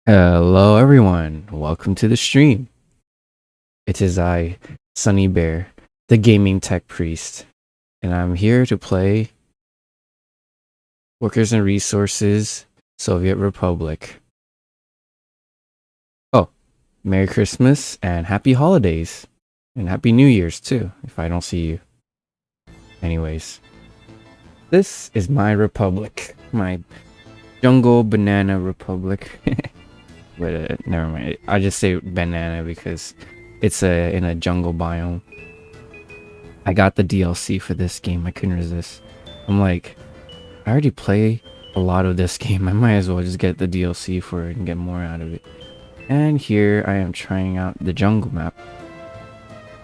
Hello, everyone. Welcome to the stream. It is I, Sunny Bear, the gaming tech priest, and I'm here to play Workers and Resources Soviet Republic. Oh, Merry Christmas and Happy Holidays, and Happy New Year's too, if I don't see you. Anyways, this is my republic, my jungle banana republic. But never mind. I just say banana because it's in a jungle biome. I got the DLC for this game. I couldn't resist. I'm like, I already play a lot of this game. I might as well just get the DLC for it and get more out of it. And here I am trying out the jungle map.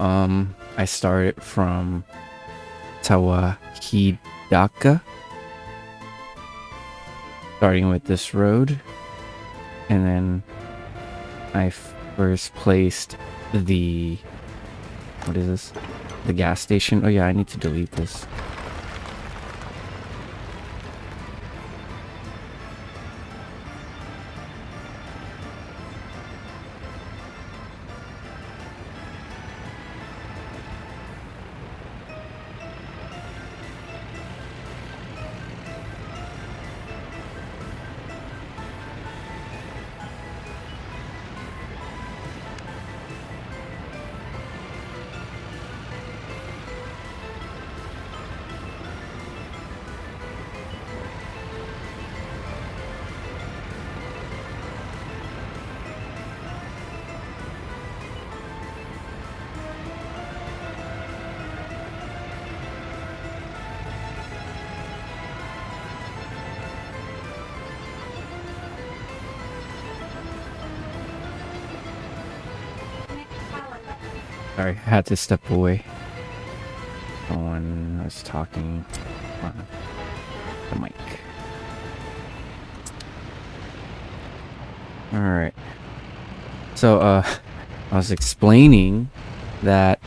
I started from Tawahidaka, starting with this road, and then I first placed the what is this? The gas station. Oh yeah, I need to delete this. Sorry, I had to step away. Someone was talking on the mic. Alright. So, I was explaining that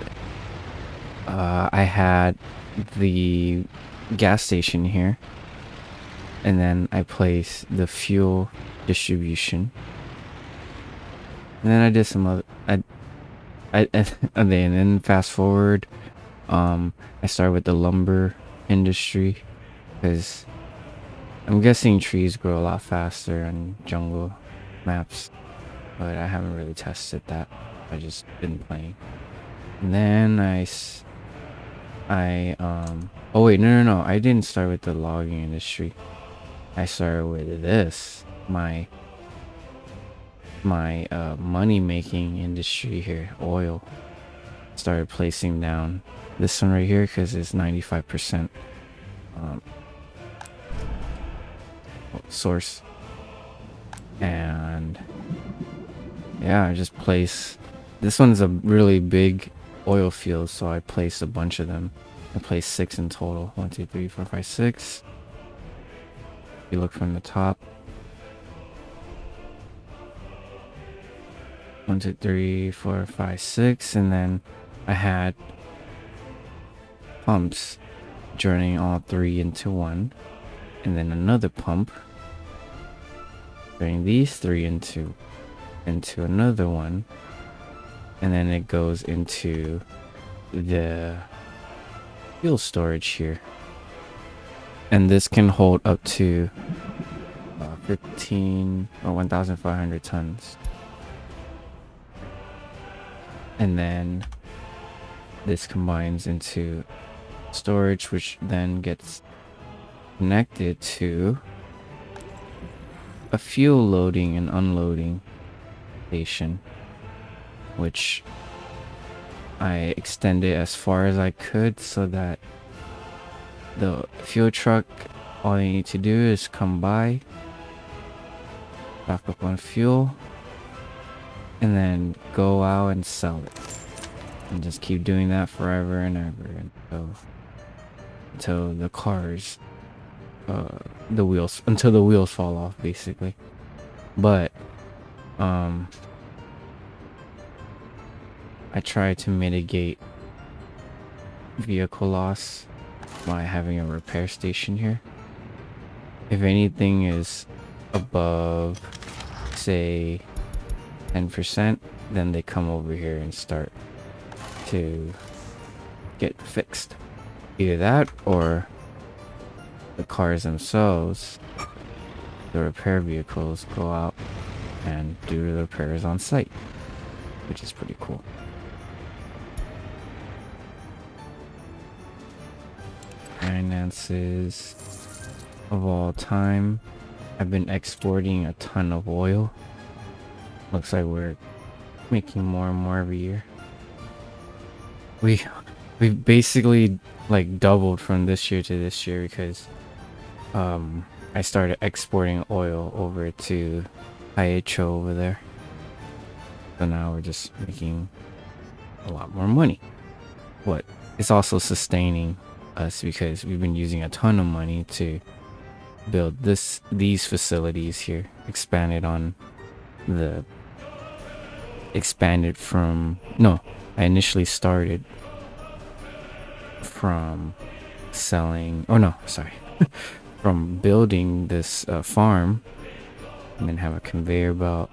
I had the gas station here, and then I placed the fuel distribution, and then I did some other. And then fast forward, I started with the lumber industry because I'm guessing trees grow a lot faster on jungle maps, but I haven't really tested that. I just been playing. And then oh wait, no, I didn't start with the logging industry. I started with this, my money making industry here, oil. Started placing down this one right here because it's 95% source, and yeah, I just place this one's a really big oil field, so I placed a bunch of them. I placed 6 in total. 1 2 3 4 5 6. If you look from the top, 1 2 3 4 5 6, and then I had pumps joining all 3 into one, and then another pump turning these 3 into another one, and then it goes into the fuel storage here, and this can hold up to 15 or 1,500 tons. And then this combines into storage, which then gets connected to a fuel loading and unloading station, which I extended as far as I could so that the fuel truck, all they need to do is come by, stock up on fuel, and then go out and sell it, and just keep doing that forever and ever until the cars until the wheels fall off, basically. But I try to mitigate vehicle loss by having a repair station here. If anything is above say 10%, then they come over here and start to get fixed. Either that or the cars themselves, the repair vehicles, go out and do the repairs on site, which is pretty cool. Finances of all time. I've been exporting a ton of oil. Looks like we're making more and more every year. We've basically like doubled from this year to this year because I started exporting oil over to IHO over there. So now we're just making a lot more money. But it's also sustaining us because we've been using a ton of money to build these facilities here. I initially started from from building this farm, and then have a conveyor belt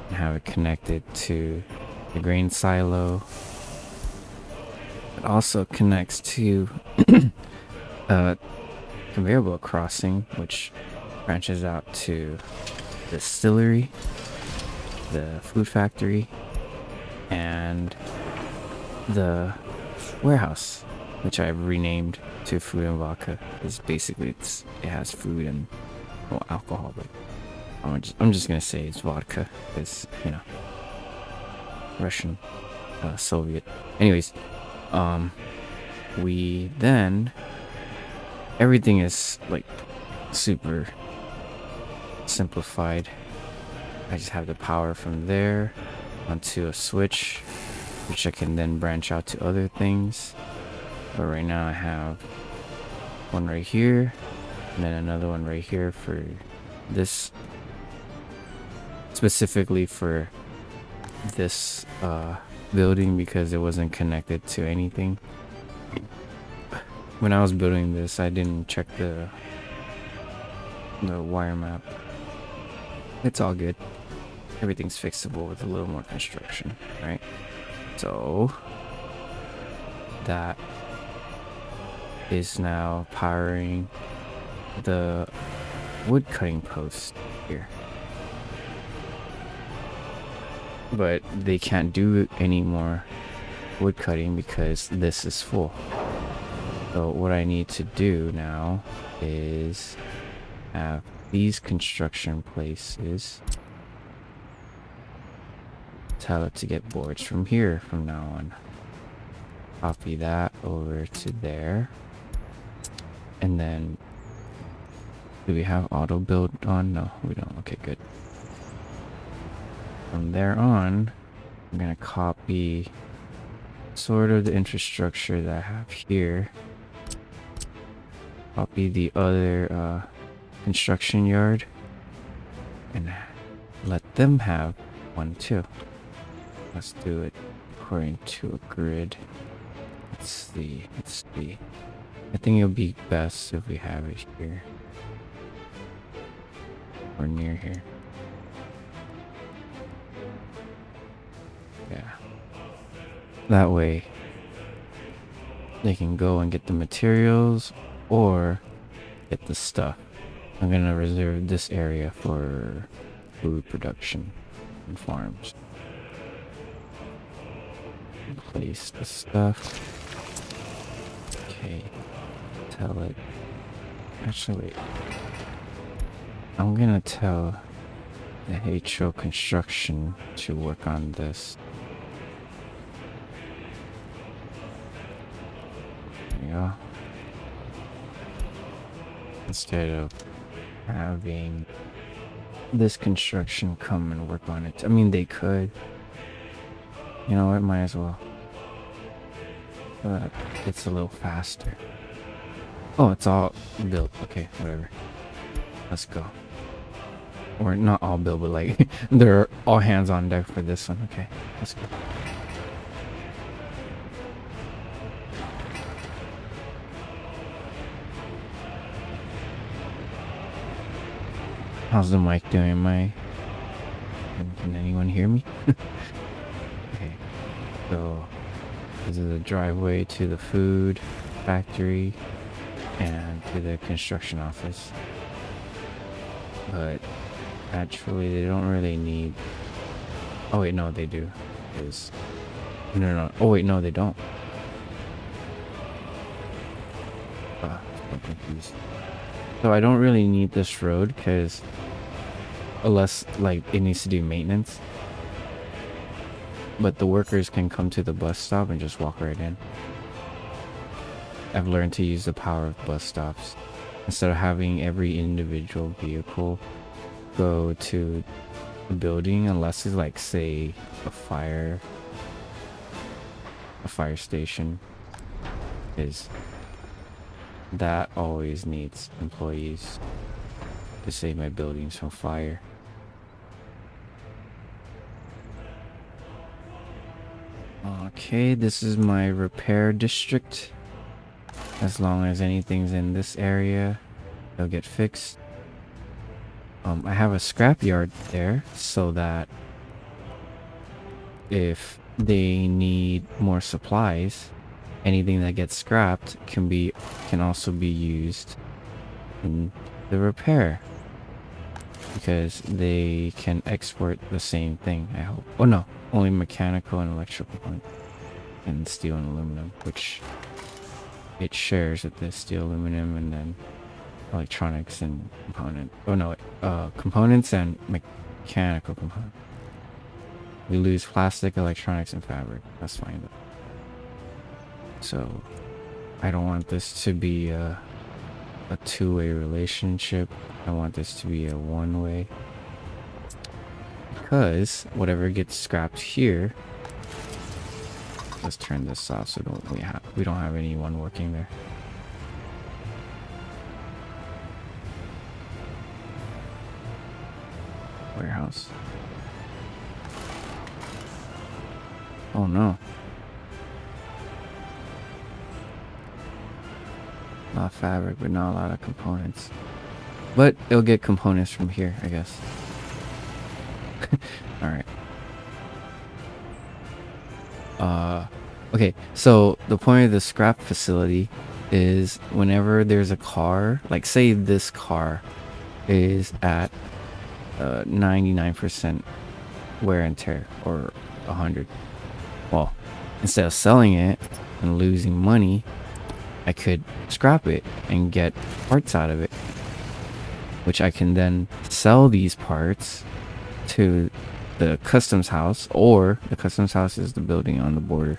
and have it connected to the grain silo. It also connects to a conveyor belt crossing, which branches out to the distillery, the food factory, and the warehouse, which I've renamed to Food and Vodka. Because basically it has food and alcohol, but I'm just gonna say it's vodka because, you know, Russian, Soviet. Anyways, we then, everything is like super simplified. I just have the power from there onto a switch, which I can then branch out to other things. But right now I have one right here, and then another one right here for this, specifically for this building, because it wasn't connected to anything. When I was building this, I didn't check the wire map. It's all good. Everything's fixable with a little more construction, right? So that is now powering the wood cutting post here. But they can't do any more wood cutting because this is full. So what I need to do now is have these construction places, tell it to get boards from here from now on. Copy that over to there. And then, do we have auto build on? No, we don't. Okay, good. From there on, I'm gonna copy sort of the infrastructure that I have here. Copy the other construction yard and let them have one too. Let's do it according to a grid. Let's see. I think it'll be best if we have it here or near here. Yeah. That way they can go and get the materials or get the stuff. I'm gonna reserve this area for food production and farms. Place the stuff. Okay. Tell it. Actually, wait. I'm gonna tell the HO construction to work on this. There you go. Instead of having this construction come and work on it. I mean, they could. You know what? Might as well. It's a little faster. Oh, it's all built. Okay, whatever. Let's go. Or not all built, but like they're all hands on deck for this one. Okay, let's go. How's the mic doing? Am I Can anyone hear me? Okay, so this is the driveway to the food factory and to the construction office. But actually, they don't really need. Oh wait, no, they do. Is no. Oh wait, no, they don't. I'm confused. So I don't really need this road because unless like it needs to do maintenance. But the workers can come to the bus stop and just walk right in. I've learned to use the power of bus stops instead of having every individual vehicle go to the building unless it's like say a fire station is that always needs employees to save my buildings from fire. Okay, this is my repair district. As long as anything's in this area, they'll get fixed. I have a scrapyard there so that if they need more supplies, anything that gets scrapped can also be used in the repair because they can export the same thing, I hope. Oh no, only mechanical and electrical components and steel and aluminum, which it shares with the steel, aluminum, and then electronics and component. Oh no, components and mechanical components. We lose plastic, electronics, and fabric. That's fine though. So I don't want this to be a two-way relationship. I want this to be a one-way, because whatever gets scrapped here, let's turn this off so we don't have anyone working there. Warehouse. Oh no. A lot of fabric, but not a lot of components. But it'll get components from here, I guess. Alright. Okay, so the point of the scrap facility is whenever there's a car, like say this car is at 99% wear and tear, or 100. Well, instead of selling it and losing money, I could scrap it and get parts out of it, which I can then sell these parts to the customs house, or the customs house is the building on the border,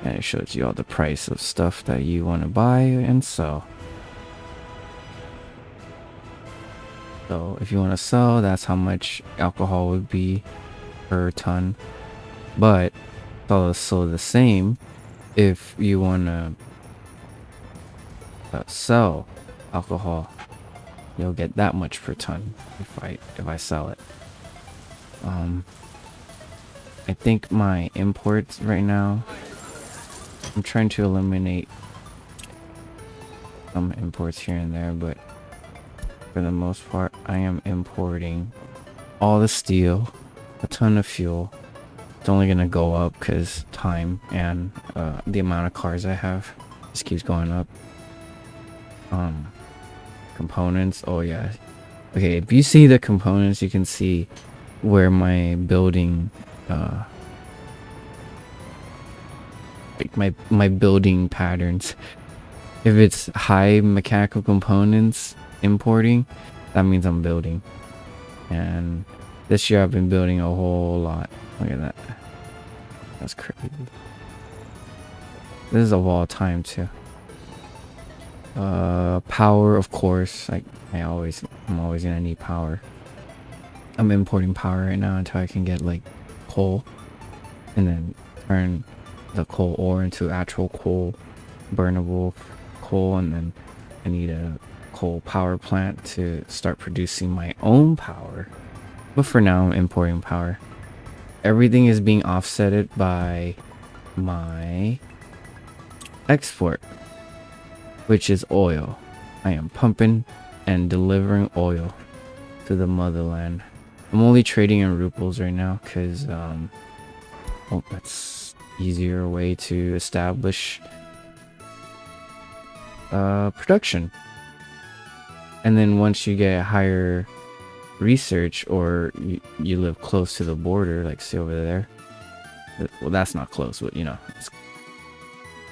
and it shows you all the price of stuff that you want to buy and sell. So if you want to sell, that's how much alcohol would be per ton. But it's also the same if you want to sell alcohol, you'll get that much per ton if I sell it. I think my imports right now, I'm trying to eliminate some imports here and there, but for the most part I am importing all the steel, a ton of fuel. It's only gonna go up because time and the amount of cars I have just keeps going up. Components, oh yeah. Okay, if you see the components, you can see where my building like my building patterns. If it's high mechanical components importing, that means I'm building. And this year I've been building a whole lot. Look at that. That's crazy. This is of all time too. Power, of course. Like I'm always gonna need power. I'm importing power right now until I can get like coal, and then turn the coal ore into actual coal, burnable coal, and then I need a coal power plant to start producing my own power. But for now, I'm importing power. Everything is being offsetted by my export, which is oil. I am pumping and delivering oil to the motherland. I'm only trading in ruples right now because oh, that's easier way to establish production. And then once you get higher research, or you live close to the border, like say over there, well, that's not close, but you know,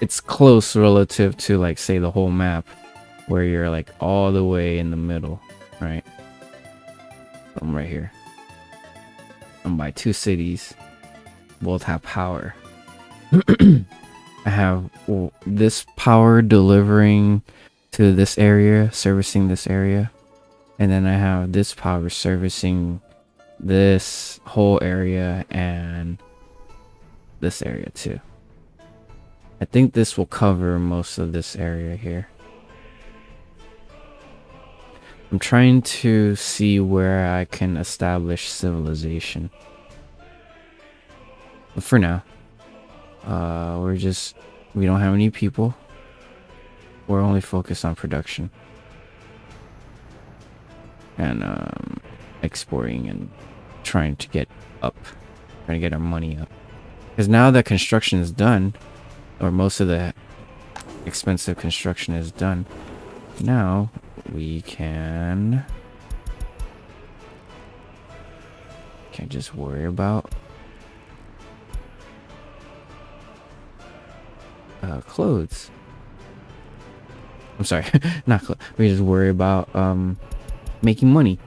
it's close relative to, like, say the whole map, where you're like all the way in the middle, right? I'm right here. I'm by two cities, both have power. I have this power delivering to this area, servicing this area, and then I have this power servicing this whole area and this area too. I think this will cover most of this area here. I'm trying to see where I can establish civilization. But for now, we don't have any people. We're only focused on production. And exporting and trying to get up. Trying to get our money up. Because now that construction is done, or most of the expensive construction is done, now we can't just worry about clothes. I'm sorry, not clothes. We just worry about making money,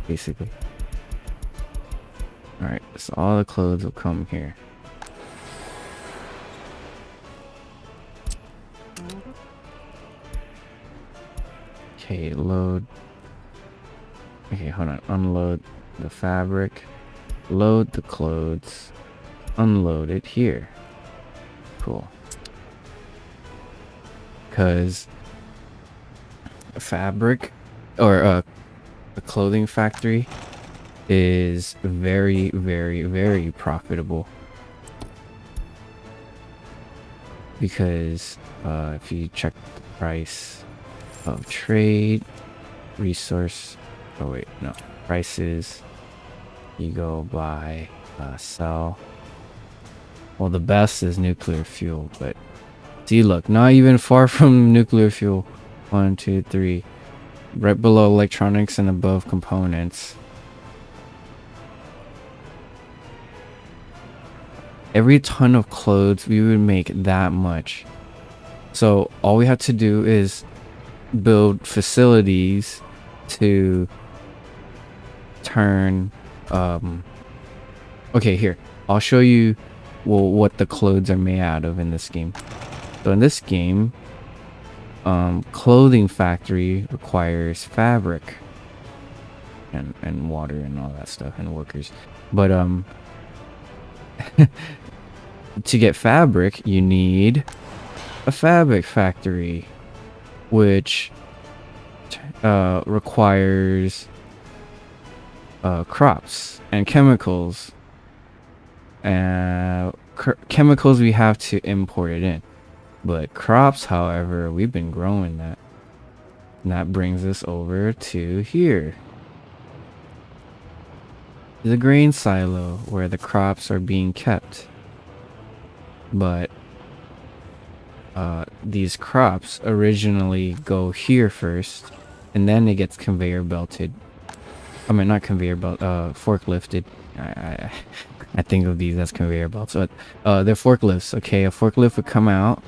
basically. All right, so all the clothes will come here. Okay, load. Okay, hold on. Unload the fabric. Load the clothes. Unload it here. Cool. Because a fabric or a clothing factory is very, very, very profitable. Because if you check the price of trade, resource, oh wait, no, prices, you go buy, sell. Well, the best is nuclear fuel, but see, look, not even far from nuclear fuel. 1, 2, 3, right below electronics and above components. Every ton of clothes, we would make that much. So all we have to do is build facilities to turn okay, here, I'll show you what the clothes are made out of in this game. So in this game, clothing factory requires fabric and water and all that stuff and workers, but to get fabric you need a fabric factory, which requires crops and chemicals. Chemicals, we have to import it in, but crops, however, we've been growing that, and that brings us over to here, the grain silo where the crops are being kept. But these crops originally go here first, and then it gets conveyor belted. I mean, not conveyor belt, forklifted. I think of these as conveyor belts, but they're forklifts. Okay, a forklift would come out,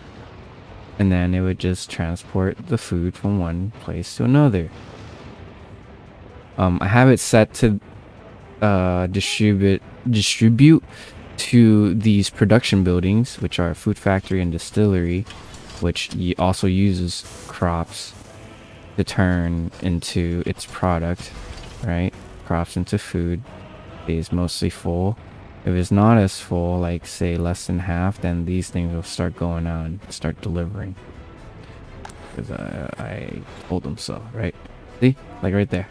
and then it would just transport the food from one place to another. I have it set to distribute to these production buildings, which are food factory and distillery, which also uses crops to turn into its product, right? Crops into food. It is mostly full. If it's not as full, like say less than half, then these things will start going out and start delivering. Because I told them so, right? See? Like right there.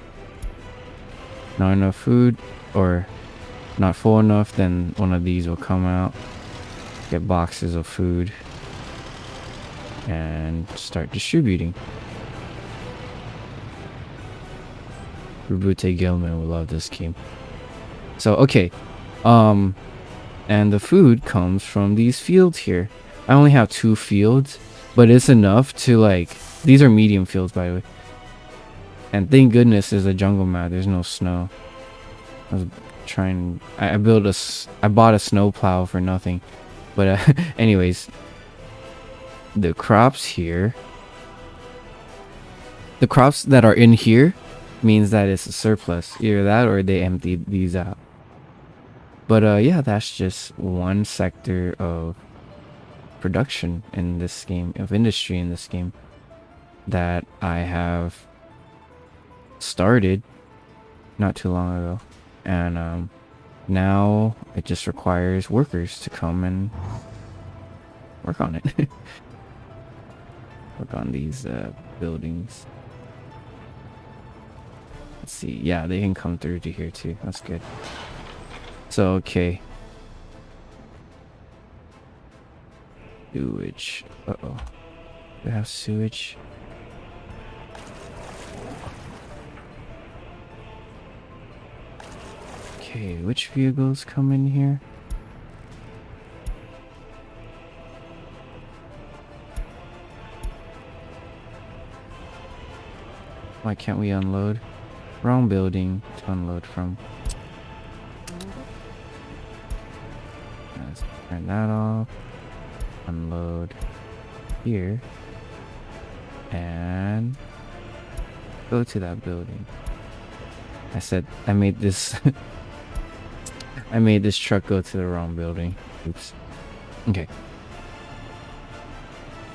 Not enough food, or not full enough, then one of these will come out, get boxes of food, and start distributing. Robute Gilman will love this game. So okay, and the food comes from these fields here. I only have 2 fields, but it's enough to like, these are medium fields by the way. And thank goodness there's a jungle map, there's no snow. I was trying, I bought a snow plow for nothing. But anyways, the crops here, the crops that are in here means that it's a surplus. Either that or they emptied these out. But yeah, that's just one sector of production in this game, of industry in this game, that I have started not too long ago. And now it just requires workers to come and work on it. Work on these buildings. Let's see. Yeah, they can come through to here too. That's good. So, okay. Sewage. Uh-oh. Do I have sewage? Okay, which vehicles come in here? Why can't we unload? Wrong building to unload from. Let's turn that off. Unload here. And go to that building. I made this I made this truck go to the wrong building. Oops. Okay.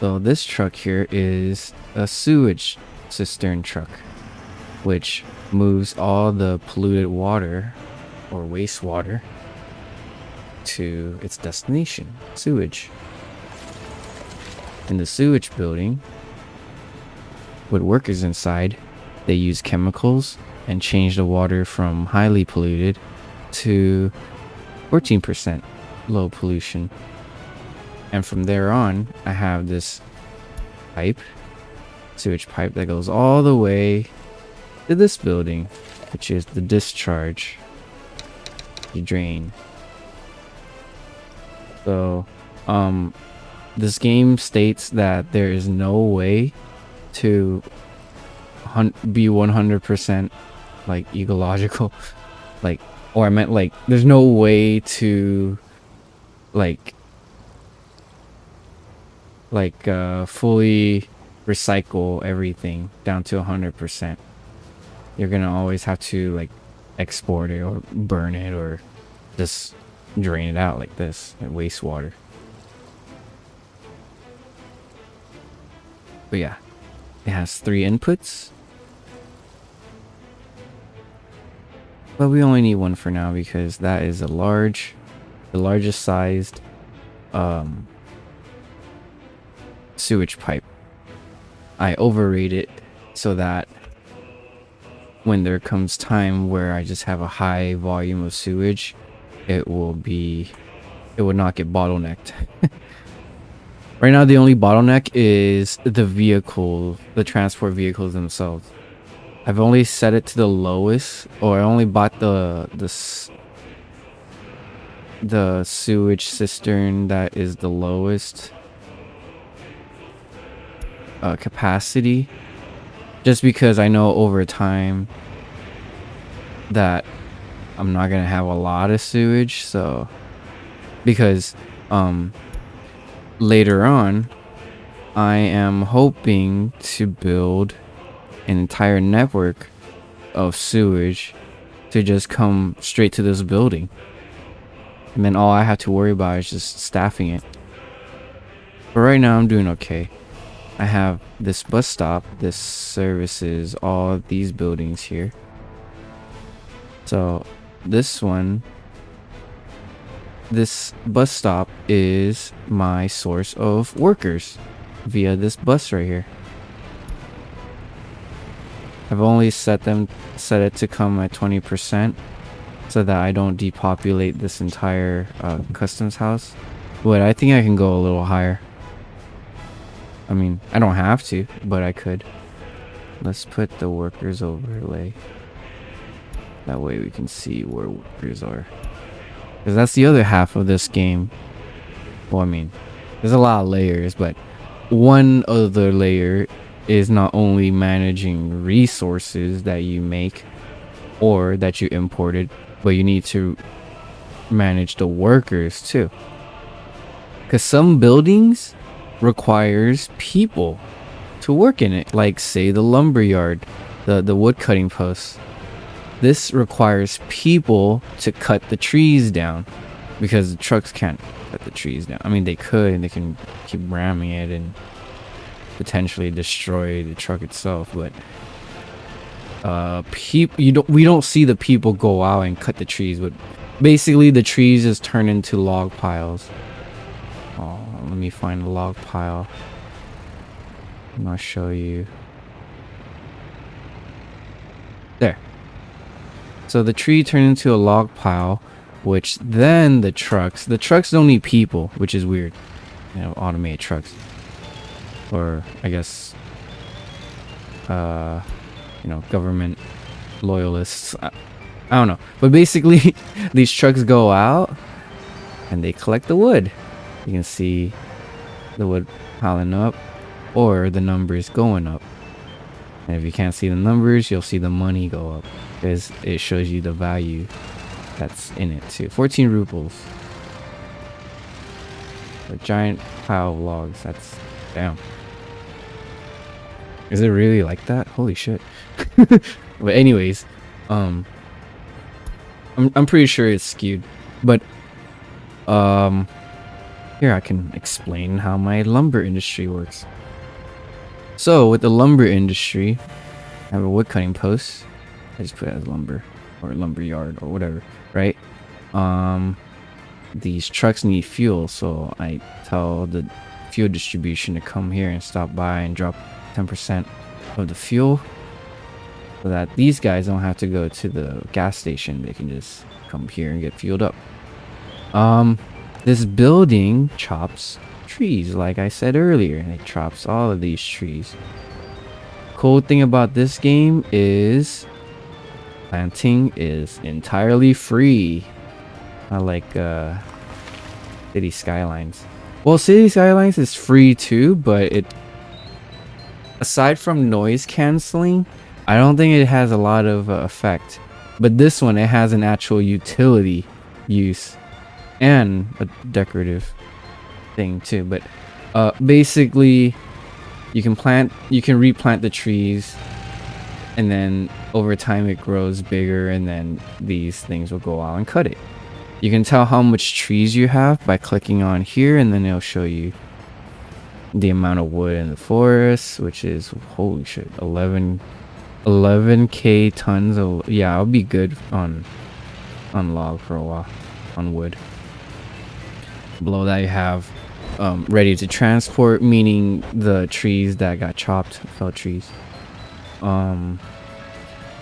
So this truck here is a sewage cistern truck, which moves all the polluted water or wastewater to its destination, sewage. In the sewage building, with workers inside, they use chemicals and change the water from highly polluted to 14% low pollution. And from there on, I have this pipe, sewage pipe, that goes all the way to this building, which is the discharge, the drain. So this game states that there is no way to be 100% like ecological, like, or I meant like there's no way to like fully recycle everything down to 100%. You're gonna always have to like export it or burn it or just drain it out like this, like wastewater. But yeah, it has 3 inputs, but we only need 1 for now because that is the largest sized sewage pipe. I overrate it so that when there comes time where I just have a high volume of sewage, it would not get bottlenecked. Right now, the only bottleneck is the transport vehicles themselves. I've only set it to the lowest, or I only bought the sewage cistern that is the lowest capacity, just because I know over time that I'm not gonna have a lot of sewage. So because later on I am hoping to build an entire network of sewage to just come straight to this building, and then all I have to worry about is just staffing it. But right now I'm doing okay. I have this bus stop. This services all these buildings here. So this bus stop is my source of workers via this bus right here. I've only set it to come at 20% so that I don't depopulate this entire customs house. But I think I can go a little higher. I mean, I don't have to, but I could. Let's put the workers overlay. That way we can see where workers are. Because that's the other half of this game. Well, I mean, there's a lot of layers, but one other layer is not only managing resources that you make or that you imported, but you need to manage the workers too. Because some buildings requires people to work in it, like say the lumber yard, the wood cutting posts. This requires people to cut the trees down because the trucks can't cut the trees down. I mean, they could, and they can keep ramming it and potentially destroy the truck itself, but we don't see the people go out and cut the trees, but basically the trees just turn into log piles. Oh, let me find a log pile and I'll show you. There. So the tree turned into a log pile, which then the trucks don't need people, which is weird. You know, automated trucks. Or I guess you know, government loyalists. I don't know. But basically these trucks go out and they collect the wood. You can see the wood piling up or the numbers going up. And if you can't see the numbers, you'll see the money go up because it shows you the value that's in it too. 14 rubles. A giant pile of logs. That's damn. Is it really like that? Holy shit. But anyways, I'm pretty sure it's skewed. But here I can explain how my lumber industry works. So with the lumber industry, I have a wood cutting post. I just put it as lumber or lumber yard or whatever, right? These trucks need fuel, so I tell the fuel distribution to come here and stop by and drop 10% of the fuel so that these guys don't have to go to the gas station. They can just come here and get fueled up. This building chops trees, like I said earlier, and it chops all of these trees. Cool thing about this game is planting is entirely free. Not like City Skylines. Well, City Skylines is free too, but it, aside from noise canceling, I don't think it has a lot of effect. But this one, it has an actual utility use and a decorative thing too. But basically you can replant the trees, and then over time it grows bigger, and then these things will go out and cut it. You can tell how much trees you have by clicking on here, and then it'll show you the amount of wood in the forest, which is, holy shit, 11k tons of, yeah, I'll be good on log for a while, on wood. Below that you have ready to transport, meaning the trees that got chopped, fell trees.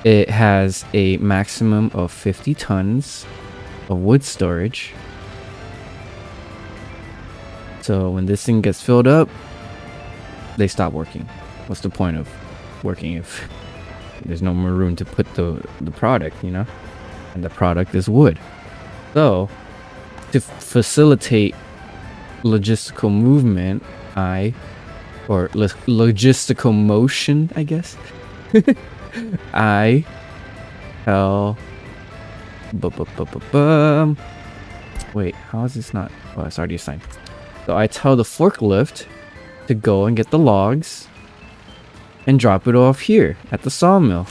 It has a maximum of 50 tons of wood storage. So when this thing gets filled up, they stop working. What's the point of working if there's no more room to put the product, you know? And the product is wood. So to facilitate logistical movement, logistical motion, I guess, I tell wait, how is this not, oh, it's already assigned. So I tell the forklift to go and get the logs and drop it off here at the sawmill.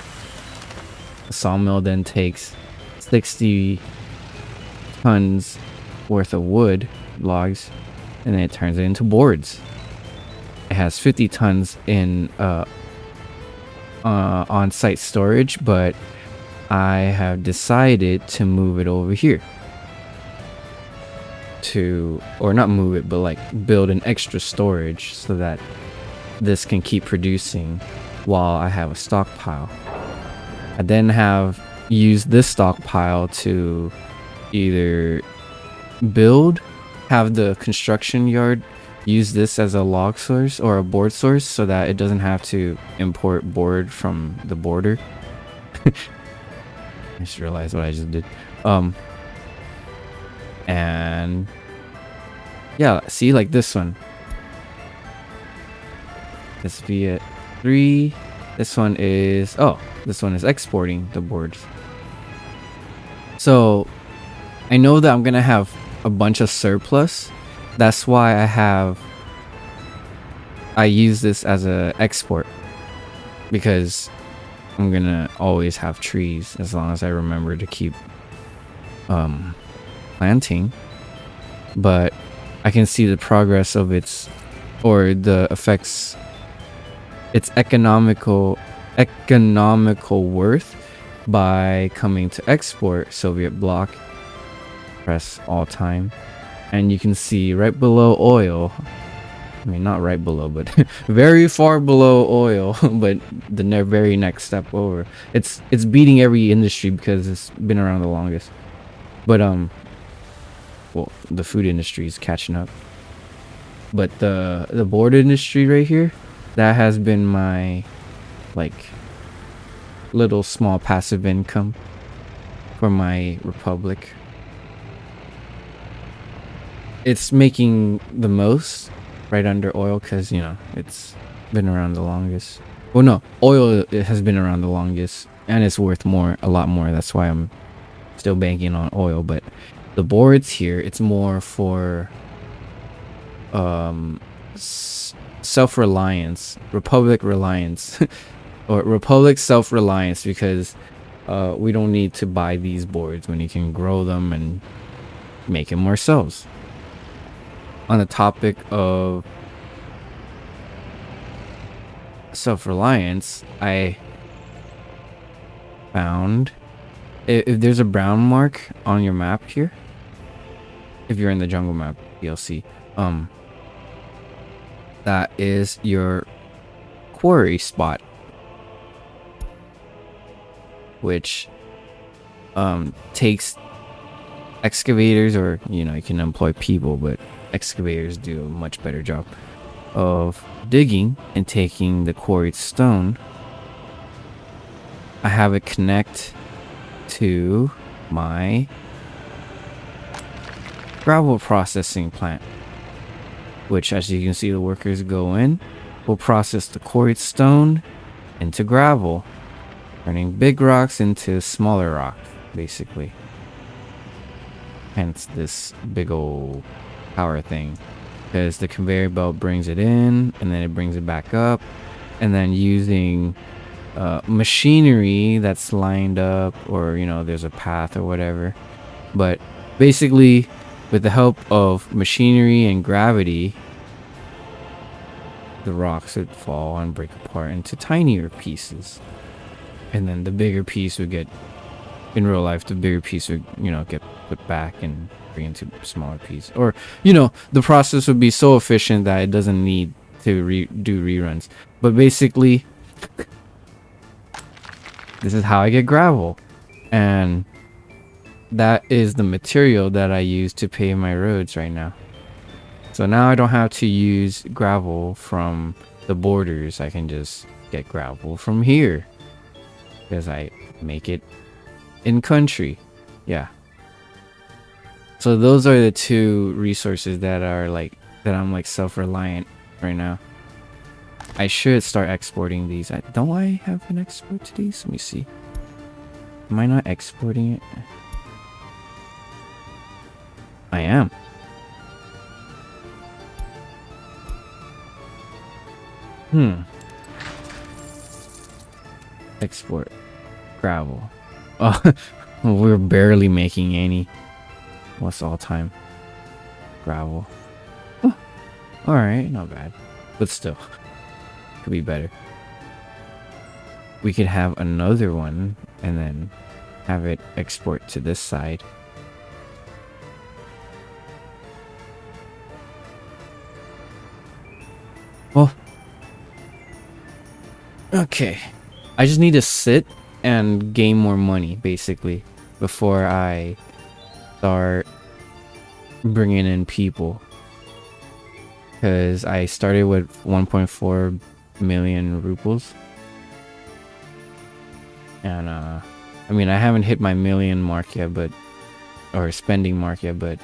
The sawmill then takes 60 tons worth of wood, logs, and then it turns it into boards. It has 50 tons in on-site storage, but I have decided to move it over here. Or not move it, but like build an extra storage so that this can keep producing while I have a stockpile. I then have used this stockpile to either have the construction yard use this as a log source or a board source so that it doesn't have to import board from the border. I just realized what I just did. And yeah, see, like this one. This Viet 3. This one is this one is exporting the boards. So I know that I'm gonna have a bunch of surplus. That's why I use this as a export, because I'm gonna always have trees as long as I remember to keep planting. But I can see the progress of its economical worth by coming to export Soviet bloc. Press all time, and you can see right below oil, I mean not right below, but very far below oil, but the very next step over, it's beating every industry because it's been around the longest. But well, the food industry is catching up, but the board industry right here, that has been my like little small passive income for my republic. It's making the most right under oil because, you know, it's been around the longest. Well, no, oil, it has been around the longest and it's worth a lot more. That's why I'm still banking on oil. But the boards here, it's more for self-reliance, republic reliance, or republic self-reliance, because we don't need to buy these boards when you can grow them and make them ourselves. On the topic of self-reliance, I found if there's a brown mark on your map here, if you're in the jungle map DLC, that is your quarry spot, which takes excavators, or, you know, you can employ people, but excavators do a much better job of digging and taking the quarried stone. I have it connect to my gravel processing plant, which, as you can see, the workers go in, will process the quarried stone into gravel, turning big rocks into smaller rock, basically. Hence this big old power thing, because the conveyor belt brings it in and then it brings it back up, and then using machinery that's lined up, or, you know, there's a path or whatever, but basically with the help of machinery and gravity, the rocks would fall and break apart into tinier pieces, and then the bigger piece would get, in real life, the bigger piece would, you know, get put back and bring into smaller piece, or, you know, the process would be so efficient that it doesn't need to do reruns. But basically, this is how I get gravel, and that is the material that I use to pave my roads right now. So now I don't have to use gravel from the borders. I can just get gravel from here because I make it in country. Yeah. So those are the two resources that are like, that I'm like self-reliant right now. I should start exporting these. Don't I have an export to these? Let me see. Am I not exporting it? I am. Export gravel. Oh, we're barely making any. What's all time? Gravel. Oh, all right, not bad, but still could be better. We could have another one and then have it export to this side. Well, okay, I just need to sit and gain more money, basically, before I start bringing in people, because I started with 1.4 million rubles, and I mean, I haven't hit my million mark yet, but or spending mark yet, but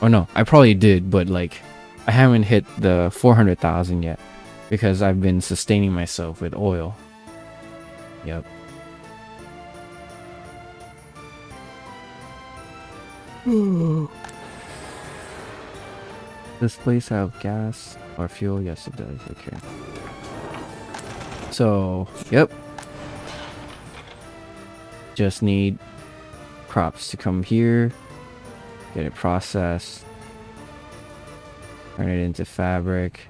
oh no, I probably did, but like I haven't hit the 400,000 yet because I've been sustaining myself with oil. Yep. This place have gas or fuel? Yes, it does. Okay. So, yep. Just need crops to come here, get it processed, turn it into fabric,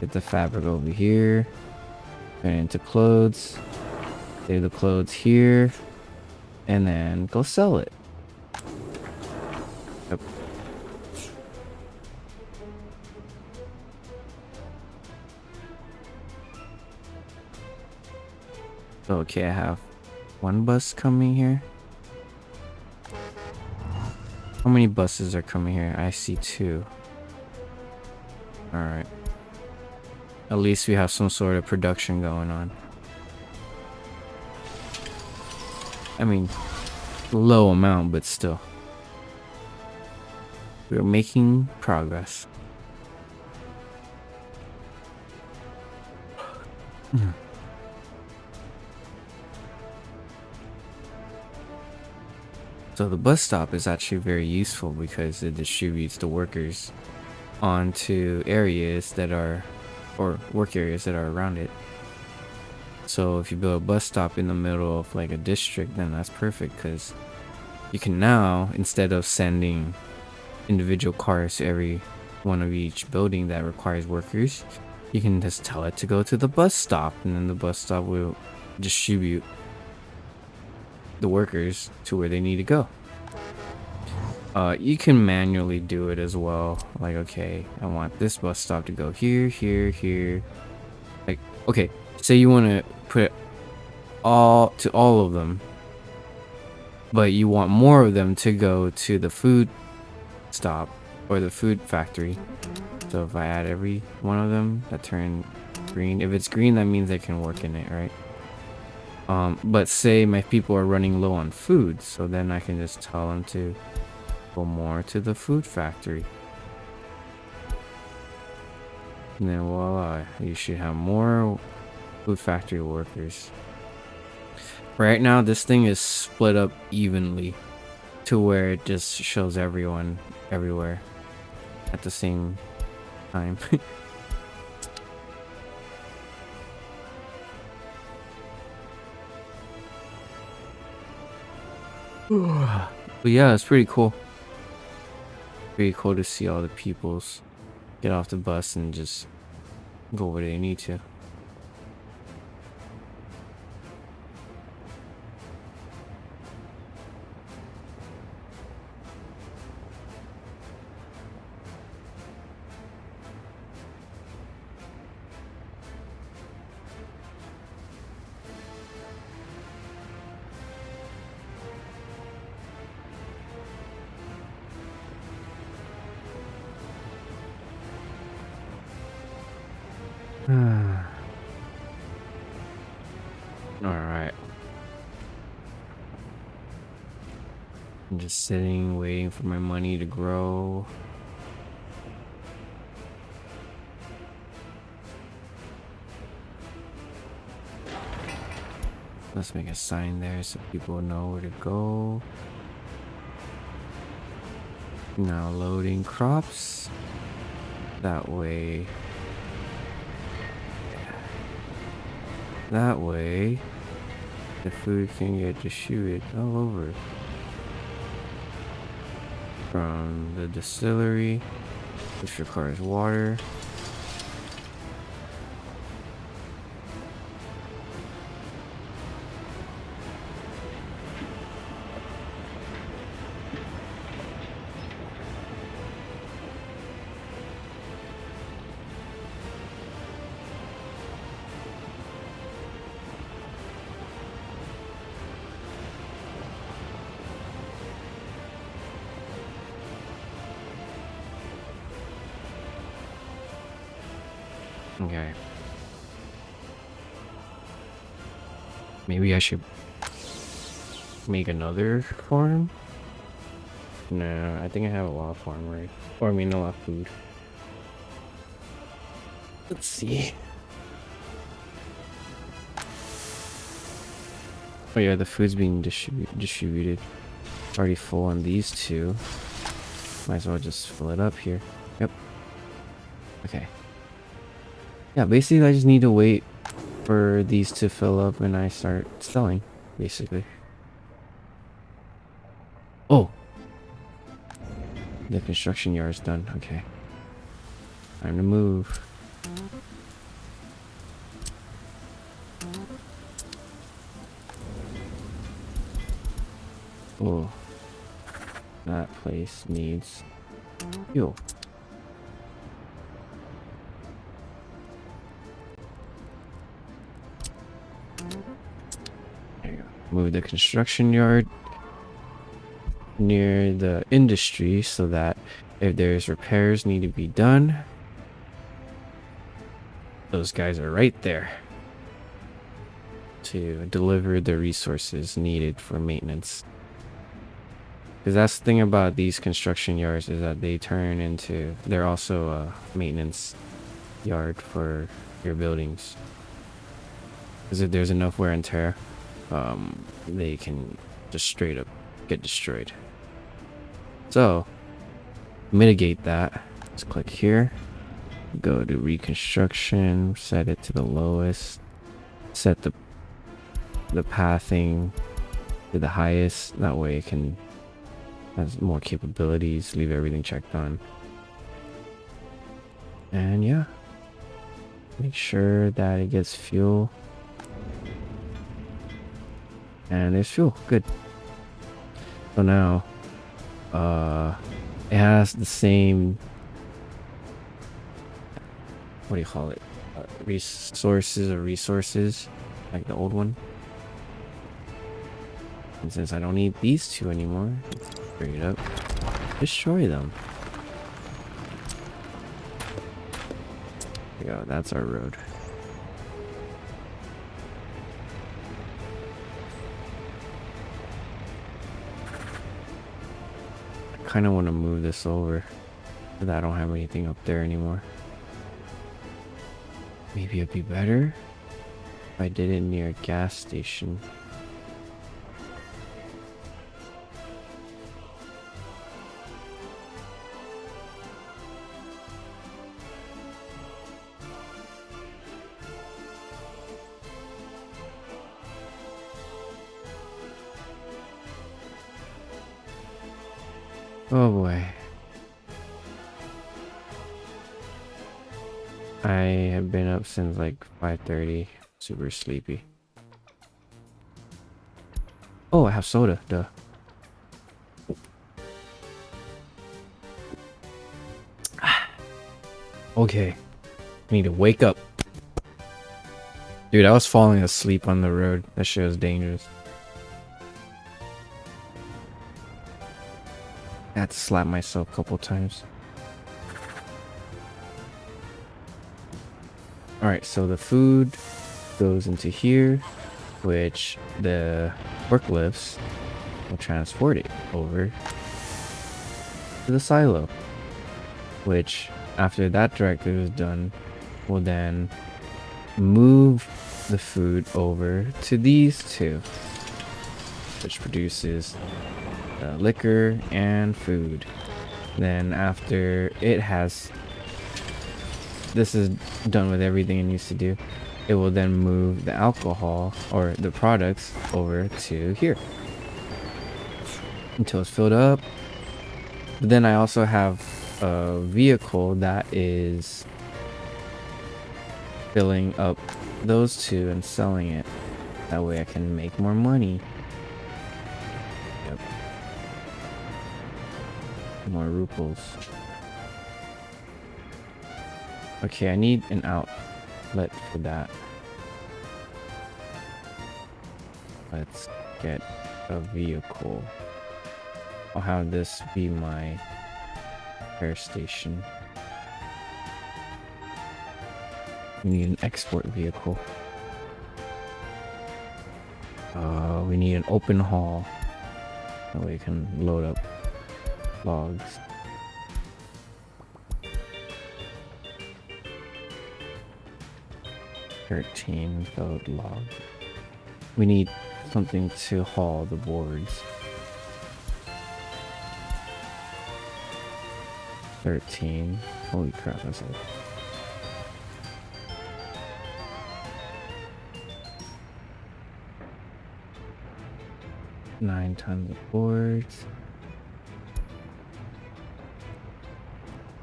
get the fabric over here, turn it into clothes, save the clothes here, and then go sell it. Yep. Okay, I have one bus coming here. How many buses are coming here? I see 2. Alright. At least we have some sort of production going on. I mean, low amount, but still. We're making progress. So the bus stop is actually very useful because it distributes the workers onto areas that are, or work areas that are around it. So if you build a bus stop in the middle of like a district, then that's perfect because you can now, instead of sending individual cars to every one of each building that requires workers, you can just tell it to go to the bus stop, and then the bus stop will distribute the workers to where they need to go. You can manually do it as well. Like, okay, I want this bus stop to go here, here, here. Like, okay, say you want to put all of them, but you want more of them to go to the food stop or the food factory. So if I add every one of them that turn green, if it's green, that means they can work in it, right? But say my people are running low on food, so then I can just tell them to go more to the food factory. And then voila, you should have more food factory workers. Right now, this thing is split up evenly to where it just shows everyone everywhere at the same time. But yeah, it's pretty cool. Pretty cool to see all the peoples get off the bus and just go where they need to. Alright. I'm just sitting, waiting for my money to grow. Let's make a sign there so people know where to go. Now loading crops. That way. That way, the food can get distributed all over. From the distillery, which requires water. Okay. Maybe I should make another farm? No, I think I have a lot of farm, right? Or I mean, a lot of food. Let's see. Oh yeah, the food's being distributed. Already full on these two. Might as well just fill it up here. Yep. Okay. Yeah, basically I just need to wait for these to fill up and I start selling, basically. Oh! The construction yard's done. Okay. Time to move. Oh. That place needs fuel. There you go. Move the construction yard near the industry so that if there's repairs need to be done, those guys are right there to deliver the resources needed for maintenance. Because that's the thing about these construction yards, is that they're also a maintenance yard for your buildings. Because if there's enough wear and tear, they can just straight up get destroyed. So, mitigate that. Let's click here. Go to reconstruction, set it to the lowest, set the pathing to the highest. That way it can has more capabilities, leave everything checked on. And yeah, make sure that it gets fuel. And there's fuel. Good. So now it has the same, what do you call it, resources like the old one. And since I don't need these two anymore, bring it up, destroy them. There we go, that's our road. I kind of want to move this over so that I don't have anything up there anymore. Maybe it'd be better if I did it near a gas station. Oh boy. I have been up since like 5:30, super sleepy. Oh, I have soda, duh. Okay, I need to wake up. Dude, I was falling asleep on the road. That shit was dangerous. I had to slap myself a couple times. Alright, so the food goes into here, which the forklifts will transport it over to the silo, which after that directive is done, will then move the food over to these two, which produces liquor and food. Then after this is done with everything it needs to do, it will then move the alcohol or the products over to here until it's filled up. But then I also have a vehicle that is filling up those two and selling it. That way I can make more money. Yep. More ruples. Okay, I need an outlet for that. Let's get a vehicle. I'll have this be my repair station. We need an export vehicle. We need an open haul. That way you can load up logs. $13 without log. We need something to haul the boards. 13. Holy crap, that's it. Nine tons of boards.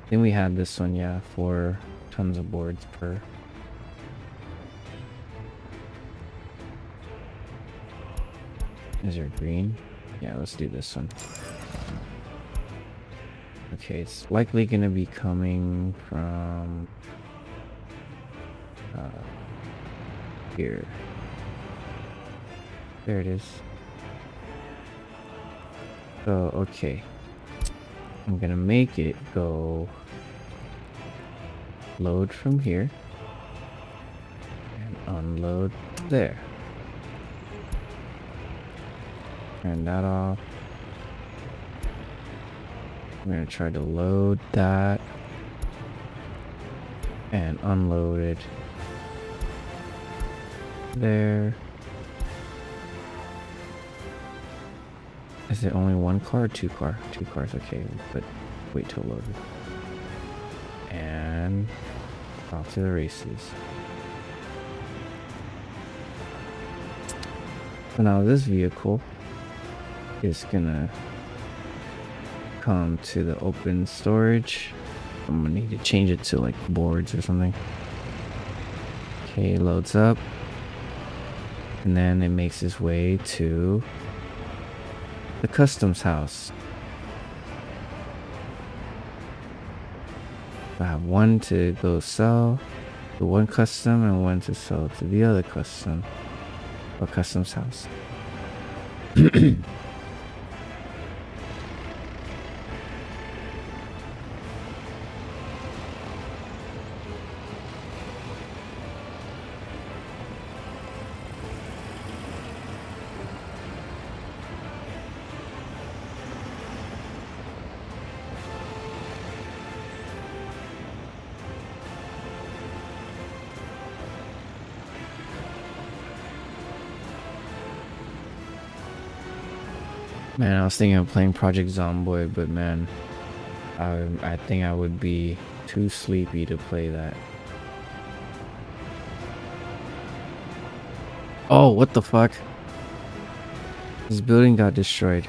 Then we had this one, yeah, 4 tons of boards per. Is there green? Yeah, let's do this one. Okay, it's likely gonna be coming from here. There it is. So, okay. I'm gonna make it go load from here and unload there. Turn that off. I'm gonna try to load that and unload it there. Is it only 1 car or 2 car? 2 cars, okay, but wait till loaded. And off to the races. So now this vehicle is gonna come to the open storage. I'm gonna need to change it to like boards or something. Okay, loads up. And then it makes its way to the customs house. I have 1 to go sell to 1 custom and 1 to sell to the other custom or customs house. Man, I was thinking of playing Project Zomboid, but man, I think I would be too sleepy to play that. Oh, what the fuck? This building got destroyed.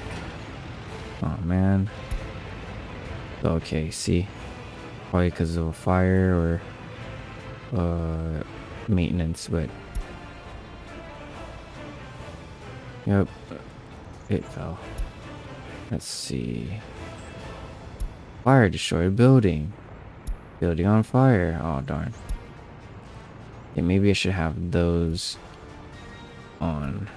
Oh man. Okay, see. Probably because of a fire or maintenance, but yep, it fell. Let's see. Fire destroyed building. Building on fire. Oh darn. Yeah, maybe I should have those on.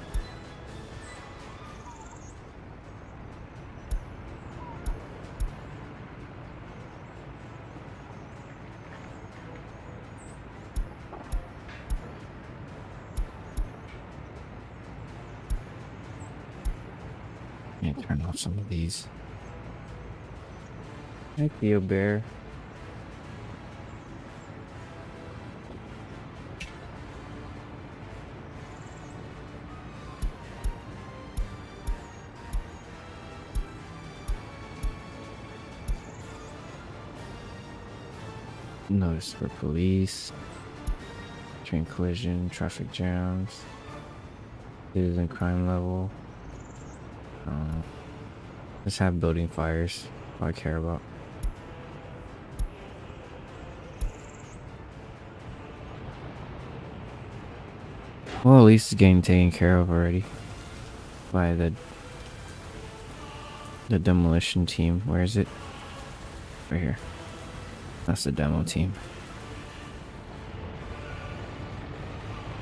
Turn off some of these. Hey, Theo Bear. Notice for police. Train collision, traffic jams. Citizen crime level. Let's have building fires. All I care about. Well, at least it's getting taken care of already by the demolition team. Where is it? Right here. That's the demo team.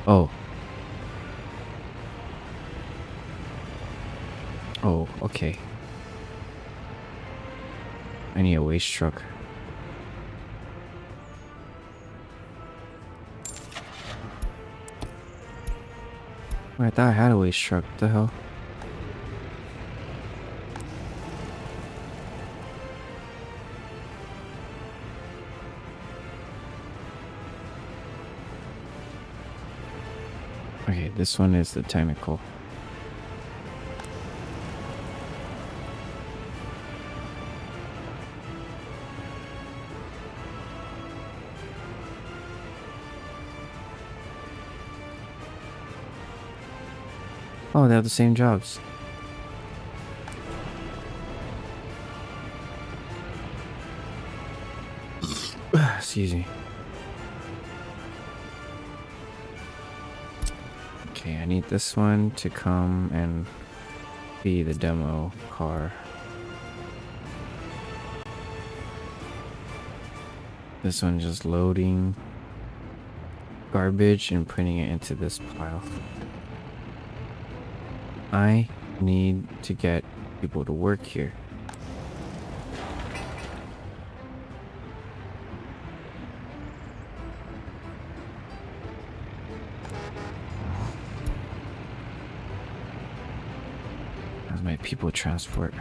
Oh. Oh, okay. I need a waste truck. Wait, I thought I had a waste truck. What the hell? Okay, this one is the technical. Oh, they have the same jobs. Excuse me. Okay, I need this one to come and be the demo car. This one just loading garbage and putting it into this pile. I need to get people to work here. How's my people transport?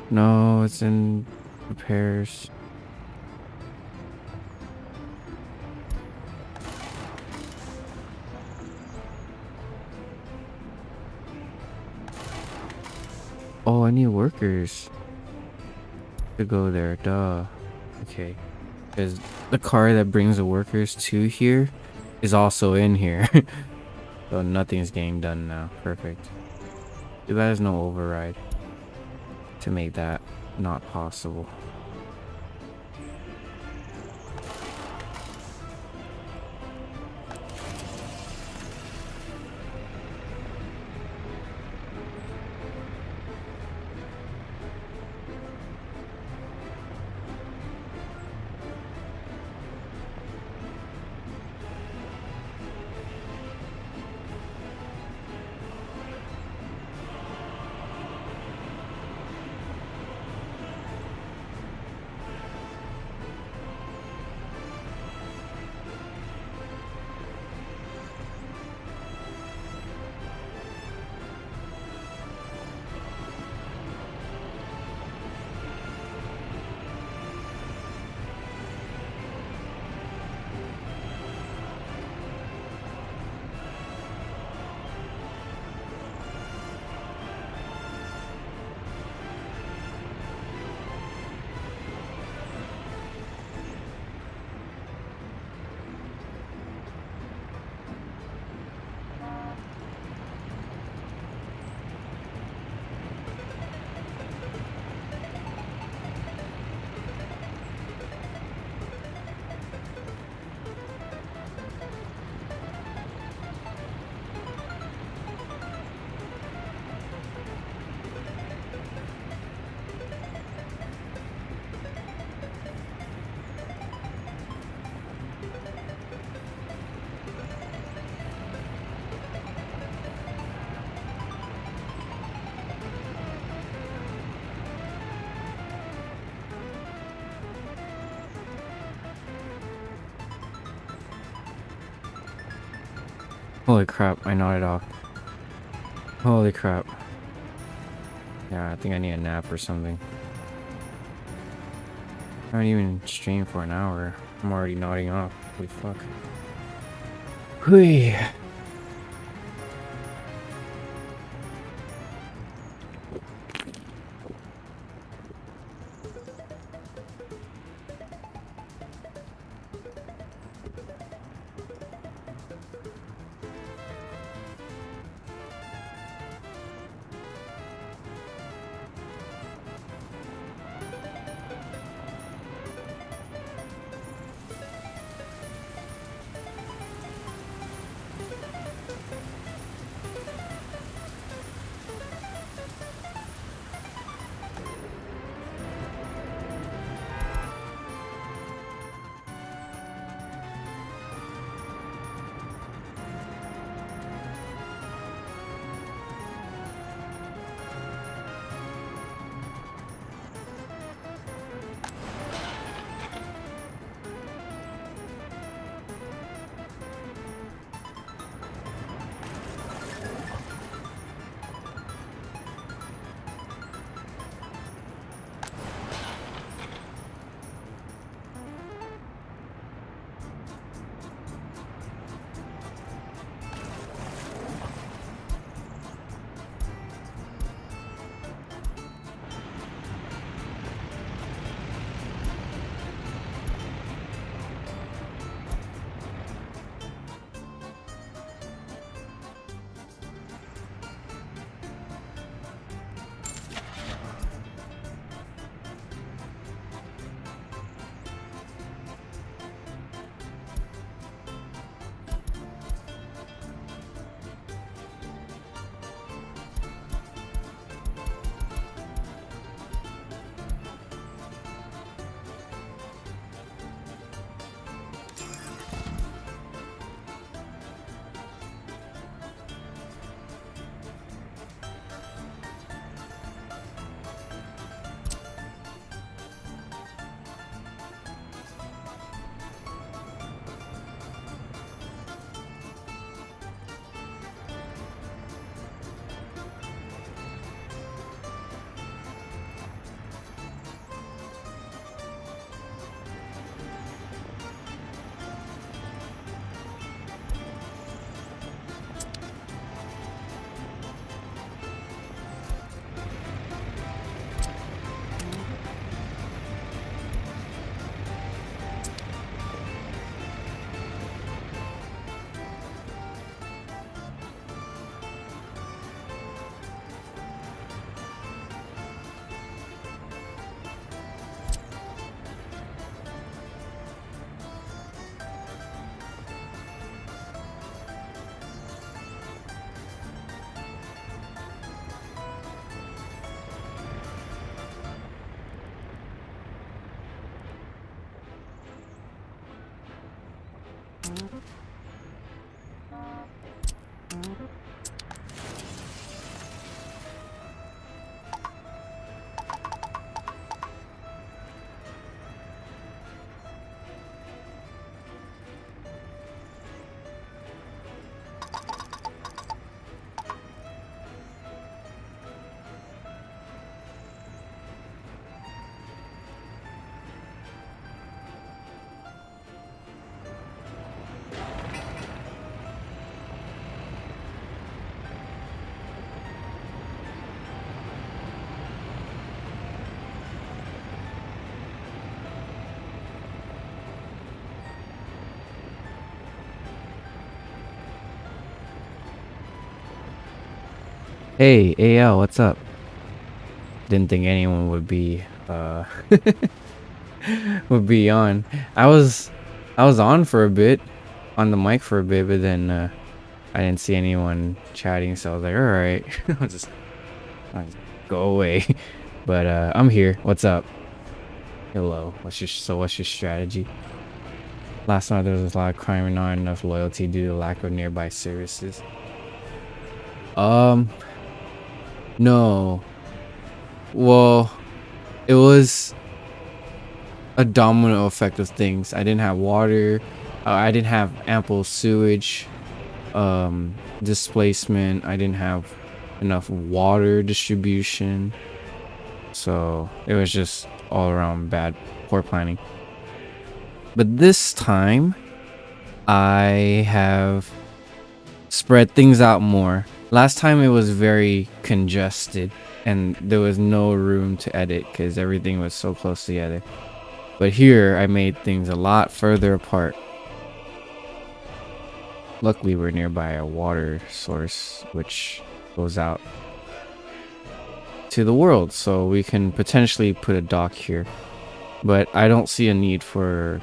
No, it's in repairs. Oh, I need workers to go there. Duh. Okay. Because the car that brings the workers to here is also in here. So nothing's getting done now. Perfect. Too bad there's no override to make that not possible. Holy crap, I nodded off. Holy crap. Yeah, I think I need a nap or something. I haven't even streamed for an hour. I'm already nodding off. Holy fuck. Hui. Hey, AL, what's up? Didn't think anyone would be would be on. I was on for a bit, on the mic for a bit, but then I didn't see anyone chatting, so I was like, all right, I'll just go away. But I'm here. What's up? Hello. What's your strategy? Last night there was a lot of crime and not enough loyalty due to lack of nearby services. No. Well, it was a domino effect of things. I didn't have water. I didn't have ample sewage displacement. I didn't have enough water distribution. So it was just all around poor planning. But this time, I have spread things out more. Last time it was very congested and there was no room to edit because everything was so close together. But here I made things a lot further apart. Luckily we're nearby a water source which goes out to the world, so we can potentially put a dock here. But I don't see a need for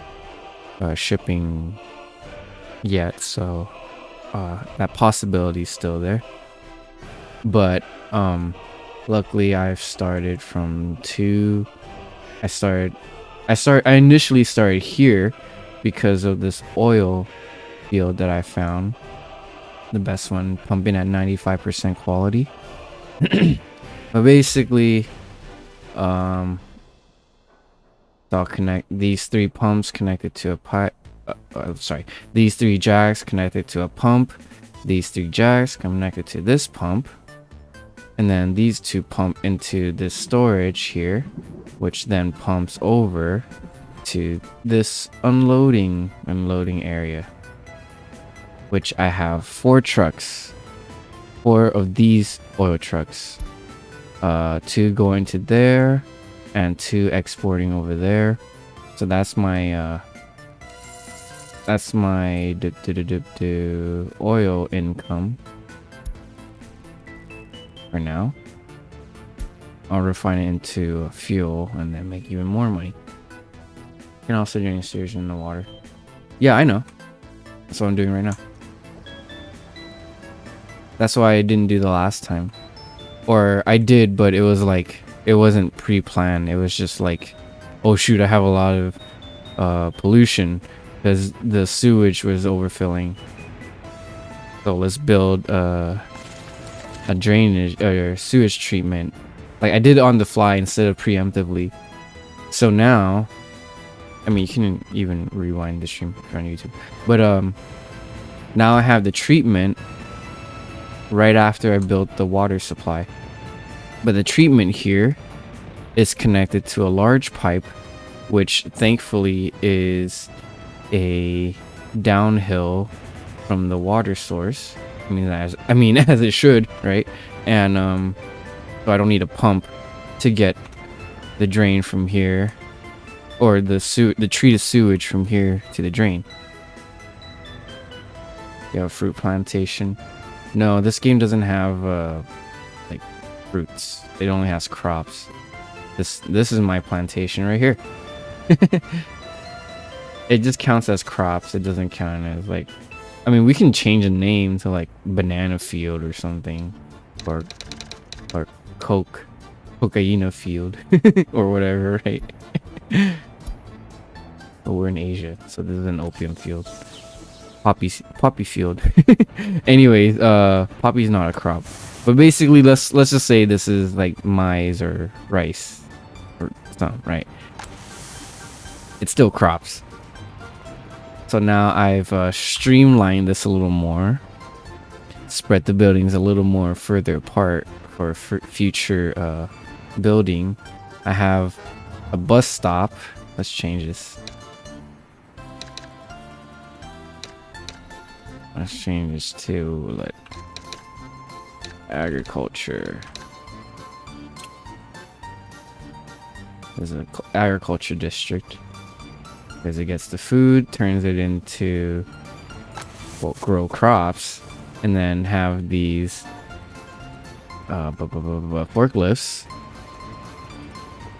shipping yet, so that possibility is still there. But luckily I've started from I initially started here because of this oil field that I found, the best one, pumping at 95% quality. But basically I'll connect these 3 pumps connected to a pipe. These 3 jacks connected to a pump, these 3 jacks connected to this pump, and then these 2 pump into this storage here, which then pumps over to this unloading area, which I have 4 trucks, 4 of these oil trucks, 2 going to there and 2 exporting over there. So that's my oil income for now. I'll refine it into fuel and then make even more money. You can also do storage in the water. Yeah, I know. That's what I'm doing right now. That's why I didn't do the last time. Or I did, but it was like, it wasn't pre-planned. It was just like, oh shoot, I have a lot of pollution because the sewage was overfilling. So let's build a drainage or sewage treatment. Like I did it on the fly instead of preemptively. So now, I mean, you can even rewind the stream if you're on YouTube. But now I have the treatment right after I built the water supply. But the treatment here is connected to a large pipe, which thankfully is a downhill from the water source. I mean, as it should, right? And so I don't need a pump to get the drain from here, or the treated sewage from here to the drain. You have a fruit plantation. No, this game doesn't have like fruits. It only has crops. This is my plantation right here. It just counts as crops. It doesn't count as like, I mean, we can change the name to like banana field or something, or cocaine field or whatever, right? But we're in Asia, so this is an opium field. poppy field. Anyways, poppy's not a crop, but basically let's just say this is like maize or rice or something, right? It's still crops. So now I've streamlined this a little more, spread the buildings a little more further apart for future building. I have a bus stop. Let's change this. Let's change this to like agriculture. There's an agriculture district because it gets the food, turns it into, well, grow crops, and then have these forklifts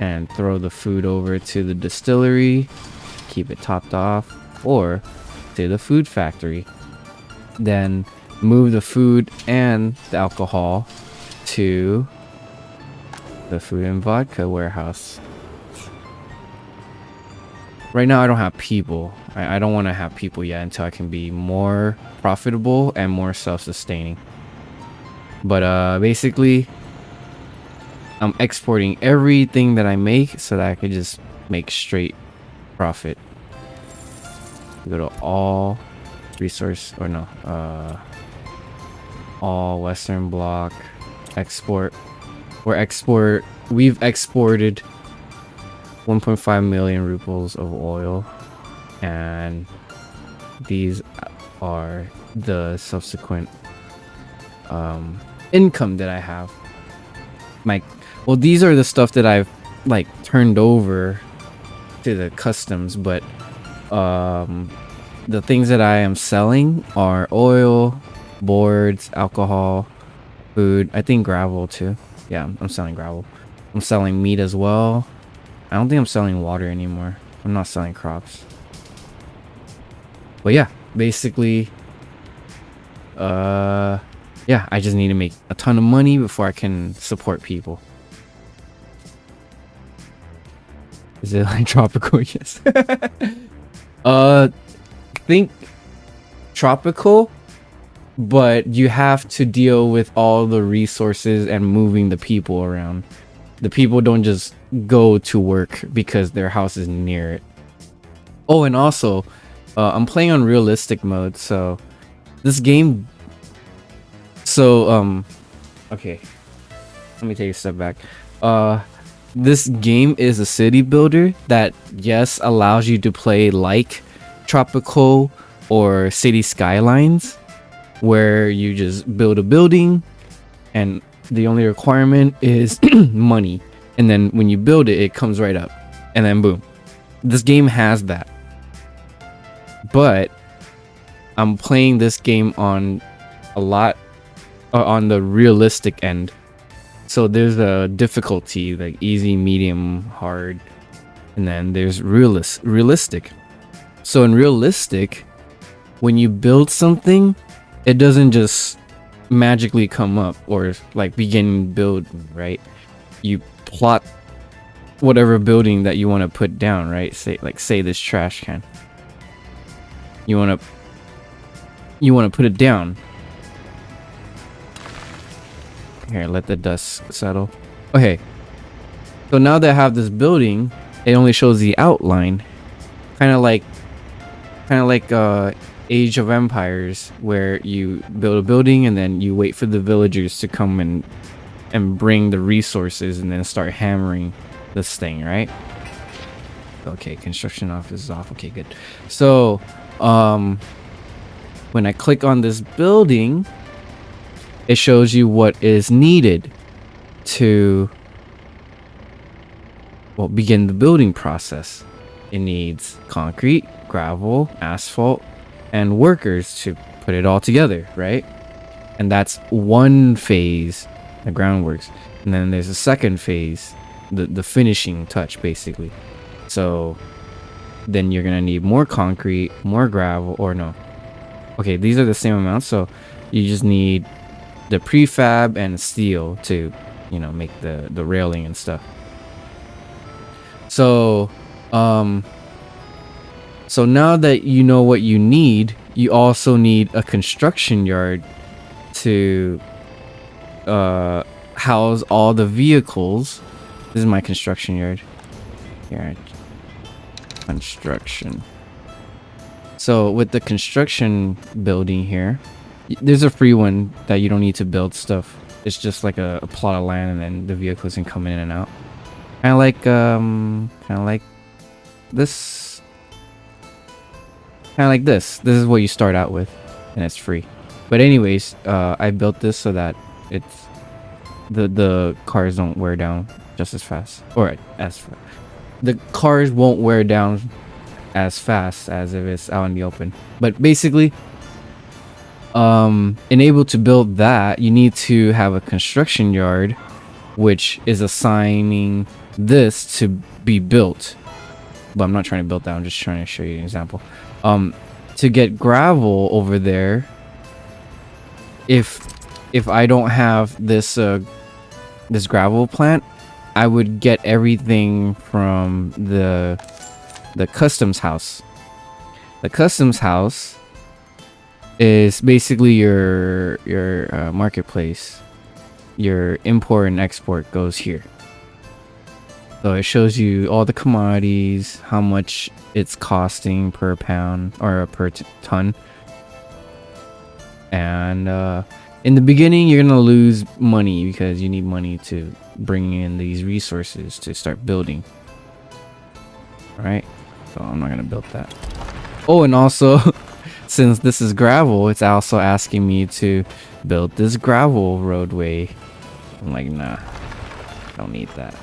and throw the food over to the distillery, keep it topped off, or to the food factory. Then move the food and the alcohol to the food and vodka warehouse. Right now I don't have people. I don't want to have people yet until I can be more profitable and more self-sustaining. But basically I'm exporting everything that I make so that I can just make straight profit. Go to all resource, or no, all Western Bloc, export. We've exported 1.5 million rubles of oil, and these are the subsequent income that I have. Well, these are the stuff that I've like turned over to the customs, but the things that I am selling are oil, boards, alcohol, food. I think gravel too. Yeah, I'm selling gravel. I'm selling meat as well. I don't think I'm selling water anymore. I'm not selling crops. But yeah, basically, yeah, I just need to make a ton of money before I can support people. Is it like tropical? Yes. Think tropical, but you have to deal with all the resources and moving the people around. The people don't just go to work because their house is near it. Oh, and also I'm playing on realistic mode, so this game, okay, let me take a step back. This game is a city builder that, yes, allows you to play like tropical or city skylines, where you just build a building and the only requirement is money, and then when you build it, it comes right up, and then boom. This game has that, but I'm playing this game on a lot on the realistic end. So there's a difficulty like easy, medium, hard, and then there's realistic. So in realistic, when you build something, it doesn't just magically come up or like begin building, right? You plot whatever building that you want to put down, right? Say this trash can. You want to put it down. Here, let the dust settle. Okay. So now that I have this building, it only shows the outline. Kind of like Age of Empires, where you build a building and then you wait for the villagers to come and bring the resources and then start hammering this thing, right? Okay, construction office is off. Okay, good. So when I click on this building, it shows you what is needed to, well, begin the building process. It needs concrete, gravel, asphalt, and workers to put it all together, right? And that's one phase, the groundworks. And then there's a second phase, the finishing touch, basically. So then you're gonna need more concrete, more gravel, or no. Okay, these are the same amounts, so you just need the prefab and steel to, you know, make the railing and stuff. So so now that you know what you need, you also need a construction yard to house all the vehicles. This is my construction yard. Here, construction. So with the construction building here, there's a free one that you don't need to build stuff. It's just like a plot of land, and then the vehicles can come in and out. Kind of like this. Kind of like this. This is what you start out with, and it's free. But anyways, I built this so that it's the cars don't wear down just as fast, or as fast. The cars won't wear down as fast as if it's out in the open. But basically, enabled to build that, you need to have a construction yard, which is assigning this to be built. But I'm not trying to build that. I'm just trying to show you an example. To get gravel over there, if I don't have this this gravel plant, I would get everything from the customs house. The customs house is basically your marketplace. Your import and export goes here. So it shows you all the commodities, how much it's costing per pound or per ton. And in the beginning, you're gonna lose money because you need money to bring in these resources to start building. All right, so I'm not gonna build that. Oh, and also, since this is gravel, it's also asking me to build this gravel roadway. I'm like, nah, don't need that.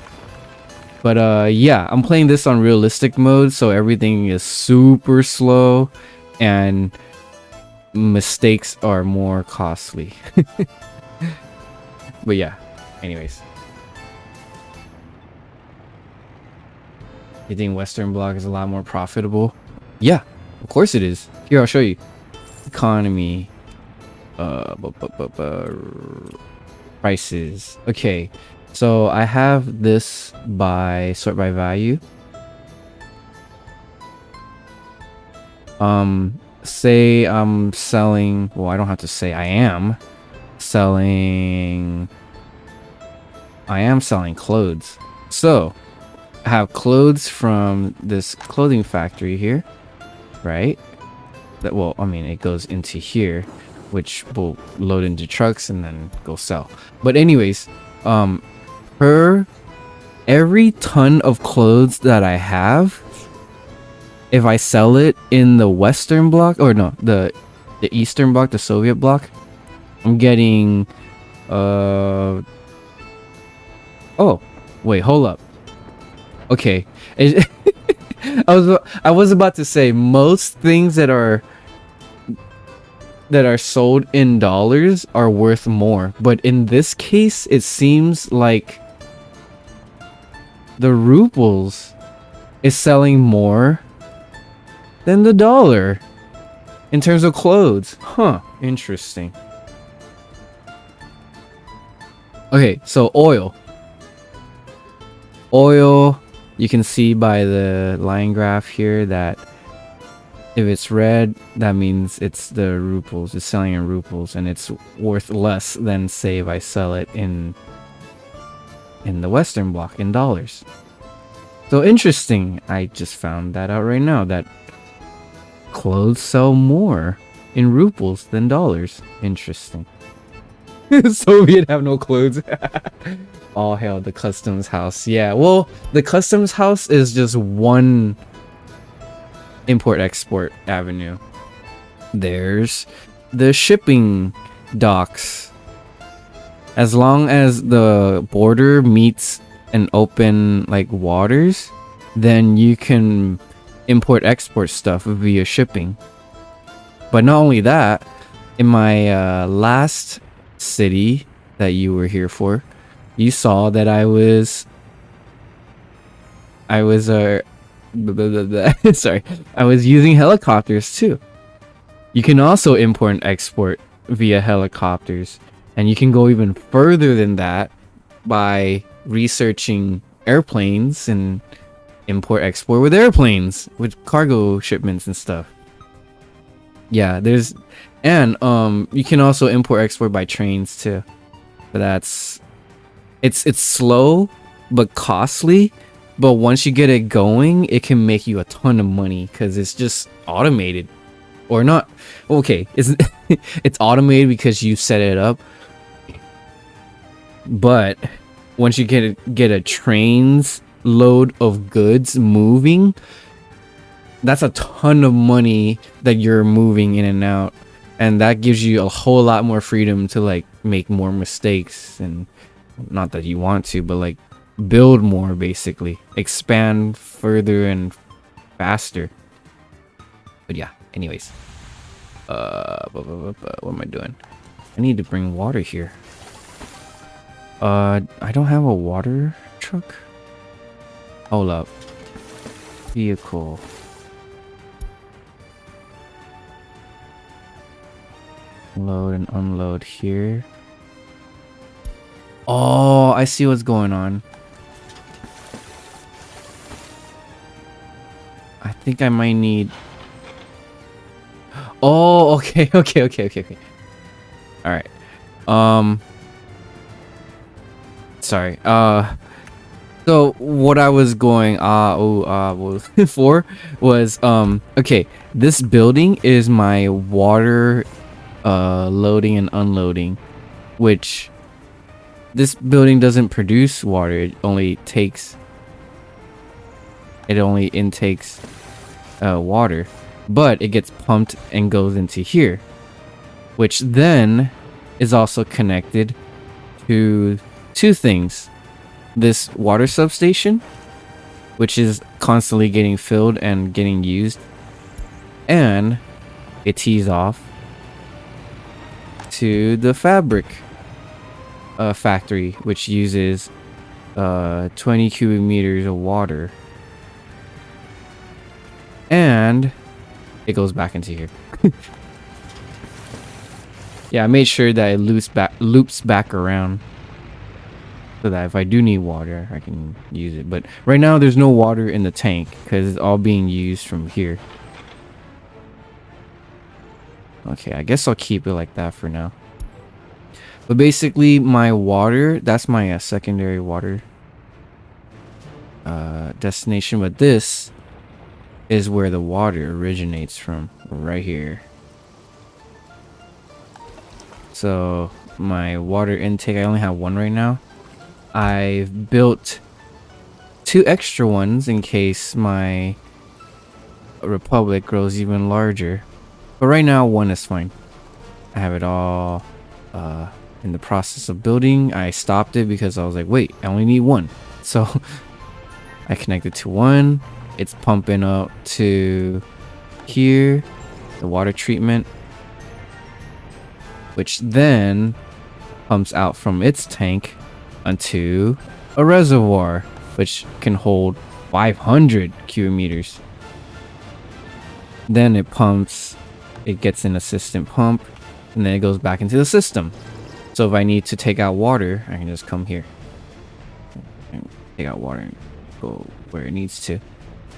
But yeah, I'm playing this on realistic mode, so everything is super slow and mistakes are more costly. But yeah, anyways. You think Western Bloc is a lot more profitable? Yeah, of course it is. Here, I'll show you. Economy. Prices. Okay, so I have this by sort by value. Say I'm selling, well, I don't have to say, I am selling clothes. So I have clothes from this clothing factory here, right? That, well, I mean, it goes into here, which will load into trucks and then go sell. But anyways, per every ton of clothes that I have, if I sell it in the Western Bloc, or no, the Eastern Bloc, the Soviet Bloc, I'm getting oh wait, hold up. Okay. I was about to say, most things that are sold in dollars are worth more, but in this case it seems like the rubles is selling more than the dollar in terms of clothes. Huh, interesting. Okay, so oil, you can see by the line graph here that if it's red, that means it's the rubles, it's selling in rubles, and it's worth less than, say, if I sell it in the Western Bloc in dollars. So interesting. I just found that out right now, that clothes sell more in rubles than dollars. Interesting. Soviet have no clothes. All hail the customs house. Yeah, well, the customs house is just one import-export avenue. There's the shipping docks. As long as the border meets an open, like, waters, then you can import-export stuff via shipping. But not only that, in my last city that you were here for, you saw that I was sorry, I was using helicopters too. You can also import and export via helicopters, and you can go even further than that by researching airplanes and import export with airplanes, with cargo shipments and stuff. Yeah, there's, and you can also import export by trains too. But that's, it's slow but costly. But once you get it going, it can make you a ton of money because it's just automated, or not. Okay, it's it's automated because you set it up. But once you get a train's load of goods moving, that's a ton of money that you're moving in and out, and that gives you a whole lot more freedom to like make more mistakes, and not that you want to, but like build more, basically expand further and faster. But yeah, anyways, what am I doing? I need to bring water here. I don't have a water truck. Hold up. Vehicle. Load and unload here. Oh, I see what's going on. I think I might need... Oh, okay. Alright. Sorry. So what I was going for was okay, this building is my water loading and unloading, which this building doesn't produce water. It only intakes water, but it gets pumped and goes into here, which then is also connected to two things: this water substation, which is constantly getting filled and getting used, and it tees off to the fabric factory, which uses 20 cubic meters of water, and it goes back into here. Yeah, I made sure that it loops back around, so that if I do need water, I can use it. But right now there's no water in the tank because it's all being used from here. Okay, I guess I'll keep it like that for now. But basically my water, that's my secondary water destination, but this is where the water originates from, right here. So my water intake, I only have one right now. I've built 2 extra ones in case my republic grows even larger, but right now 1 is fine. I have it all in the process of building. I stopped it because I was like, wait, I only need 1. So I connected to 1. It's pumping up to here, the water treatment, which then pumps out from its tank onto a reservoir, which can hold 500 cubic meters. Then it pumps, it gets an assistant pump, and then it goes back into the system. So if I need to take out water, I can just come here and take out water and go where it needs to.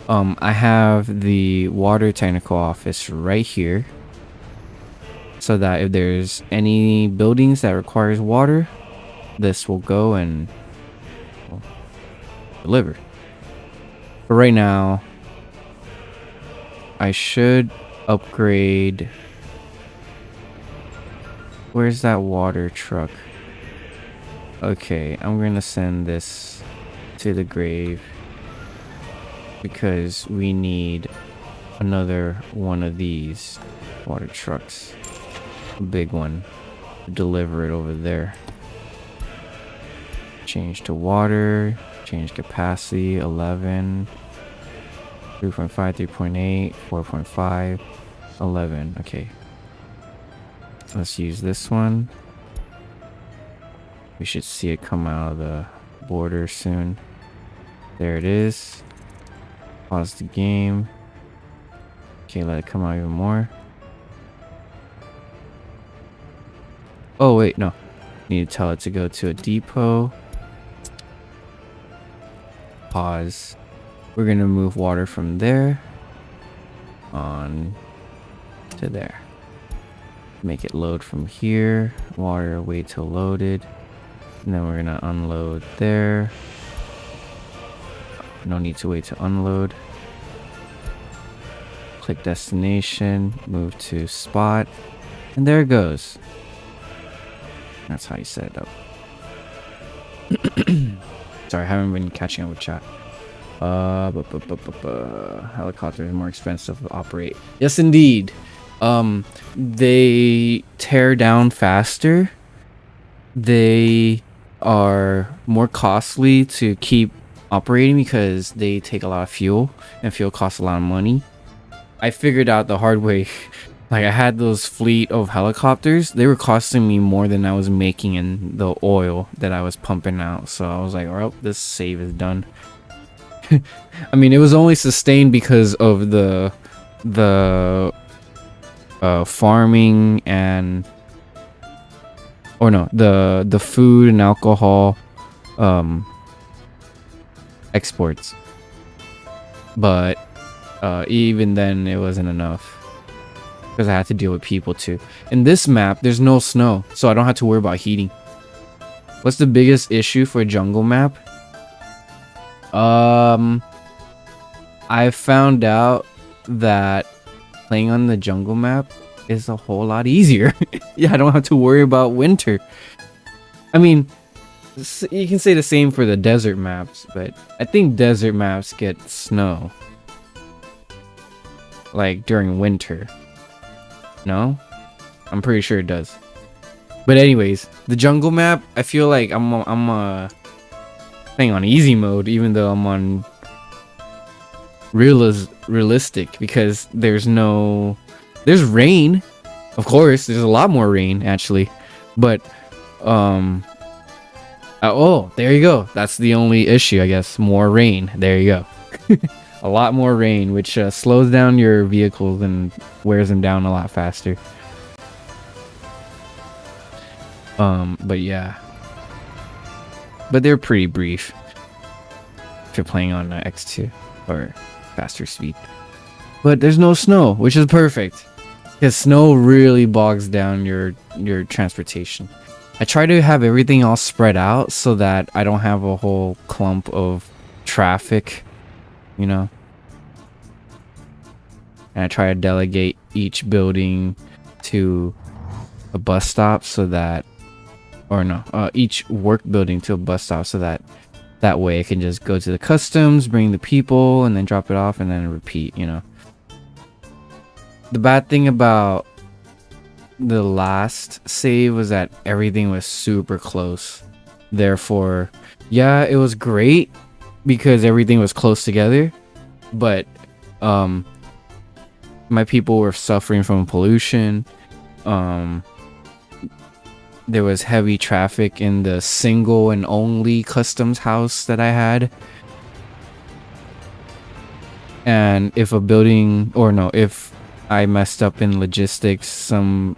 I have the water technical office right here, so that if there's any buildings that requires water, this will go and deliver. But right now, I should upgrade. Where's that water truck? Okay, I'm gonna send this to the grave because we need another one of these water trucks, a big one, to deliver it over there. Change to water, change capacity, 11, 3.5, 3.8, 4.5, 11. Okay, let's use this one. We should see it come out of the border soon. There it is. Pause the game. Okay, let it come out even more. Oh wait, no, need to tell it to go to a depot. Pause. We're gonna move water from there on to there. make it load from here. Water, wait till loaded. And then we're gonna unload there. No need to wait to unload. Click destination, move to spot, and there it goes. That's how you set it up. Sorry, I haven't been catching up with chat. Helicopter is more expensive to operate. Yes, indeed. They tear down faster. They are more costly to keep operating because they take a lot of fuel, and fuel costs a lot of money. I figured out the hard way. Like, I had those fleet of helicopters. They were costing me more than I was making in the oil that I was pumping out. So I was like, oh, this save is done. I mean, it was only sustained because of the farming and, or no, the food and alcohol exports. But even then, it wasn't enough. Because I had to deal with people too. In this map, there's no snow, so I don't have to worry about heating. What's the biggest issue for a jungle map? I found out that playing on the jungle map is a whole lot easier. Yeah, I don't have to worry about winter. I mean, you can say the same for the desert maps, but I think desert maps get snow. Like during winter. No? I'm pretty sure it does. But anyways, the jungle map, I feel like I'm playing on easy mode, even though I'm on realistic, because there's rain. Of course, there's a lot more rain actually. But oh, there you go. That's the only issue, I guess. More rain. There you go. A lot more rain, which slows down your vehicles and wears them down a lot faster. But yeah. But they're pretty brief if you're playing on X2 or faster speed. But there's no snow, which is perfect. Because snow really bogs down your transportation. I try to have everything all spread out so that I don't have a whole clump of traffic, you know. And I try to delegate each building to a bus stop so that, or no, each work building to a bus stop so that way I can just go to the customs, bring the people, and then drop it off and then repeat, you know. The bad thing about the last save was that everything was super close. Therefore, yeah, it was great because everything was close together, but my people were suffering from pollution. There was heavy traffic in the single and only customs house that I had. And if a building, or no, if I messed up in logistics, some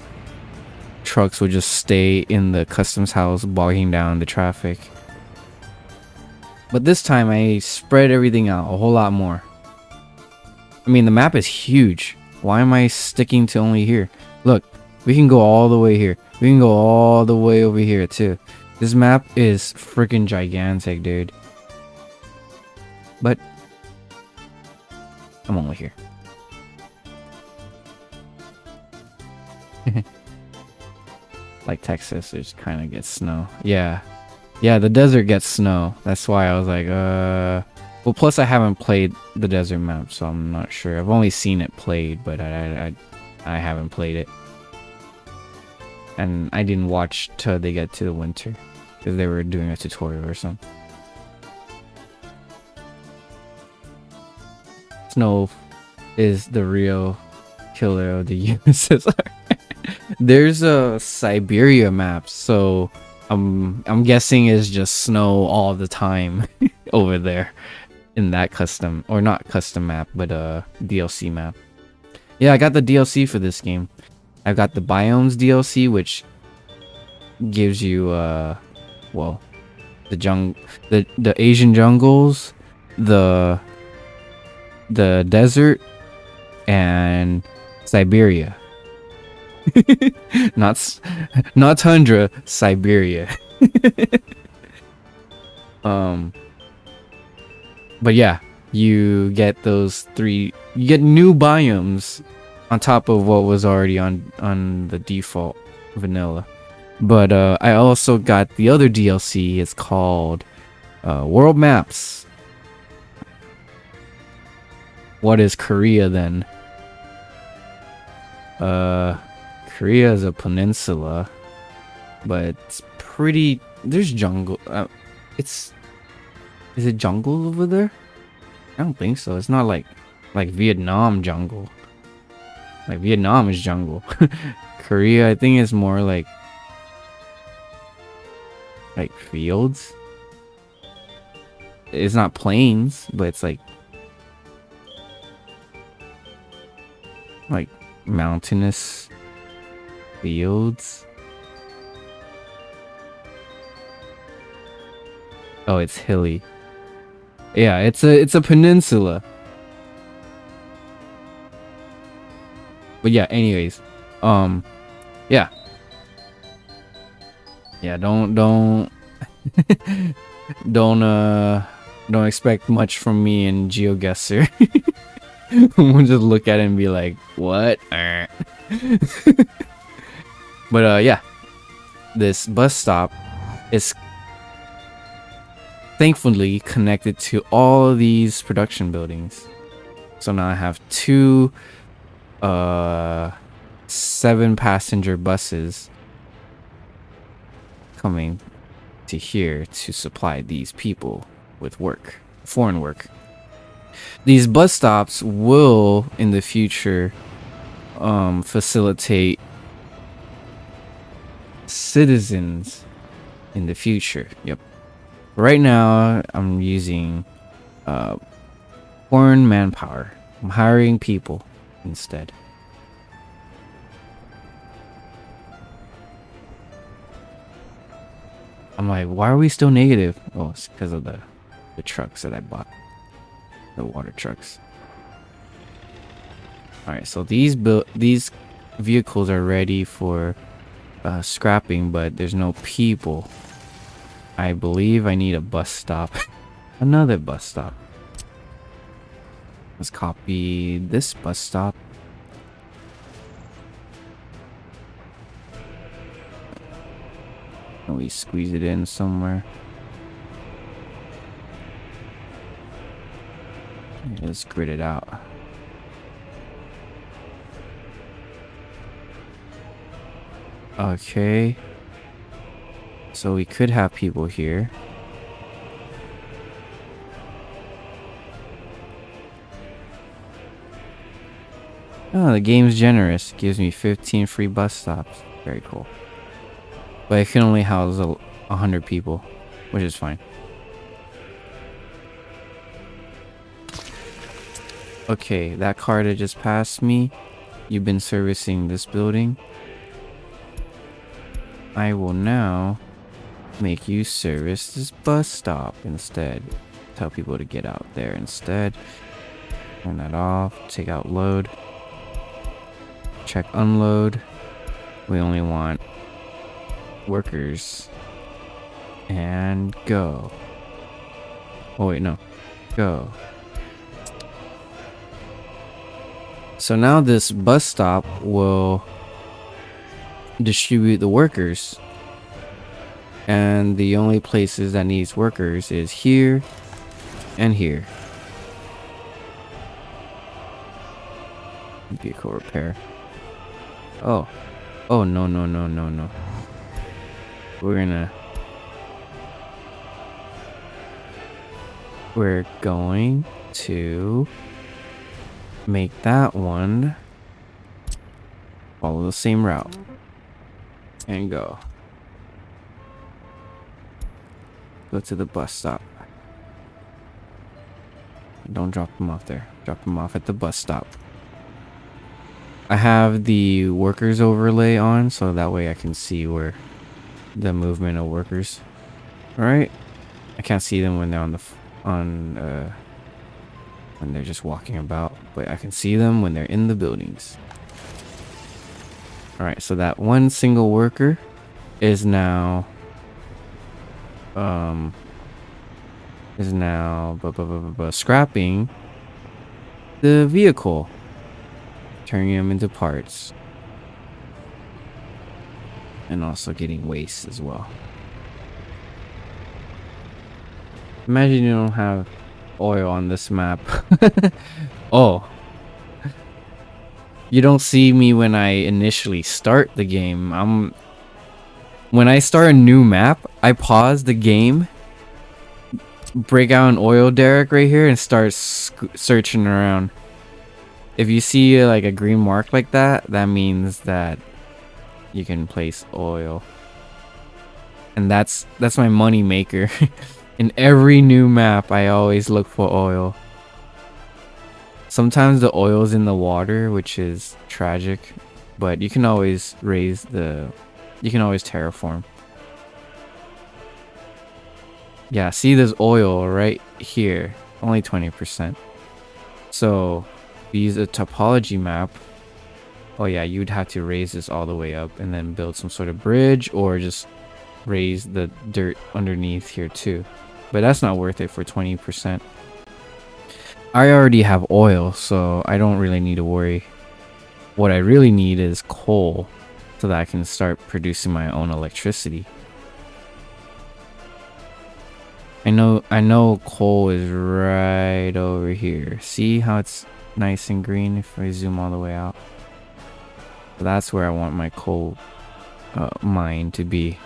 trucks would just stay in the customs house, bogging down the traffic. But this time I spread everything out a whole lot more. I mean, the map is huge. Why am I sticking to only here? Look, we can go all the way here. We can go all the way over here too. This map is freaking gigantic, dude. But I'm only here. Like Texas, it just kind of gets snow. Yeah, the desert gets snow. That's why I was like, well, plus I haven't played the desert map, so I'm not sure. I've only seen it played, but I haven't played it. And I didn't watch till they get to the winter, because they were doing a tutorial or something. Snow is the real killer of the USSR. There's a Siberia map, so I'm guessing it's just snow all the time over there in that custom, or not custom map, but DLC map. Yeah, I got the DLC for this game. I've got the Biomes DLC, which gives you well, the Asian jungles, the desert, and Siberia. Not tundra, Siberia. um but yeah, you get you get new biomes on top of what was already on the default vanilla. But I also got the other DLC. It's called World Maps. What is Korea then? Korea is a peninsula, but it's pretty. There's jungle. Is it jungle over there? I don't think so. It's not like Vietnam jungle. Like Vietnam is jungle. Korea, I think, is more like fields. It's not plains, but it's like mountainous fields. Oh, it's hilly. Yeah, it's a peninsula. But yeah, anyways, yeah, don't don't expect much from me in GeoGuessr. We'll just look at it and be like, what? But yeah, this bus stop is thankfully connected to all these production buildings. So now I have two 7-passenger buses coming to here to supply these people with work, foreign work. These bus stops will in the future facilitate citizens in the future. Yep. Right now I'm using foreign manpower. I'm hiring people instead. I'm like, why are we still negative? Oh, it's because of the trucks that I bought. The water trucks. Alright, so these vehicles are ready for scrapping, but there's no people. I believe I need a bus stop. Another bus stop. Let's copy this bus stop. And we squeeze it in somewhere. Let's grid it out. Okay. So we could have people here. Oh, the game's generous. Gives me 15 free bus stops. Very cool. But it can only house 100 people, which is fine. Okay, that car that just passed me, you've been servicing this building. I will now make you service this bus stop instead. Tell people to get out there instead. Turn that off. Take out load. Check unload. We only want workers. And go. Oh wait, no. Go. So now this bus stop will distribute the workers. And the only places that needs workers is here and here. Vehicle repair. Oh. Oh, no, no, no, no, no. We're going to make that one follow the same route and go to the bus stop. Don't drop them off there. Drop them off at the bus stop. I have the workers overlay on so that way I can see where the movement of workers. All right, I can't see them when they're when they're just walking about, but I can see them when they're in the buildings. All right, so that one single worker is now scrapping the vehicle, turning them into parts, and also getting waste as well. Imagine you don't have oil on this map. Oh, you don't see me when I initially start the game. When I start a new map, I pause the game, break out an oil derrick right here, and start searching around. If you see like a green mark like that, that means that you can place oil, and that's my money maker. In every new map, I always look for oil. Sometimes the oil's in the water, which is tragic, but you can always terraform. Yeah, see, there's oil right here, only 20%. So use a topology map. Oh yeah, you'd have to raise this all the way up and then build some sort of bridge, or just raise the dirt underneath here too. But that's not worth it for 20%. I already have oil, so I don't really need to worry. What I really need is coal, so that I can start producing my own electricity. I know coal is right over here. See how it's nice and green if I zoom all the way out? That's where I want my coal mine to be.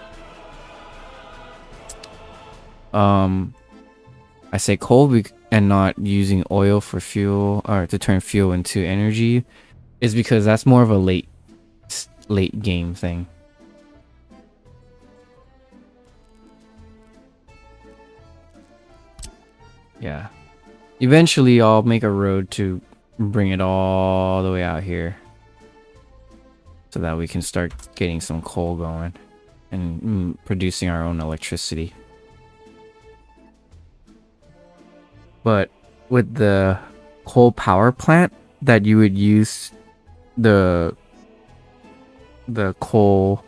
I say coal and not using oil for fuel, or to turn fuel into energy, is because that's more of a late game thing. Yeah. Eventually I'll make a road to bring it all the way out here, so that we can start getting some coal going and producing our own electricity. But with the coal power plant that you would use the coal,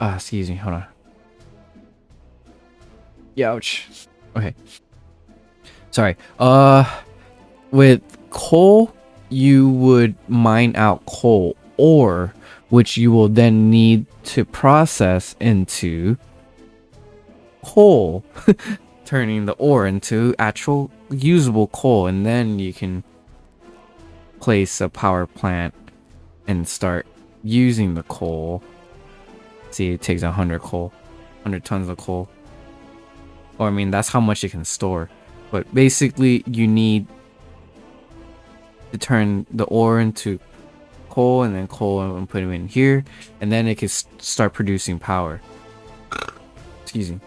excuse me, hold on. Ouch. Okay. Sorry. With coal, you would mine out coal ore, which you will then need to process into coal. Turning the ore into actual usable coal, and then you can place a power plant and start using the coal. See, it takes 100 tons of coal. Or I mean, that's how much it can store. But basically, you need to turn the ore into coal, and then coal and put it in here, and then it can start producing power. Excuse me.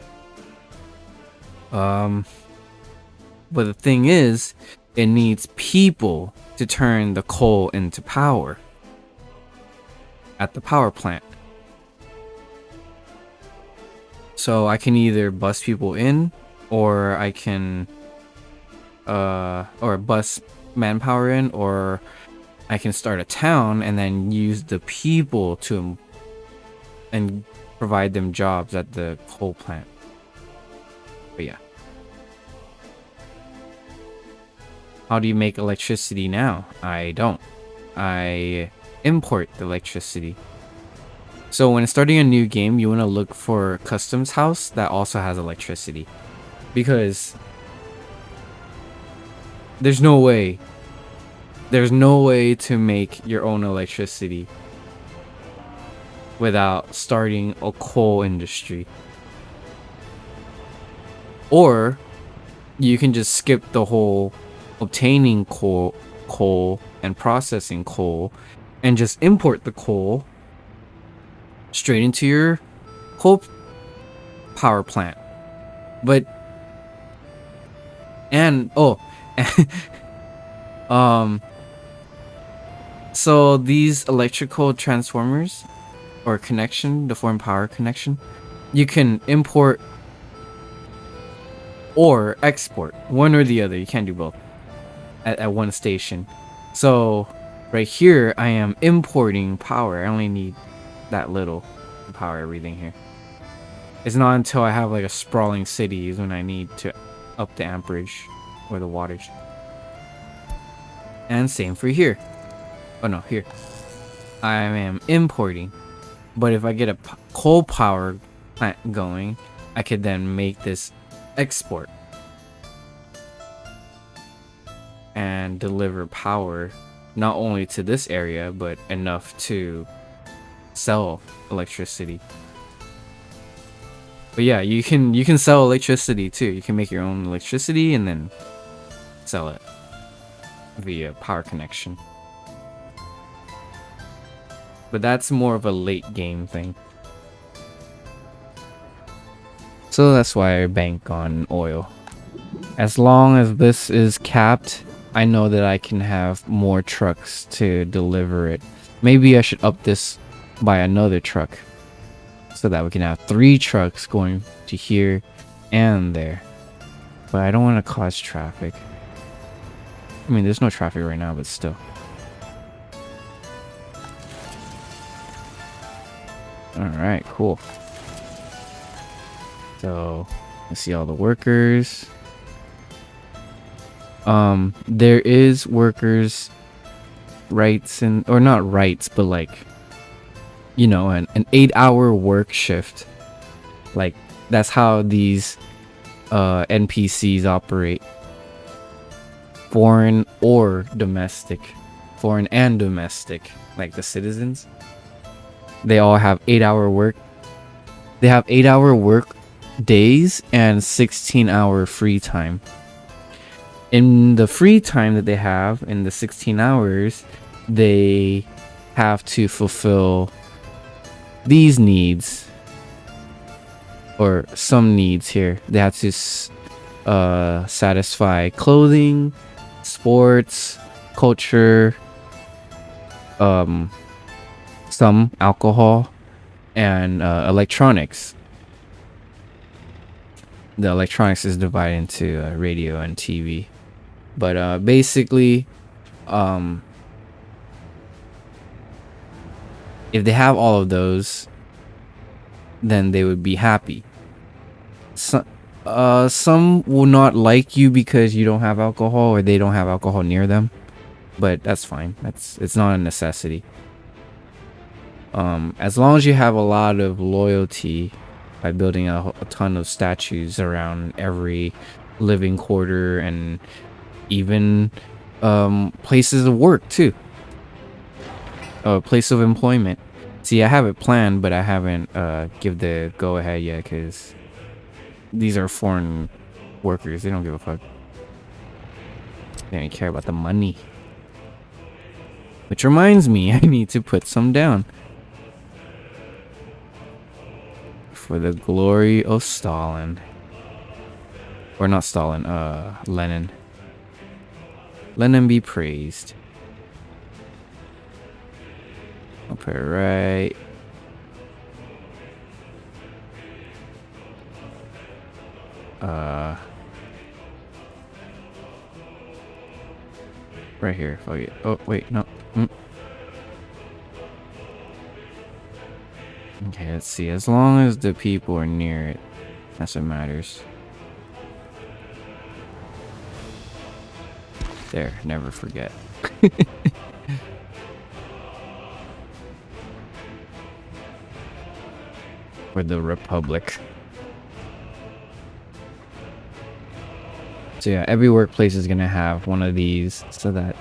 But the thing is, it needs people to turn the coal into power at the power plant. So I can either bus people in, or I can or bus manpower in, or I can start a town and then use the people to and provide them jobs at the coal plant. But yeah. How do you make electricity now? I don't. I import the electricity. So when starting a new game, you want to look for a customs house that also has electricity. Because there's no way to make your own electricity without starting a coal industry. Or you can just skip the whole obtaining coal and processing coal, and just import the coal straight into your coal power plant. But so these electrical transformers or connection, the form power connection, you can import or export, one or the other. You can't do both at one station. So right here, I am importing power. I only need that little to power everything here. It's not until I have like a sprawling city is when I need to up the amperage or the wattage. And same for here. Oh no, here. I am importing. But if I get a coal power plant going, I could then make this export and deliver power not only to this area but enough to sell electricity. But yeah, you can sell electricity too. You can make your own electricity and then sell it via power connection. But that's more of a late game thing. So that's why I bank on oil. As long as this is capped, I know that I can have more trucks to deliver it. Maybe I should up this by another truck so that we can have 3 trucks going to here and there. But I don't want to cause traffic. I mean, there's no traffic right now, but still. Alright, cool. So, let's see all the workers. There is workers' rights and, or not rights, but like, you know, an 8-hour work shift. Like, that's how these NPCs operate. Foreign or domestic. Foreign and domestic. Like the citizens. They all have 8-hour work. They have 8-hour work days and 16-hour free time. In the free time that they have, in the 16 hours, they have to fulfill these needs. Or some needs here. They have to satisfy clothing, sports, culture, some alcohol, and electronics. The electronics is divided into radio and TV. But basically, if they have all of those, then they would be happy. Some will not like you because you don't have alcohol or they don't have alcohol near them. But that's fine. It's not a necessity. As long as you have a lot of loyalty by building a ton of statues around every living quarter and even places of work too. Place of employment. See, I have it planned, but I haven't give the go ahead yet because these are foreign workers. They don't give a fuck. They don't care about the money. Which reminds me, I need to put some down. For the glory of Stalin. Or not Stalin, Lenin. Lenin be praised. I'll put it right. Right here. Fuck it. Oh, wait, no. Okay, let's see. As long as the people are near it, that's what matters. There, never forget. For the Republic. So yeah, every workplace is gonna have one of these so that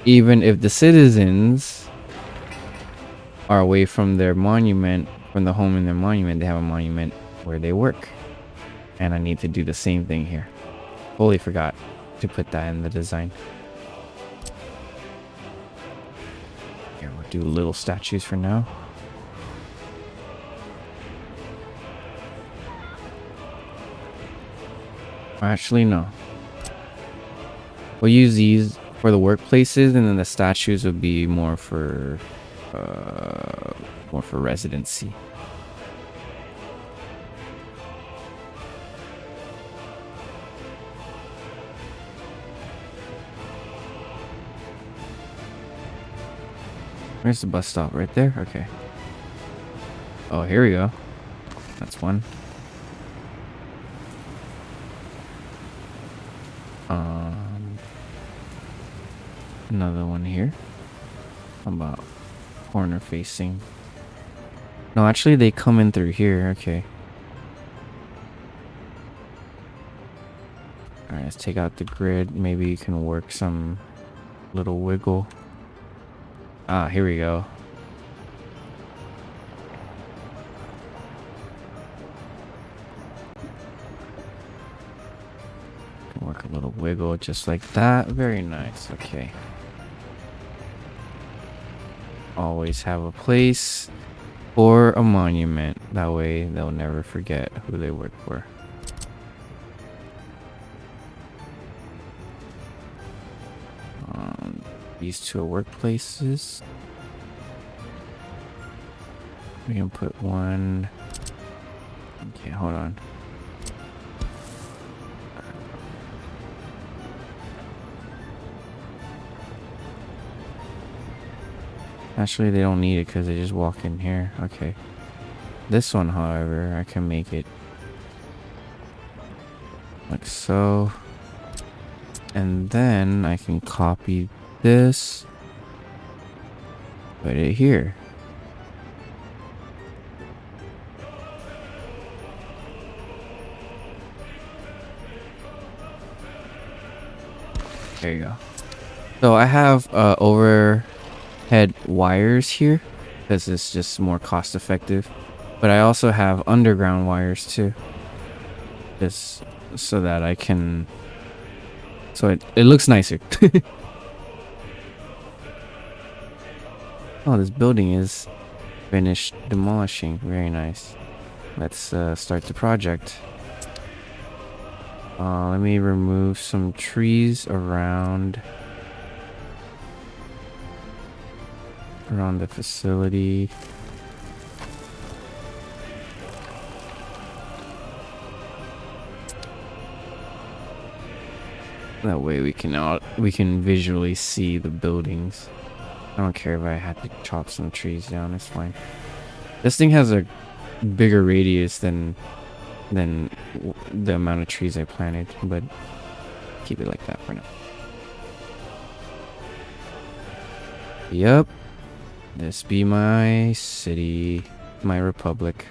even if the citizens are away from their monument, from the home in their monument, they have a monument where they work. And I need to do the same thing here. Totally forgot to put that in the design. Here, we'll do little statues for now. Actually, no. We'll use these for the workplaces, and then the statues would be more for residency. Where's the bus stop? Right there? Okay. Oh, here we go. That's one. Another one here. How about corner facing? No, actually they come in through here. Okay. Alright, let's take out the grid. Maybe you can work some little wiggle. Ah, here we go. Work a little wiggle just like that. Very nice. Okay. Always have a place for a monument. That way they'll never forget who they work for. These two are workplaces. We can put one. Okay, hold on. Actually, they don't need it because they just walk in here. Okay. This one, however, I can make it like so. And then I can copy this. Put it here. There you go. So I have overhead wires here because it's just more cost effective. But I also have underground wires too. Just so that I can... So it looks nicer. Oh, this building is finished demolishing. Very nice. Let's start the project. Let me remove some trees around the facility. That way we can visually see the buildings. I don't care if I had to chop some trees down, it's fine. This thing has a bigger radius than the amount of trees I planted, but keep it like that for now. Yep. This be my city, my republic.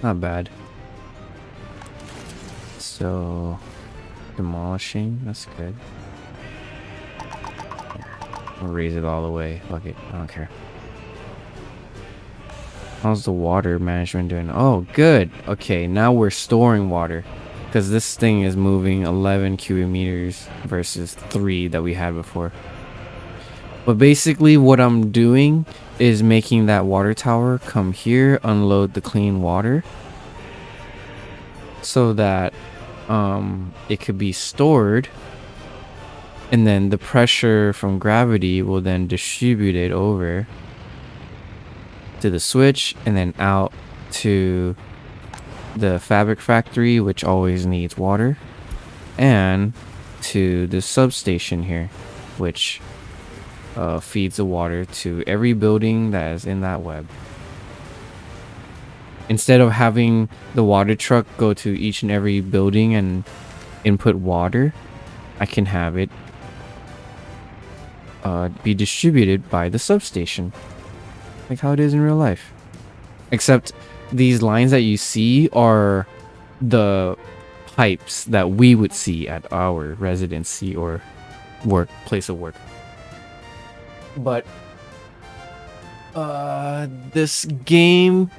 Not bad. So, demolishing, that's good. I'll raise it all the way. Fuck it, I don't care. How's the water management doing? Oh, good. Okay, now we're storing water. Because this thing is moving 11 cubic meters versus 3 that we had before. But basically what I'm doing is making that water tower come here, unload the clean water. So that it could be stored. And then the pressure from gravity will then distribute it over to the switch and then out to the fabric factory, which always needs water, and to the substation here, which feeds the water to every building that is in that web. Instead of having the water truck go to each and every building and input water, I can have it be distributed by the substation, like how it is in real life. Except these lines that you see are the pipes that we would see at our residency or place of work. But this game's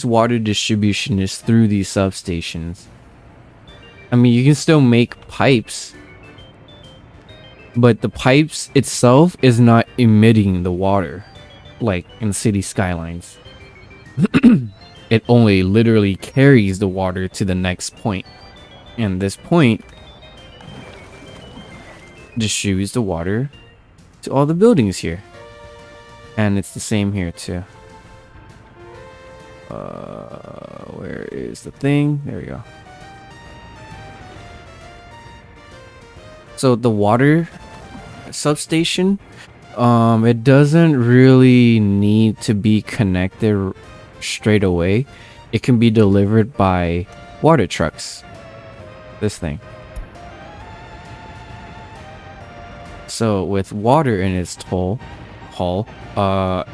water distribution is through these substations. I mean, you can still make pipes, but the pipes itself is not emitting the water like in city skylines. It only literally carries the water to the next point, and this point distributes the water to all the buildings here. And it's the same here too. Where is the thing? There we go. So the water substation, it doesn't really need to be connected straight away. It can be delivered by water trucks. This thing. So with water in its hull,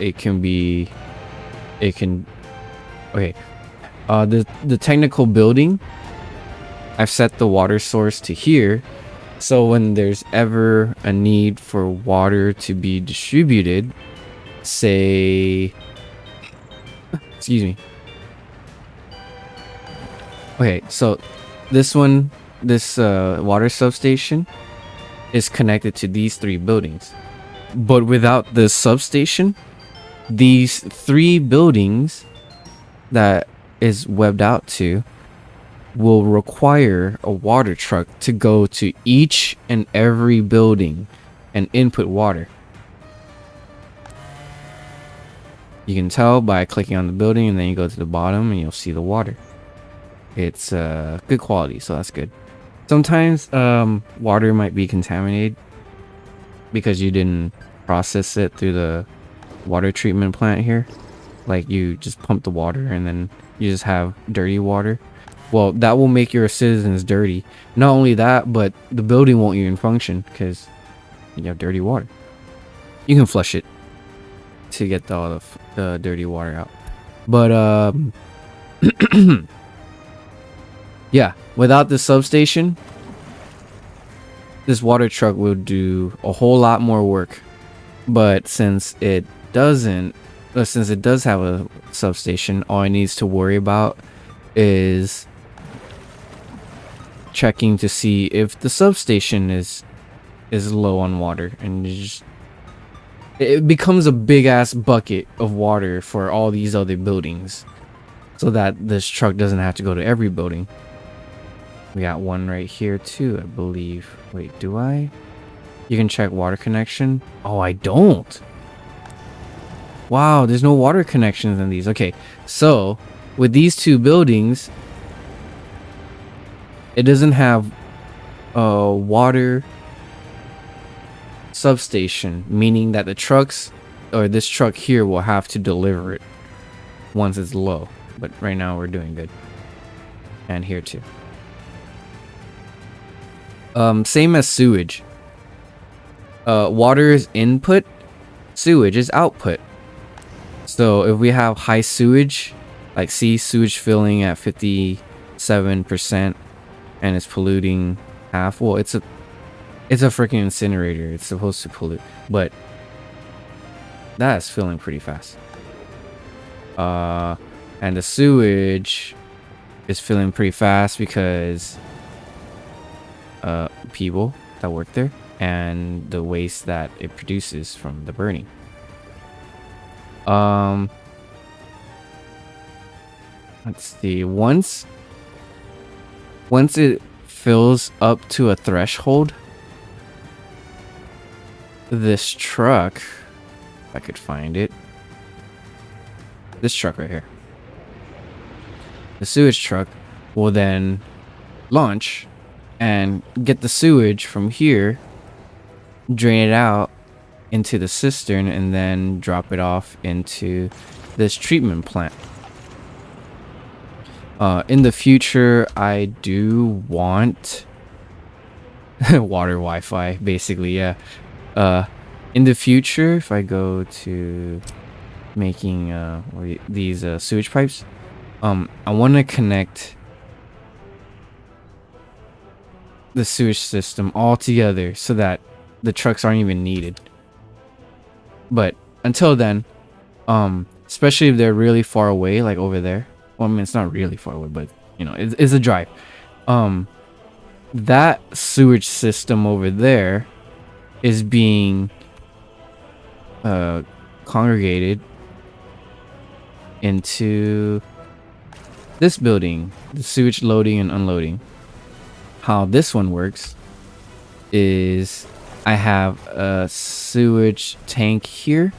it can okay. The technical building, I've set the water source to here, so when there's ever a need for water to be distributed, say, excuse me. Okay, so this water substation is connected to these 3 buildings. But without the substation, these 3 buildings that is webbed out to will require a water truck to go to each and every building and input water. You can tell by clicking on the building, and then you go to the bottom and you'll see the water. It's good quality, so that's good. Sometimes water might be contaminated because you didn't process it through the water treatment plant here. Like, you just pump the water and then you just have dirty water. Well, that will make your citizens dirty. Not only that, but the building won't even function because you have dirty water. You can flush it to get all the dirty water out. But yeah, without the substation, this water truck will do a whole lot more work. But since it does have a substation, all it needs to worry about is checking to see if the substation is low on water, and it becomes a big ass bucket of water for all these other buildings, so that this truck doesn't have to go to every building. We got one right here too, I believe. Wait, do I? You can check water connection. Oh, I don't. Wow, there's no water connections in these. Okay, so with these 2 buildings, it doesn't have a water substation, meaning that the trucks, or this truck here, will have to deliver it once it's low. But right now we're doing good. And here too. Same as sewage. Water is input, sewage is output. So if we have high sewage, like see sewage filling at 57%, and it's polluting half. Well, it's a freaking incinerator. It's supposed to pollute, but that is filling pretty fast. And the sewage is filling pretty fast because people that work there and the waste that it produces from the burning. Let's see. Once it fills up to a threshold, this truck, if I could find it, this truck right here, the sewage truck, will then launch and get the sewage from here, drain it out into the cistern, and then drop it off into this treatment plant. In the future, I do want water Wi-Fi, basically, yeah. In the future, if I go to making these sewage pipes, I want to connect the sewage system all together so that the trucks aren't even needed. But until then, especially if they're really far away, like over there. Well, I mean, it's not really far away, but you know, it's a drive. That sewage system over there is being congregated into this building, the sewage loading and unloading. How this one works is I have a sewage tank here,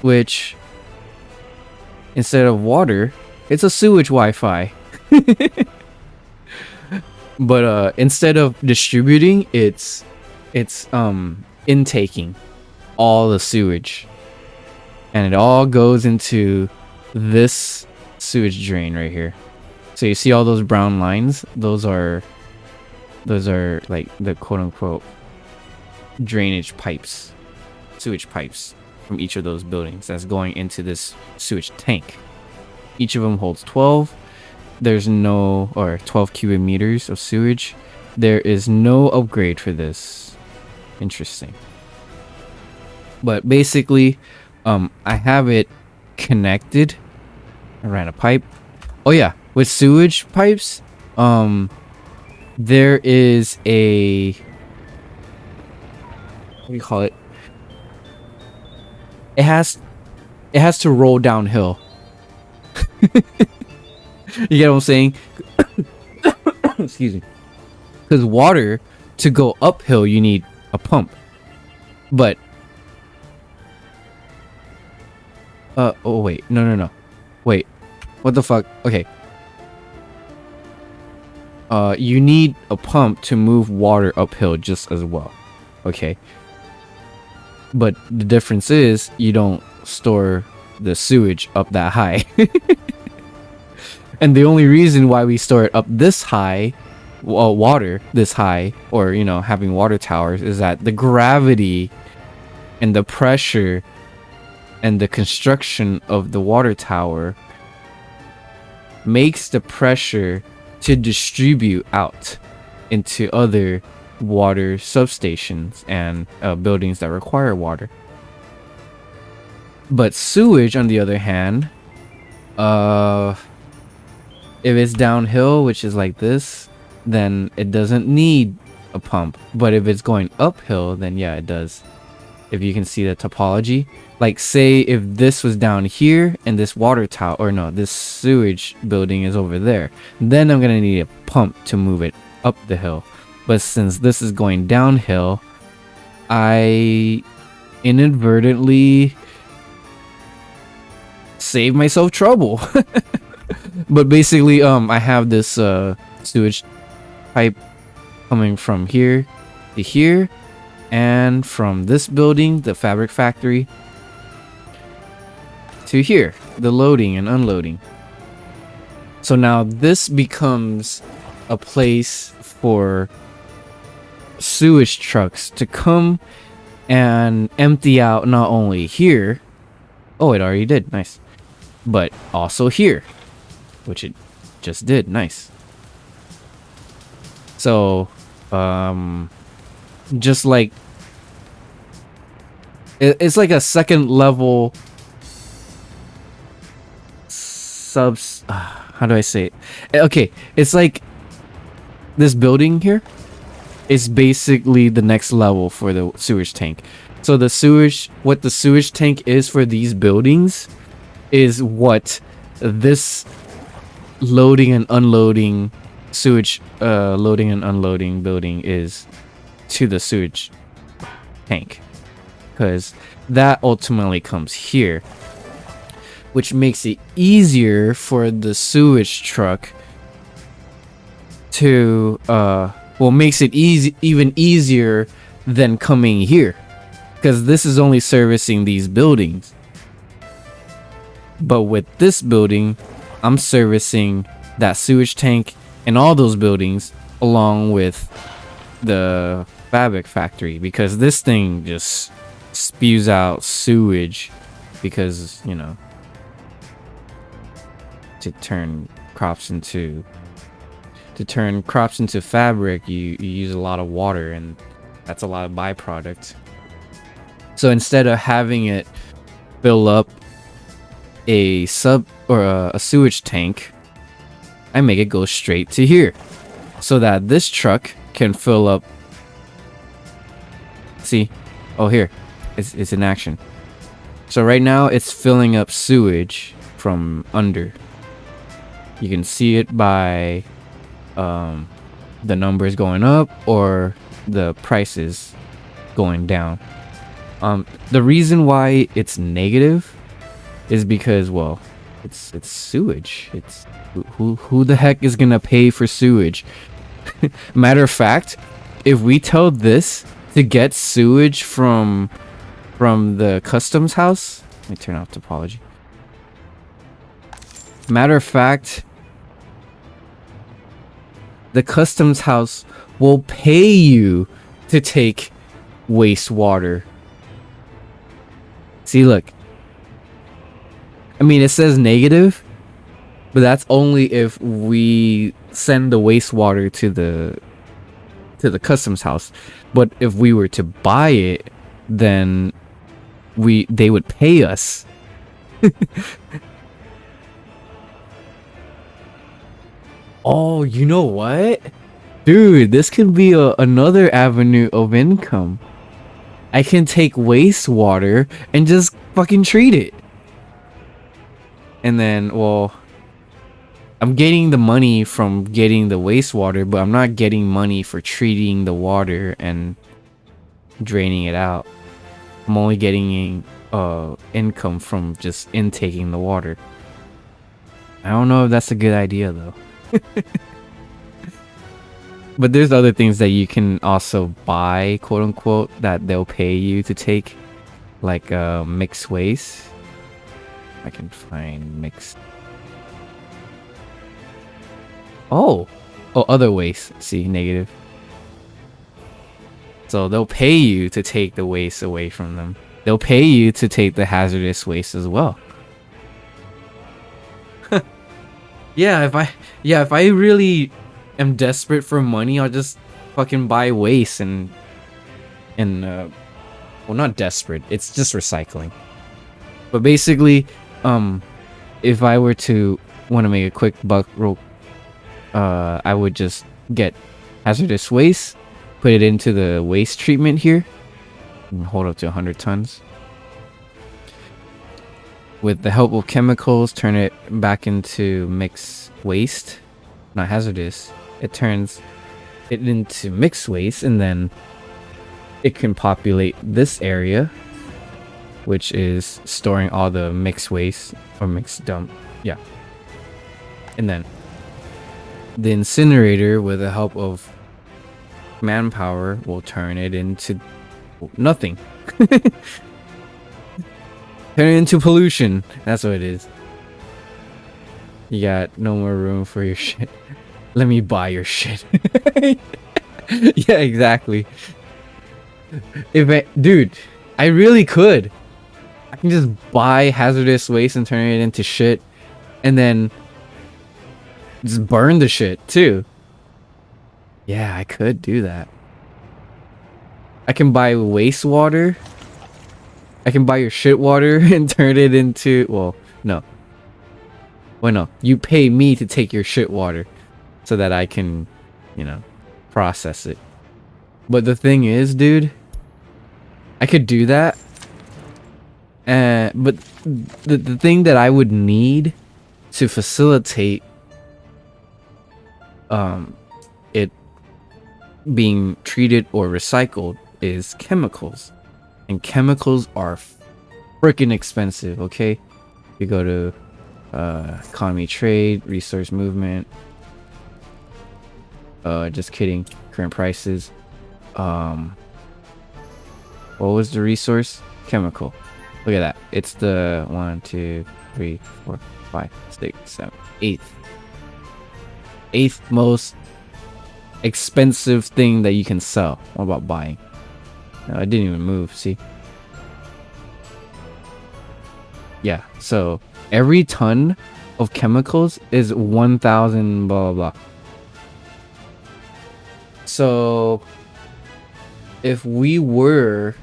which instead of water, it's a sewage Wi-Fi. But instead of distributing, it's intaking all the sewage, and it all goes into this sewage drain right here. So you see all those brown lines? Those are like the quote-unquote drainage pipes, sewage pipes from each of those buildings that's going into this sewage tank. Each of them holds 12. There's no, or 12 cubic meters of sewage. There is no upgrade for this. Interesting. But basically, I have it connected. I ran a pipe. Oh yeah, with sewage pipes, there is a, what do you call it? It has to roll downhill. You get what I'm saying? Excuse me. Because water, to go uphill, you need a pump. But oh wait, no. Wait. What the fuck? Okay. You need a pump to move water uphill just as well. Okay. But the difference is you don't store the sewage up that high. And the only reason why we store it up this high, water this high, or you know, having water towers, is that the gravity and the pressure and the construction of the water tower makes the pressure to distribute out into other water substations and buildings that require water. But sewage, on the other hand, if it's downhill, which is like this, then it doesn't need a pump. But if it's going uphill, then yeah, it does. If you can see the topology, like say if this was down here and this water tower, or no, this sewage building is over there, then I'm gonna need a pump to move it up the hill. But since this is going downhill, I inadvertently save myself trouble. But basically, I have this sewage pipe coming from here to here, and from this building, the fabric factory, to here, the loading and unloading. So now this becomes a place for sewage trucks to come and empty out not only here, oh, it already did, nice, but also here, which it just did, nice. So just like it's like a second level subs, how do I say it? Okay, it's like this building here is basically the next level for the sewage tank. So the sewage, what the sewage tank is for these buildings is what this loading and unloading sewage loading and unloading building is to the sewage tank, because that ultimately comes here, which makes it easier for the sewage truck to makes it even easier than coming here, because this is only servicing these buildings. But with this building, I'm servicing that sewage tank and all those buildings along with the fabric factory, because this thing just spews out sewage, because you know, to turn crops into fabric, you use a lot of water, and that's a lot of byproduct. So instead of having it fill up a sewage tank, I make it go straight to here, so that this truck can fill up. See, oh, here it's in action. So right now it's filling up sewage from under. You can see it by the numbers going up or the prices going down. The reason why it's negative is because, well, it's sewage. It's who the heck is gonna pay for sewage? Matter of fact, if we tell this to get sewage from the customs house, let me turn off topology. Matter of fact, the customs house will pay you to take wastewater. See, look. I mean, it says negative, but that's only if we send the wastewater to the customs house. But if we were to buy it, then they would pay us. Oh, you know what? Dude, this could be another avenue of income. I can take wastewater and just fucking treat it. And then, well, I'm getting the money from getting the wastewater, but I'm not getting money for treating the water and draining it out. I'm only getting income from just intaking the water. I don't know if that's a good idea though. But there's other things that you can also buy, quote unquote, that they'll pay you to take, like mixed waste. I can find mixed. Oh, other waste. See, negative. So they'll pay you to take the waste away from them. They'll pay you to take the hazardous waste as well. Yeah, if I really am desperate for money, I'll just fucking buy waste and well, not desperate. It's just recycling. But basically, if I were to want to make a quick buck, I would just get hazardous waste, put it into the waste treatment here, and hold up to 100 tons. With the help of chemicals, turn it back into mixed waste, not hazardous. It turns it into mixed waste, and then it can populate this area, which is storing all the mixed waste or mixed dump. Yeah. And then the incinerator, with the help of manpower, will turn it into nothing. Turn it into pollution. That's what it is. You got no more room for your shit. Let me buy your shit. Yeah, exactly. Dude, I really could. I can just buy hazardous waste and turn it into shit, and then just burn the shit too. Yeah, I could do that. I can buy wastewater. I can buy your shit water and turn it into, well, no. Well, no. You pay me to take your shit water so that I can, you know, process it. But the thing is, dude, I could do that. But the thing that I would need to facilitate it being treated or recycled is chemicals. And chemicals are freaking expensive, okay? You go to economy, trade, resource movement. Just kidding. Current prices. What was the resource? Chemical. Look at that. It's the 1, 2, 3, 4, 5, 6, 7, 8th most expensive thing that you can sell. What about buying? No, I didn't even move, see? Yeah, so every ton of chemicals is 1,000 blah blah blah. So if we were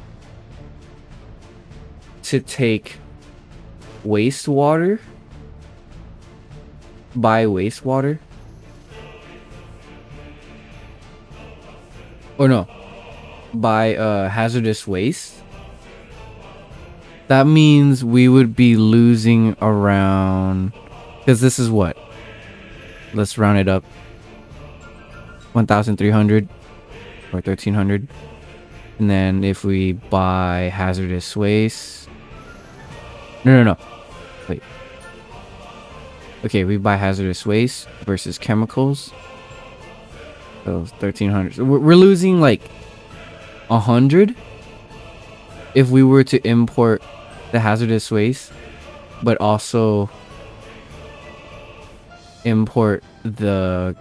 to take wastewater, buy wastewater, or no, buy hazardous waste, that means we would be losing around, because this is what, let's round it up, 1,300 or 1,300. And then if we buy hazardous waste, no, wait, okay, we buy hazardous waste versus chemicals. So 1,300. So we're losing like 100 if we were to import the hazardous waste, but also import the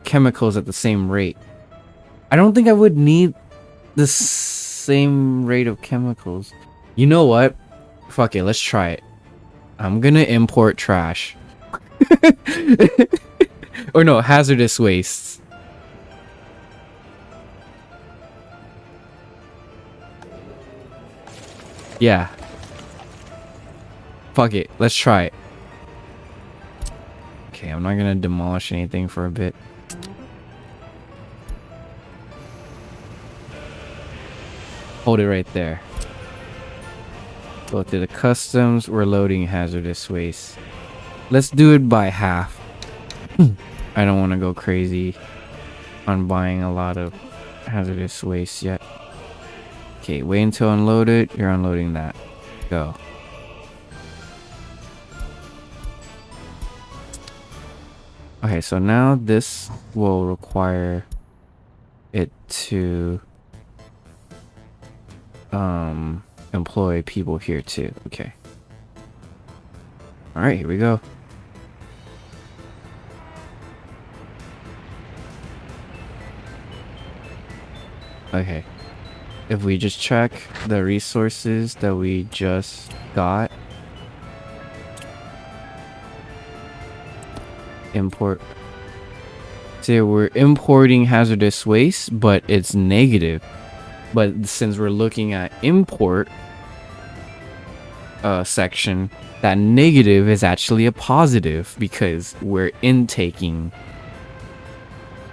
chemicals at the same rate. I don't think I would need the same rate of chemicals. You know what? Fuck it, let's try it. I'm gonna import trash. Or no, hazardous wastes. Yeah. Fuck it, let's try it. Okay, I'm not gonna demolish anything for a bit. Hold it right there. Go through the customs. We're loading hazardous waste. Let's do it by half. I don't want to go crazy on buying a lot of hazardous waste yet. Okay, wait until unloaded. You're unloading that. Go. Okay, so now this will require it to employ people here too. Okay. All right, here we go. Okay. If we just check the resources that we just got. Import. See, we're importing hazardous waste, but it's negative. But since we're looking at import section, that negative is actually a positive because we're intaking.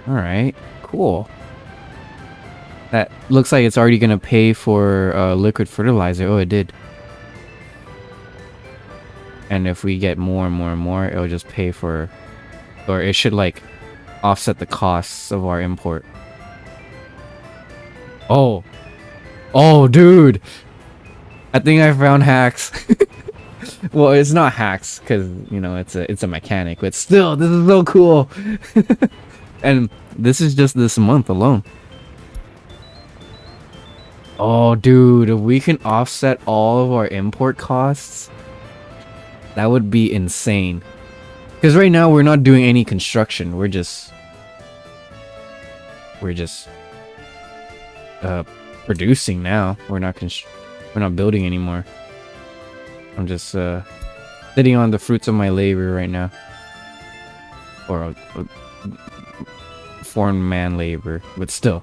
All right, cool. That looks like it's already gonna pay for liquid fertilizer. Oh, it did. And if we get more and more and more, it'll just pay for, or it should like offset the costs of our import. Oh, dude, I think I found hacks. Well, it's not hacks because, you know, it's a mechanic, but still, this is so cool. And this is just this month alone. Oh, dude, if we can offset all of our import costs, that would be insane. Because right now we're not doing any construction. We're just producing now. We're not building anymore. I'm just sitting on the fruits of my labor right now, or foreign man labor, but still.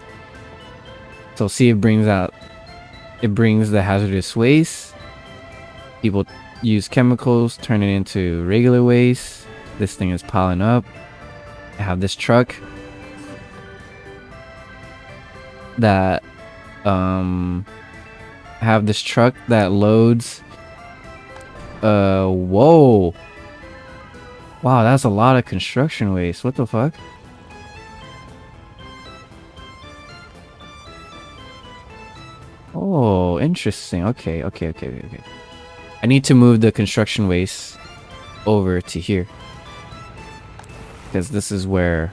So see, it brings the hazardous waste. People use chemicals, turn it into regular waste. This thing is piling up. I have this truck that loads. Whoa. Wow, that's a lot of construction waste. What the fuck? Oh, interesting. Okay. I need to move the construction waste over to here, because this is where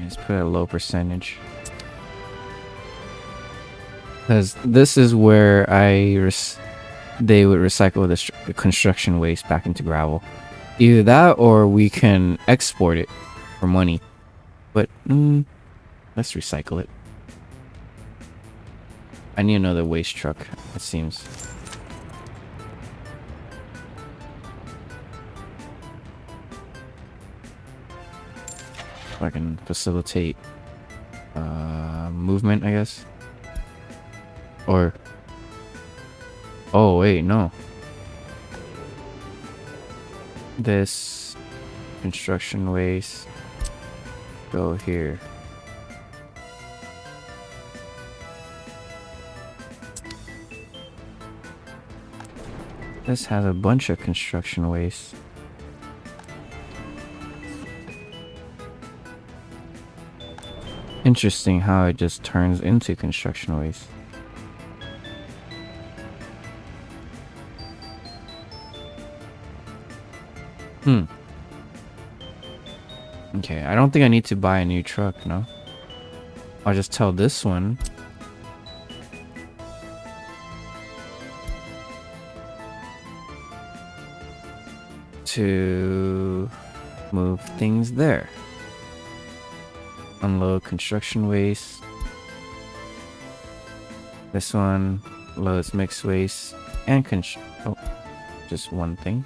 let's put a low percentage, because this is where they would recycle the construction waste back into gravel. Either that, or we can export it for money. But let's recycle it. I need another waste truck, it seems. So I can facilitate movement, I guess. Or oh wait, no. This construction waste go here. This has a bunch of construction waste. Interesting how it just turns into construction waste. Hmm. Okay, I don't think I need to buy a new truck, no? I'll just tell this one to move things there. Unload construction waste. This one loads mixed waste and oh, just one thing.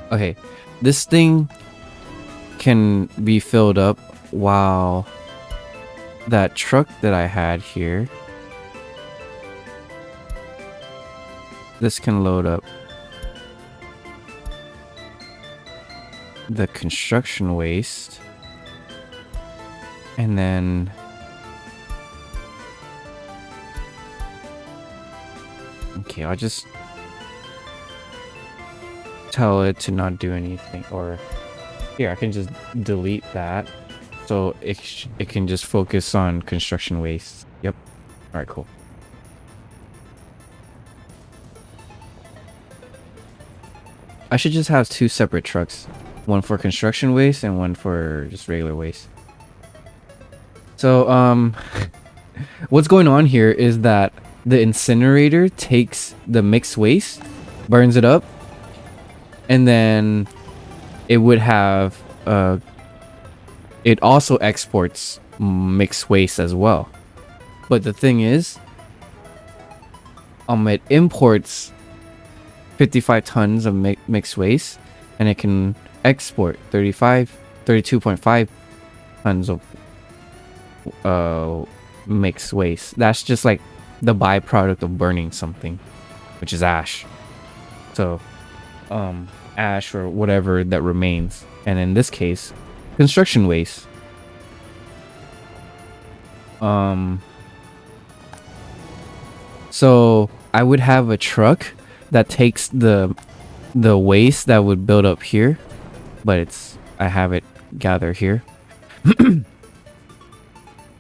Okay, this thing can be filled up while that truck that I had here, this can load up the construction waste, and then okay, I'll just tell it to not do anything, or here I can just delete that so it can just focus on construction waste. Yep. All right, cool. I should just have two separate trucks, one for construction waste and one for just regular waste. So what's going on here is that the incinerator takes the mixed waste, burns it up, and then it would have it also exports mixed waste as well. But the thing is, it imports 55 tons of mixed waste, and it can export 32.5 tons of mixed waste. That's just like the byproduct of burning something, which is ash. So ash or whatever that remains, and in this case construction waste. So I would have a truck that takes the waste that would build up here, but I have it gather here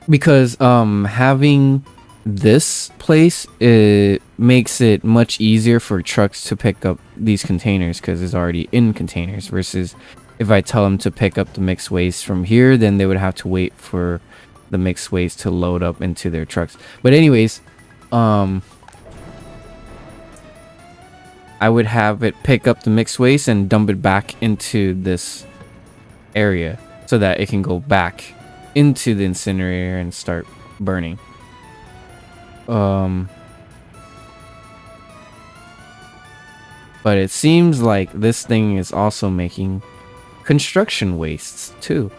because having this place, it makes it much easier for trucks to pick up these containers because it's already in containers, versus if I tell them to pick up the mixed waste from here, then they would have to wait for the mixed waste to load up into their trucks. But anyways, I would have it pick up the mixed waste and dump it back into this area so that it can go back into the incinerator and start burning. But it seems like this thing is also making construction wastes too.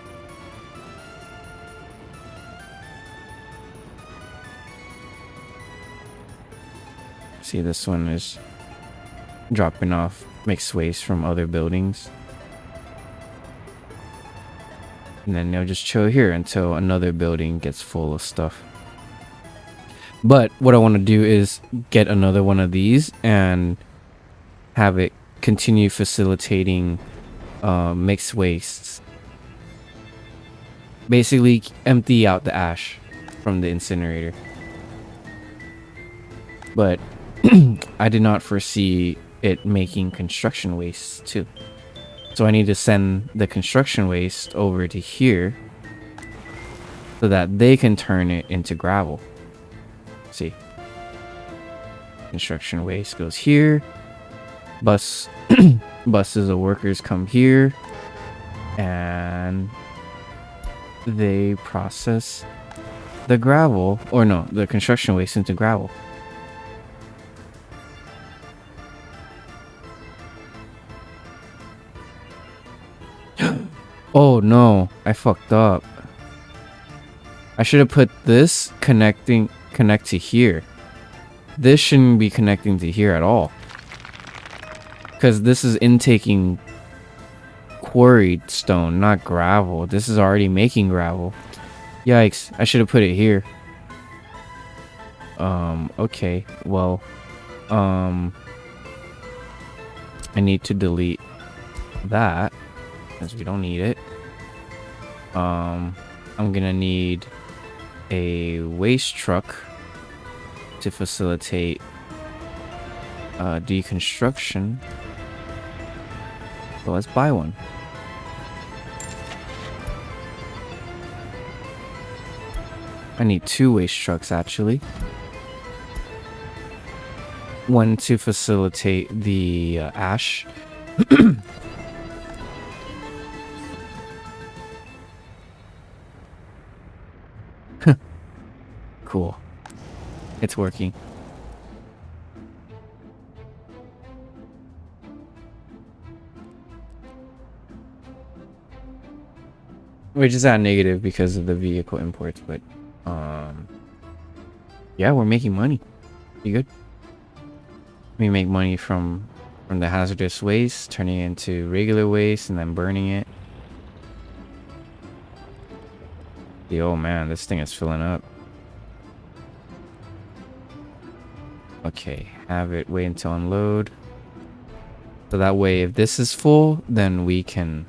See, this one is dropping off mixed waste from other buildings. And then they'll just chill here until another building gets full of stuff. But what I want to do is get another one of these and have it continue facilitating mixed wastes. Basically empty out the ash from the incinerator. But I did not foresee it making construction waste too. So I need to send the construction waste over to here so that they can turn it into gravel. See, construction waste goes here, buses of workers come here, and they process the gravel, or no, the construction waste into gravel. Oh no, I fucked up. I should have put this connect to here. This shouldn't be connecting to here at all, because this is intaking quarried stone, not gravel. This is already making gravel. Yikes, I should have put it here. Okay, well, I need to delete that because we don't need it. I'm gonna need a waste truck to facilitate deconstruction. So let's buy one. I need 2 waste trucks actually. One to facilitate the ash. Cool. It's working. Which is at negative because of the vehicle imports, but yeah, we're making money. You good? We make money from the hazardous waste, turning it into regular waste and then burning it. Oh man, this thing is filling up. Okay, have it wait until unload. So that way, if this is full, then we can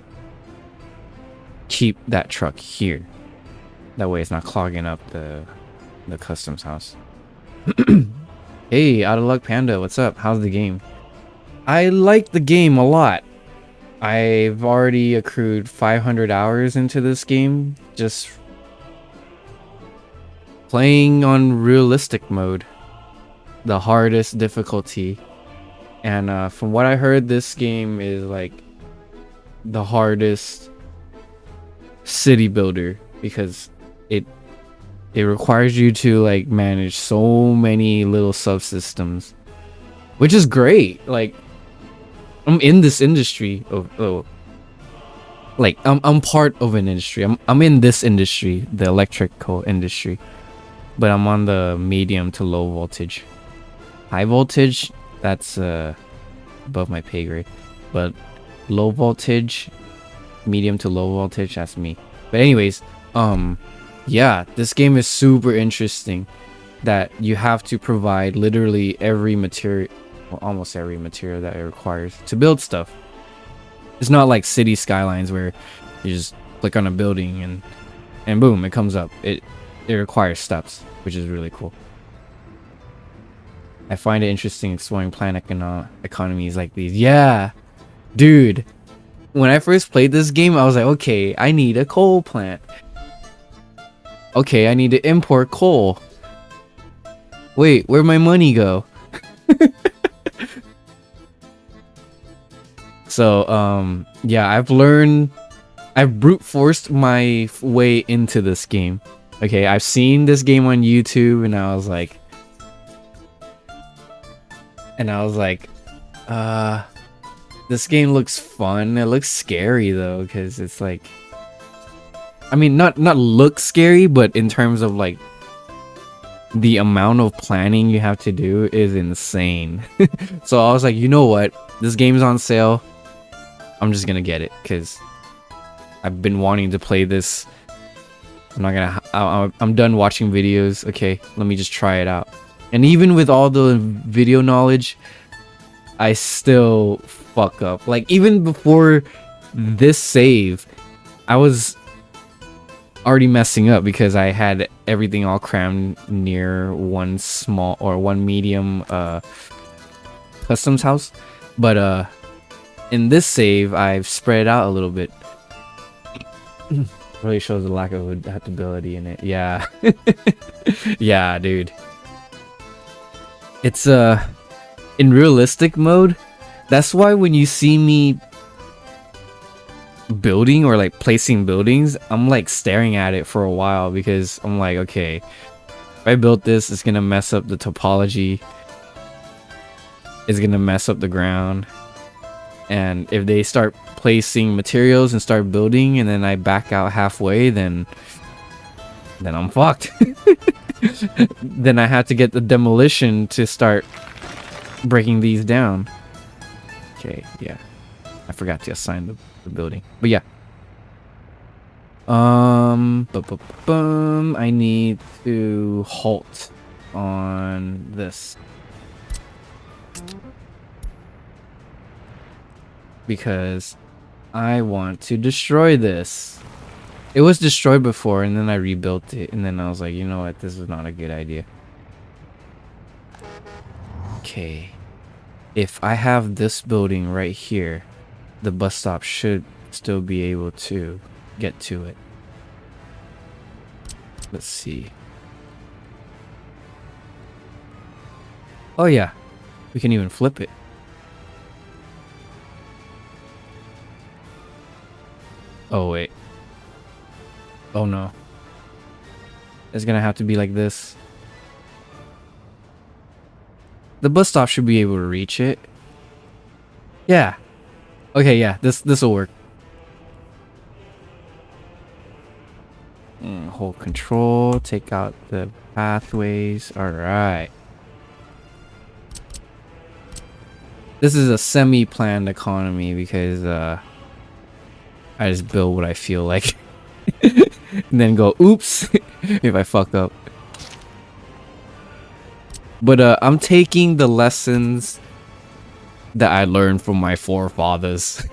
keep that truck here. That way it's not clogging up the customs house. Hey, Out of Luck Panda, what's up? How's the game? I like the game a lot. I've already accrued 500 hours into this game, just playing on realistic mode, the hardest difficulty. And from what I heard, this game is like the hardest city builder because it requires you to like manage so many little subsystems, which is great. Like, I'm in this industry of like I'm part of an industry. I'm in this industry, the electrical industry, but I'm on the medium to low voltage. High voltage, that's above my pay grade, but low voltage, medium to low voltage, that's me. But anyways, yeah, this game is super interesting, that you have to provide literally every material, well, almost every material that it requires to build stuff. It's not like City Skylines where you just click on a building and boom, it comes up. It requires steps, which is really cool. I find it interesting exploring planet economies like these. Yeah, dude. When I first played this game, I was like, okay, I need a coal plant. Okay, I need to import coal. Wait, where'd my money go? So, yeah, I've brute forced my way into this game. Okay, I've seen this game on YouTube and I was like, this game looks fun. It looks scary though, because it's like, I mean, not look scary, but in terms of like the amount of planning you have to do is insane. So I was like, you know what? This game's on sale. I'm just gonna get it because I've been wanting to play this. I'm done watching videos. Okay, let me just try it out. And even with all the video knowledge, I still fuck up. Like, even before this save, I was already messing up because I had everything all crammed near one small or one medium customs house. But in this save, I've spread it out a little bit. Really shows the lack of adaptability in it. Yeah. Yeah, dude. It's in realistic mode. That's why when you see me building or like placing buildings, I'm like staring at it for a while because I'm like, okay, if I built this, it's gonna mess up the topology. It's gonna mess up the ground. And if they start placing materials and start building and then I back out halfway, then I'm fucked. Then I have to get the demolition to start breaking these down. Okay, yeah. I forgot to assign the building. But yeah. I need to halt on this. Because I want to destroy this. It was destroyed before and then I rebuilt it and then I was like, you know what, this is not a good idea. Okay. if I have this building right here, the bus stop should still be able to get to it. Let's see. Oh yeah, we can even flip it. Oh wait. Oh no. It's gonna have to be like this. The bus stop should be able to reach it. Yeah. Okay, yeah, this will work. Hold control, take out the pathways. Alright. This is a semi-planned economy because I just build what I feel like. And then go, oops, if I fuck up. But I'm taking the lessons that I learned from my forefathers.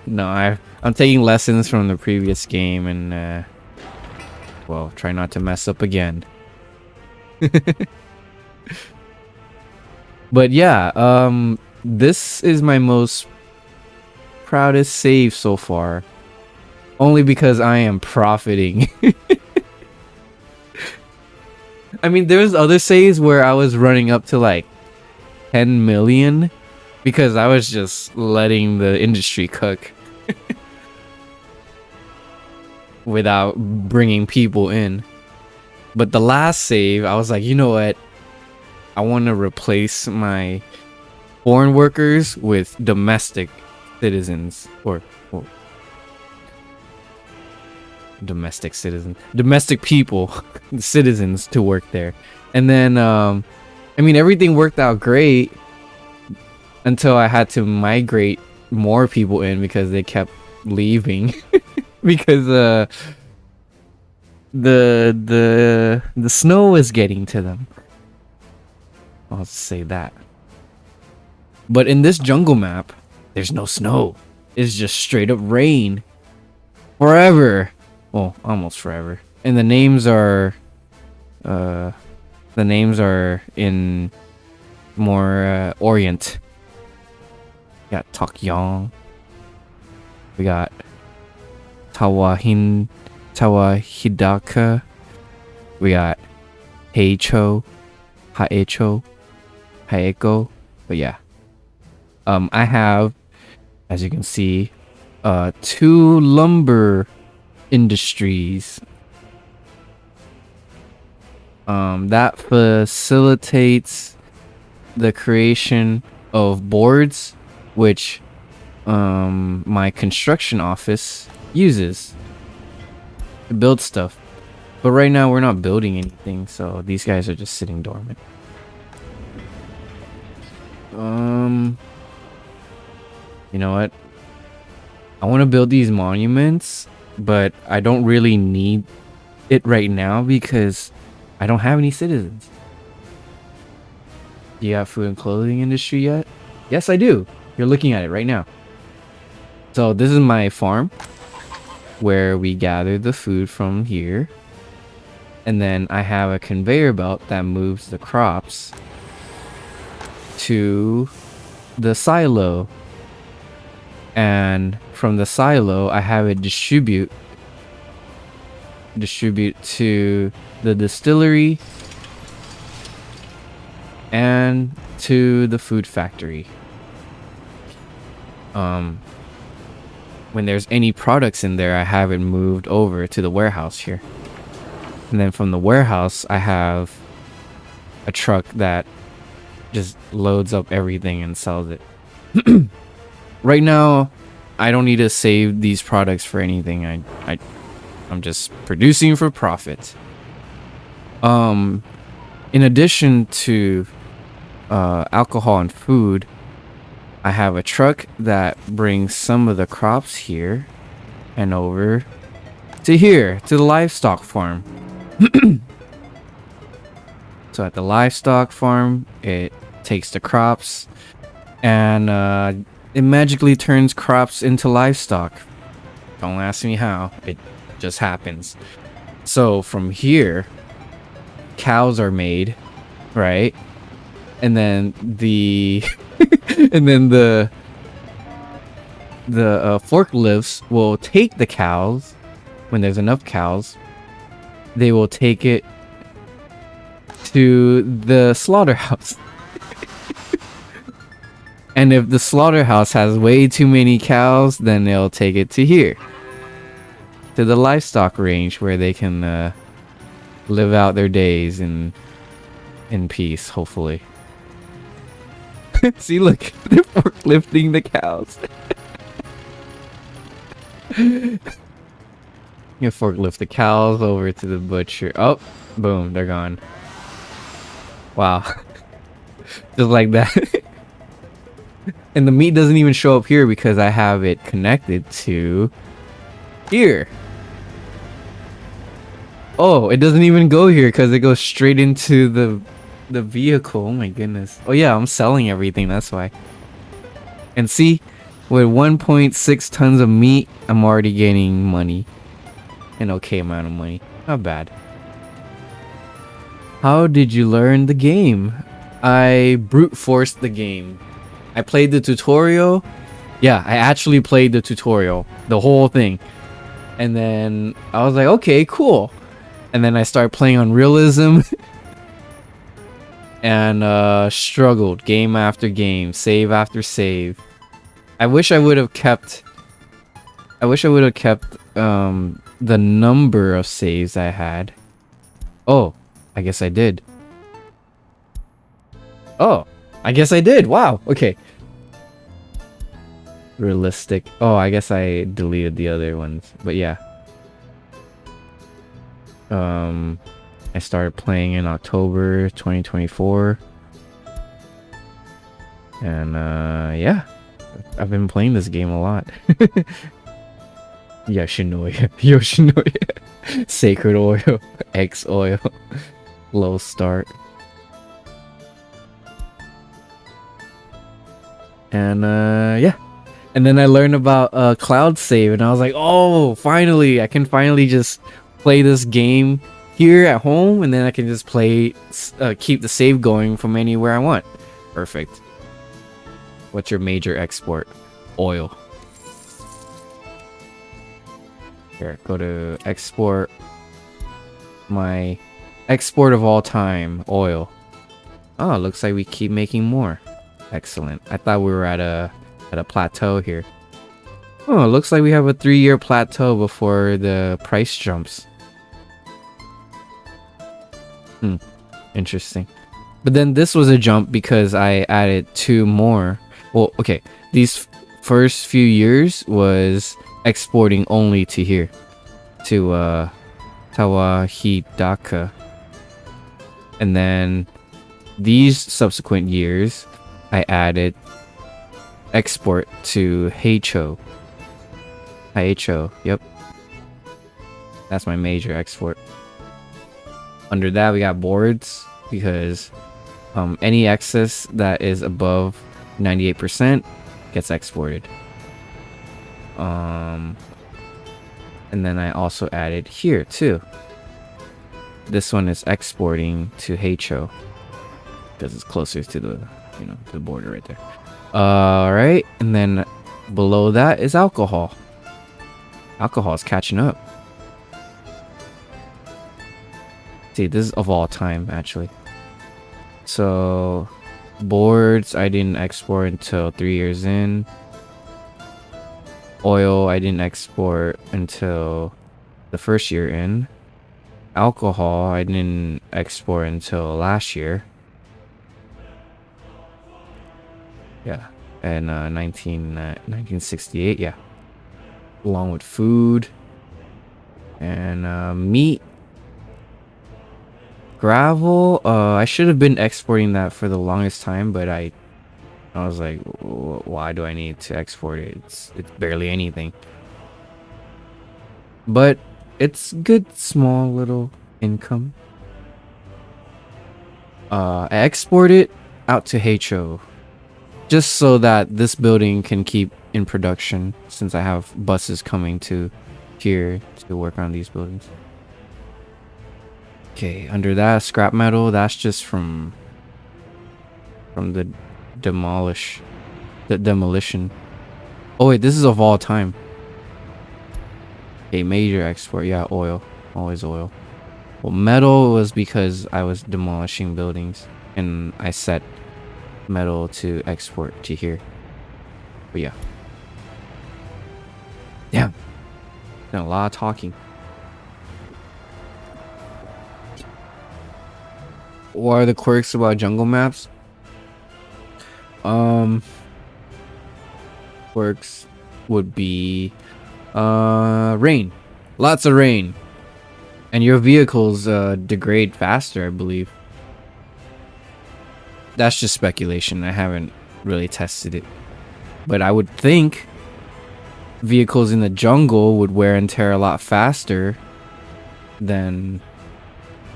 No, I'm taking lessons from the previous game and well, try not to mess up again. But yeah, this is my most proudest save so far. Only because I am profiting. I mean, there's other saves where I was running up to like 10 million because I was just letting the industry cook without bringing people in. But the last save, I was like, you know what? I want to replace my foreign workers with domestic citizens or domestic people, citizens to work there. And then I mean, everything worked out great until I had to migrate more people in because they kept leaving because the snow was getting to them. I'll say that. But in this jungle map, there's no snow. It's just straight up rain forever. Well, almost forever. And the names are in more Orient. We got Takyong. We got Tawahidaka. We got Haecho. Haeko. But yeah. I have, as you can see, 2 lumber industries. That facilitates the creation of boards, which my construction office uses to build stuff. But right now we're not building anything, so these guys are just sitting dormant. You know what? I want to build these monuments, but I don't really need it right now because I don't have any citizens. Do you have food and clothing industry yet? Yes, I do. You're looking at it right now. So this is my farm where we gather the food from here. And then I have a conveyor belt that moves the crops to the silo. And from the silo, I have it distribute to the distillery and to the food factory. When there's any products in there, I have it moved over to the warehouse here. And then from the warehouse, I have a truck that just loads up everything and sells it. Right now, I don't need to save these products for anything. I'm just producing for profit. In addition to alcohol and food, I have a truck that brings some of the crops here and over to here, to the livestock farm. So at the livestock farm, it takes the crops and it magically turns crops into livestock. Don't ask me how, it just happens. So from here, cows are made, right? And then the And then the forklifts will take the cows when there's enough cows. They will take it to the slaughterhouse. And if the slaughterhouse has way too many cows, then they'll take it to here, to the livestock range, where they can live out their days in peace, hopefully. See, look, they're forklifting the cows. You forklift the cows over to the butcher. Oh, boom, they're gone. Wow. Just like that. And the meat doesn't even show up here because I have it connected to here. Oh, it doesn't even go here because it goes straight into the vehicle. Oh my goodness. Oh yeah, I'm selling everything, that's why. And see, with 1.6 tons of meat, I'm already gaining money. An okay amount of money. Not bad. How did you learn the game? I brute forced the game. I played the tutorial. Yeah, I actually played the tutorial, the whole thing. And then I was like, okay, cool. And then I started playing on realism. And struggled game after game, save after save. I wish I would have kept the number of saves I had. Oh, I guess I did. Oh, I guess I did. Wow. Okay. Realistic. Oh, I guess I deleted the other ones. But yeah. I started playing in October 2024. And yeah. I've been playing this game a lot. Yoshinoya. Yoshinoya. Sacred oil. X oil. Low start. And yeah. And then I learned about cloud save, and I was like, oh, finally, I can finally just play this game here at home, and then I can just play, keep the save going from anywhere I want. Perfect. What's your major export? Oil. Here, go to export. My export of all time, oil. Oh, looks like we keep making more. Excellent. I thought we were at a plateau here. Oh, it looks like we have a 3-year plateau before the price jumps. Interesting. But then this was a jump because I added 2 more. Well, okay. These first few years was exporting only to here. To Tawahidaka. And then these subsequent years, I added export to Heicho. Heicho, yep. That's my major export. Under that, we got boards because any excess that is above 98% gets exported. And then I also added here too. This one is exporting to Heicho because it's closer to the, the border right there. Alright, and then below that is alcohol. Alcohol is catching up. See, this is of all time, actually. So, boards, I didn't export until 3 years in. Oil, I didn't export until the first year in. Alcohol, I didn't export until last year. Yeah, and 1968, yeah. Along with food and meat. Gravel, I should have been exporting that for the longest time, but I was like, why do I need to export it? It's barely anything. But it's good, small little income. I export it out to Heicho, just so that this building can keep in production, since I have buses coming to here to work on these buildings. Okay, under that, scrap metal, that's just from the demolish The demolition. Oh wait, this is of all time. A major export, yeah, oil. Always oil. Well, metal was because I was demolishing buildings and I set metal to export to here. But yeah. Damn. Done a lot of talking. What are the quirks about jungle maps? Quirks would be rain. Lots of rain. And your vehicles degrade faster, I believe. That's just speculation. I haven't really tested it. But I would think vehicles in the jungle would wear and tear a lot faster than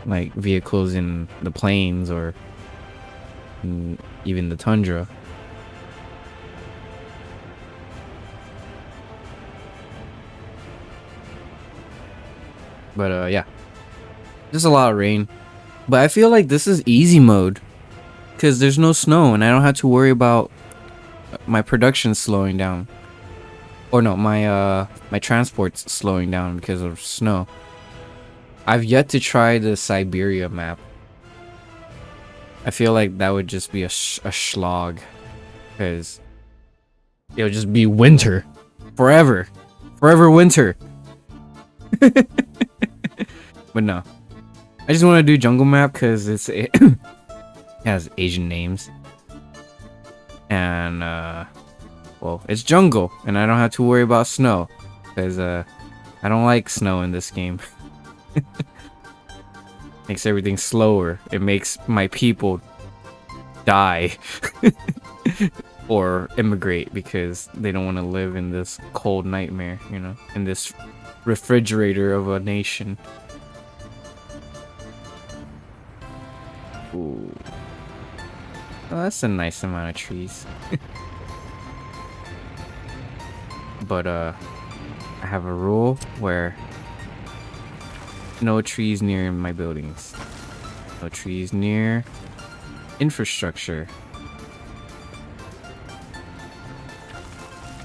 like vehicles in the plains or even the tundra. But yeah, there's a lot of rain, but I feel like this is easy mode because there's no snow and I don't have to worry about my production slowing down, or no, my transport's slowing down because of snow. I've yet to try the Siberia map. I feel like that would just be a slog because it'll just be winter forever winter. But no, I just want to do jungle map because it has Asian names and well, it's jungle and I don't have to worry about snow because I don't like snow in this game. Makes everything slower. It makes my people die or immigrate because they don't want to live in this cold nightmare, you know, in this refrigerator of a nation. Ooh. Oh, that's a nice amount of trees. But I have a rule where no trees near my buildings. No trees near infrastructure.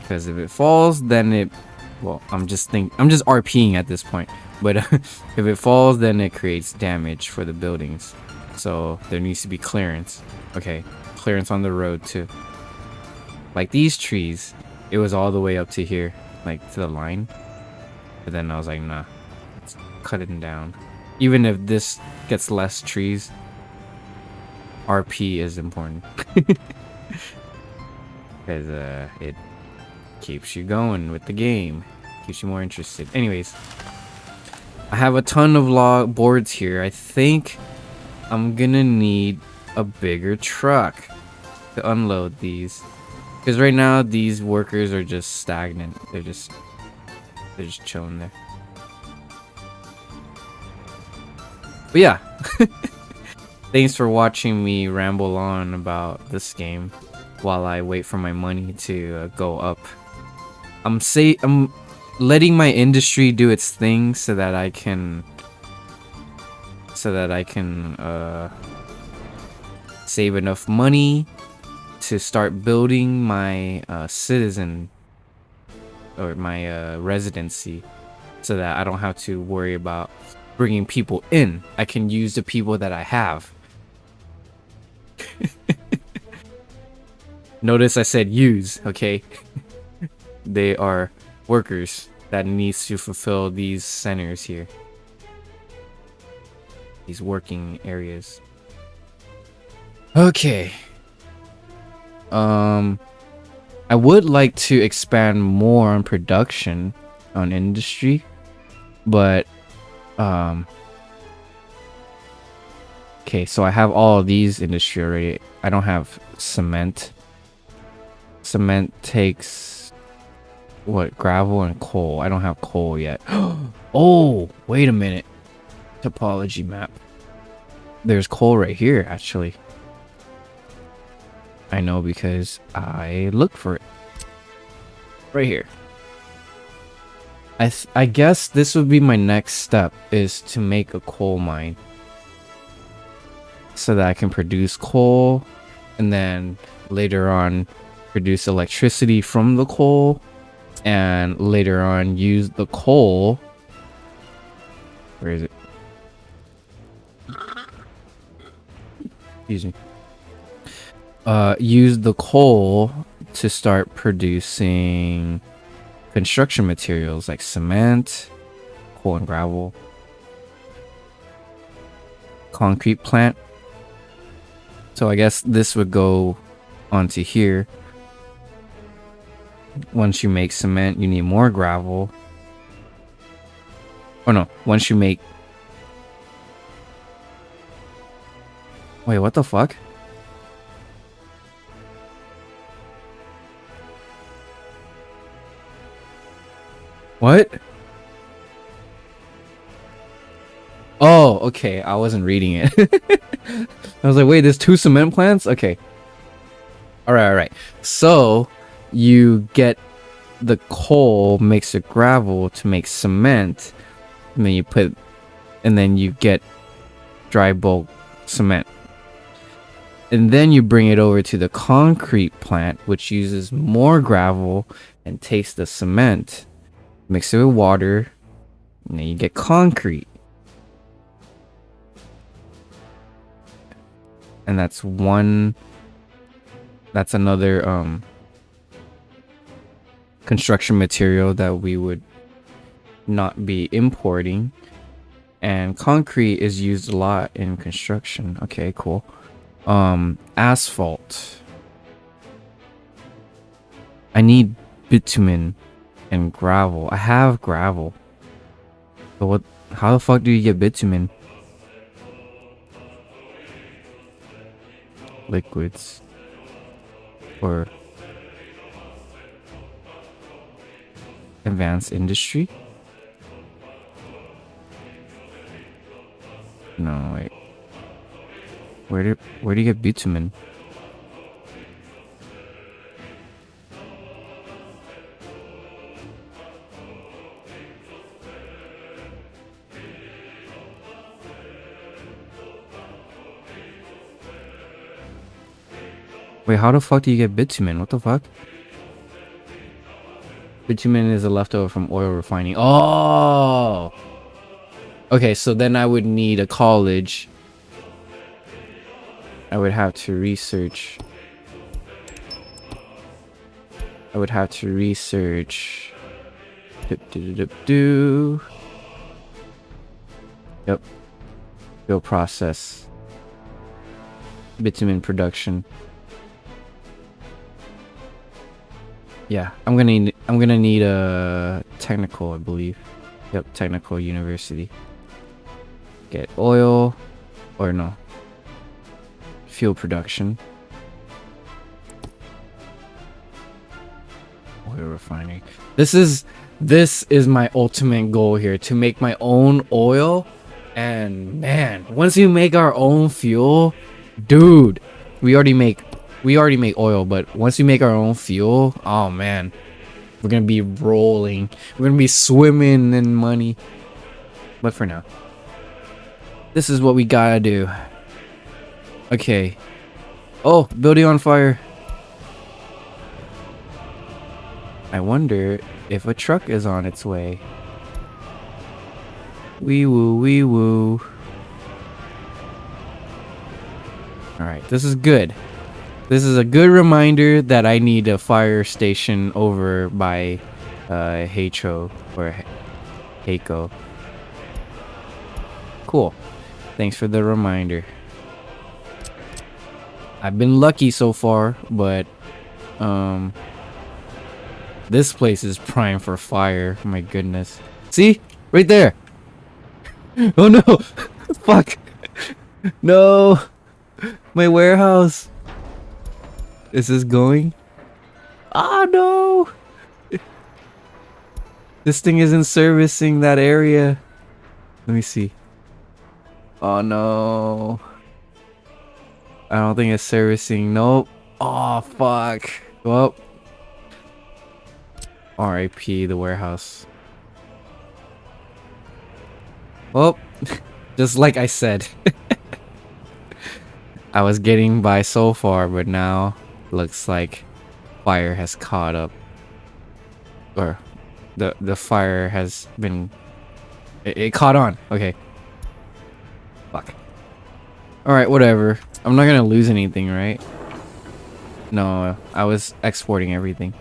Because if it falls, then it, well, I'm just RPing at this point. But if it falls, then it creates damage for the buildings. So there needs to be clearance. Okay, clearance on the road too. Like these trees, it was all the way up to here, like to the line. But then I was like, nah, let's cut it down. Even if this gets less trees, RP is important. Because it keeps you going with the game. Keeps you more interested. Anyways, I have a ton of log boards here. I think I'm gonna need a bigger truck to unload these. Because right now these workers are just stagnant. They're just chilling there. But yeah. Thanks for watching me ramble on about this game while I wait for my money to go up. I'm letting my industry do its thing so that I can save enough money to start building my citizen or my residency, so that I don't have to worry about bringing people in. I can use the people that I have. Notice I said use, okay? They are workers that needs to fulfill these centers here. These working areas. Okay. I would like to expand more on production on industry, but okay, so I have all of these industry already. I don't have cement. Cement takes what, gravel and coal. I don't have coal yet. Oh, wait a minute. Topology map. There's coal right here, actually. I know because I looked for it. Right here. I guess this would be my next step, is to make a coal mine. So that I can produce coal and then later on produce electricity from the coal, and later on use the coal. Where is it? Excuse me. Use the coal to start producing construction materials like cement, coal and gravel, concrete plant. So I guess this would go onto here. Once you make cement, you need more gravel. Oh no, once you make... Wait, what the fuck? What? Oh, okay. I wasn't reading it. I was like, wait, there's 2 cement plants? Okay. Alright. So, you get the coal mixed with gravel to make cement. And then you get dry bulk cement. And then you bring it over to the concrete plant, which uses more gravel and takes the cement, mix it with water, and then you get concrete. And that's another construction material that we would not be importing. And concrete is used a lot in construction. Okay, cool. Asphalt. I need bitumen and gravel. I have gravel. But how the fuck do you get bitumen? Liquids. Or advanced industry? No, wait. Where do you get bitumen? Wait, how the fuck do you get bitumen? What the fuck? Bitumen is a leftover from oil refining. Oh! Okay, so then I would need a college. I would have to research. Yep. Go process. Bitumen production. Yeah, I'm gonna need a technical, I believe. Yep, technical university. Get oil, or no, fuel production. Oil refining. This is my ultimate goal here, to make my own oil. And man, once you make our own fuel, dude, we already make oil, but once we make our own fuel, oh man, we're gonna be rolling. We're gonna be swimming in money. But for now, this is what we gotta do. Okay. Oh, building on fire. I wonder if a truck is on its way. Wee woo, wee woo. Alright, this is good. This is a good reminder that I need a fire station over by Heicho or Heiko. Cool. Thanks for the reminder. I've been lucky so far, but this place is prime for fire. My goodness. See? Right there. Oh no. Fuck. No. My warehouse. Is this going? Ah, no. This thing isn't servicing that area. Let me see. Oh no. I don't think it's servicing. Nope. Oh fuck. Well, RIP the warehouse. Well, just like I said. I was getting by so far, but now looks like fire has caught up, or the fire has been it caught on. Okay. Fuck. All right, whatever. I'm not gonna lose anything, right? No, I was exporting everything.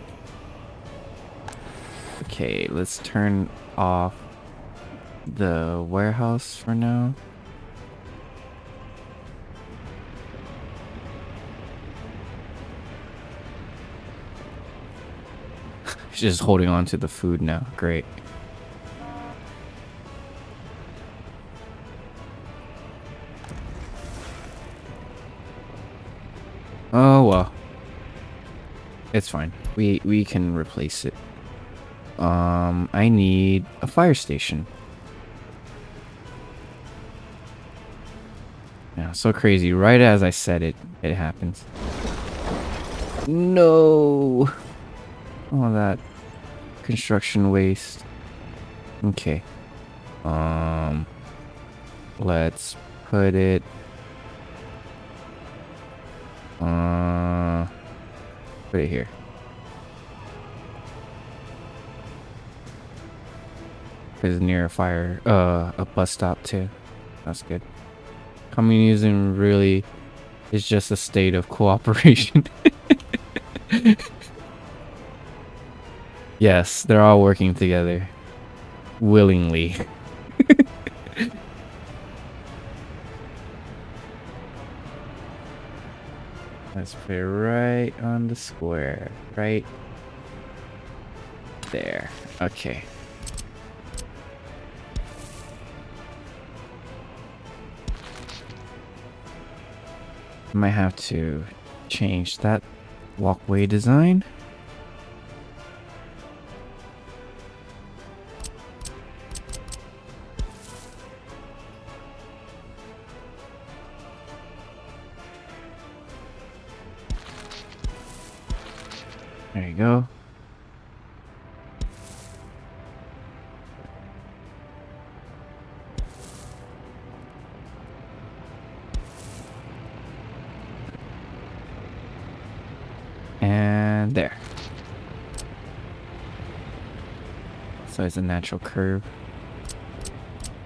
Okay, let's turn off the warehouse for now. She's just holding on to the food now. Great. Oh well. It's fine. We can replace it. I need a fire station. Yeah, so crazy. Right as I said it, it happens. No. All that construction waste. Okay. Let's put it put it here. It's near a fire a bus stop too. That's good. Communism really is just a state of cooperation. Yes, they're all working together. Willingly. Let's put it right on the square. Right there. Okay. Might have to change that walkway design. There you go. And there. So it's a natural curve.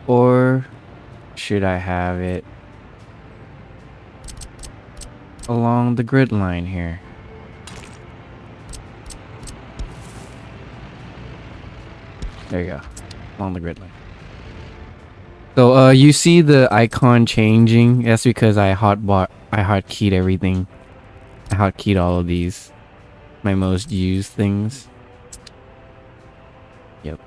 Or should I have it along the grid line here? There you go. Along the grid line. So you see the icon changing? That's because I hotkeyed everything. I hotkeyed all of these. My most used things. Yep.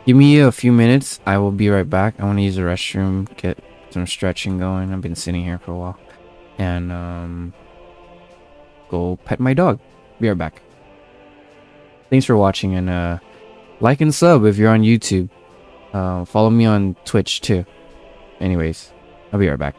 Give me a few minutes. I will be right back. I want to use the restroom, get some stretching going. I've been sitting here for a while. And go pet my dog. Be right back. Thanks for watching, and like and sub if you're on YouTube. Follow me on Twitch too. Anyways, I'll be right back.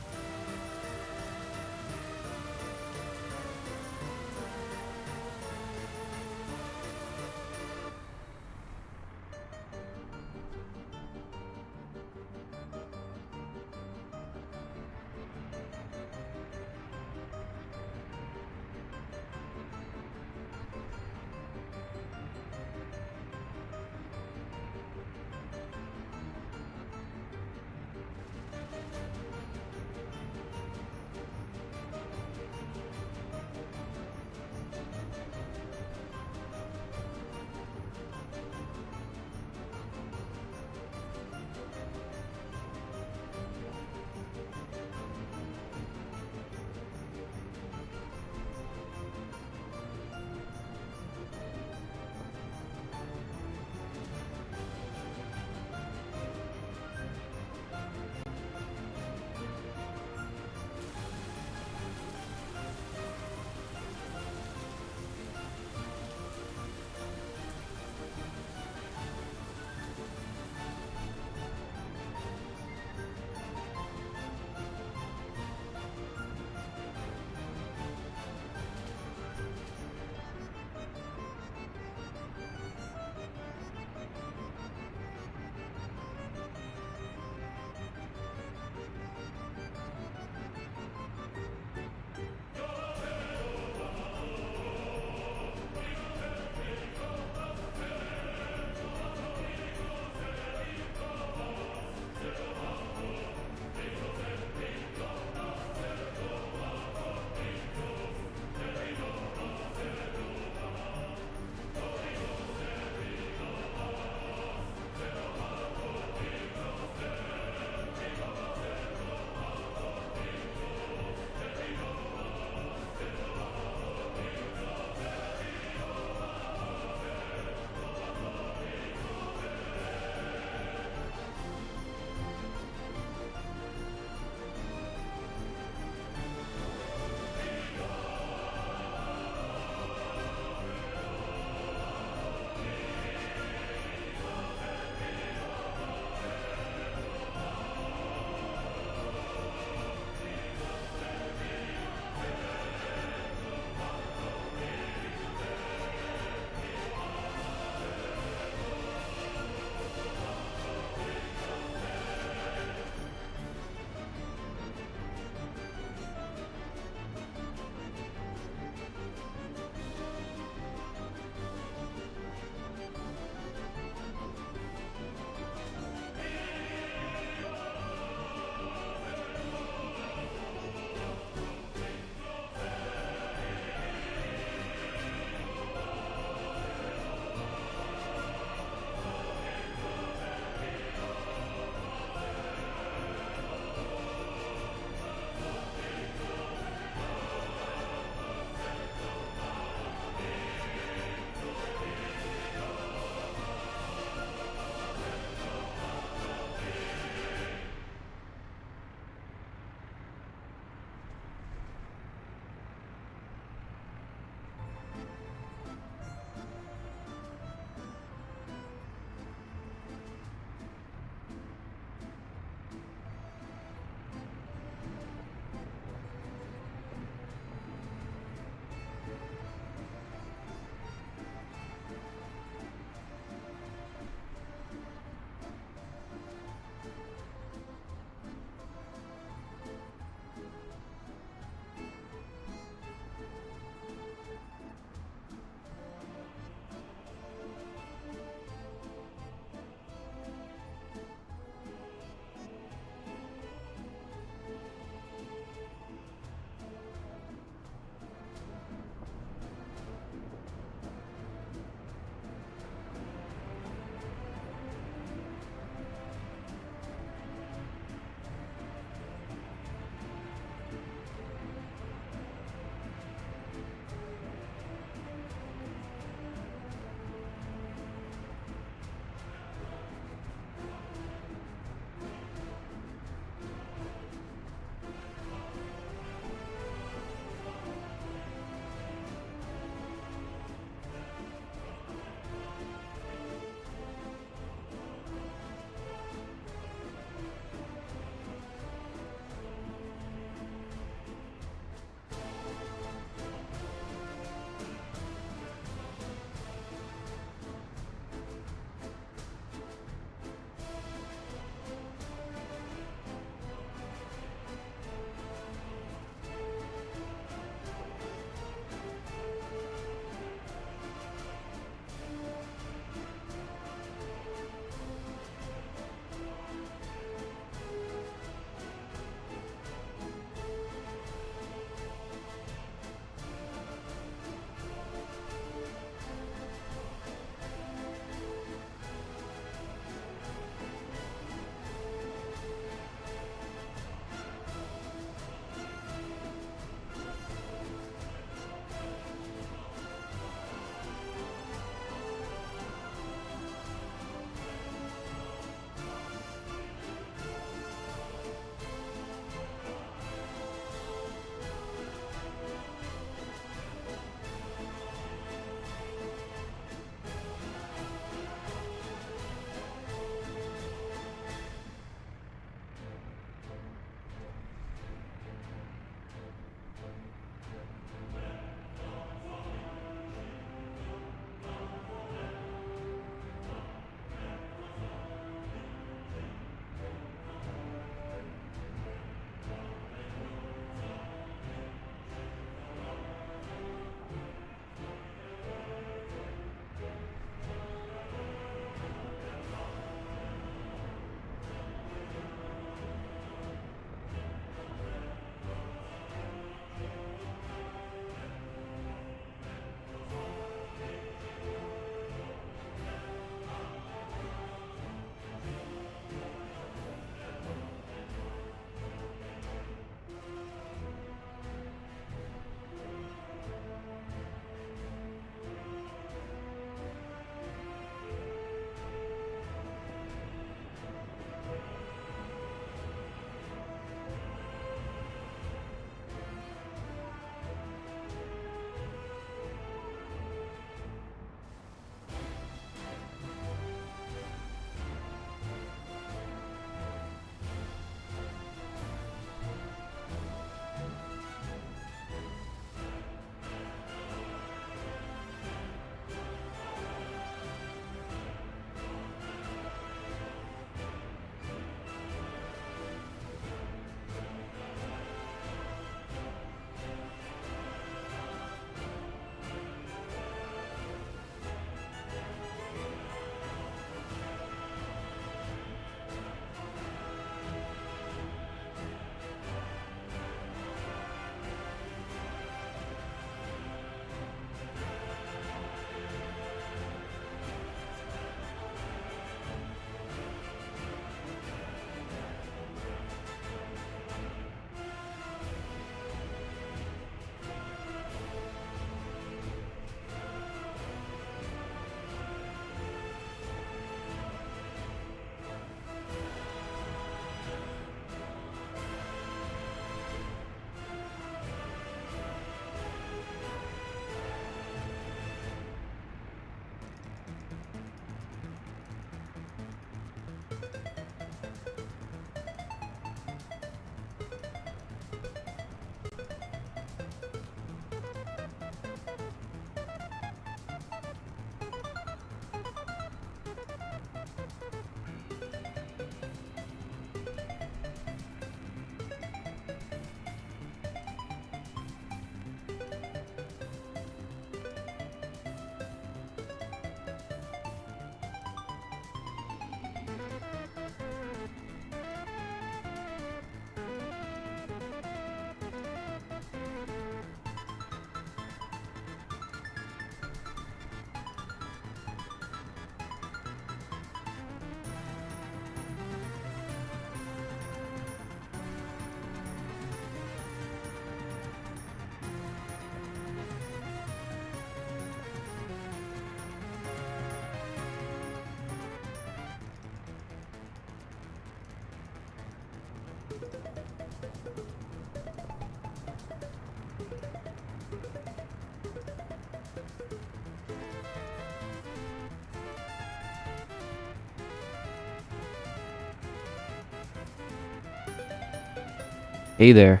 Hey there,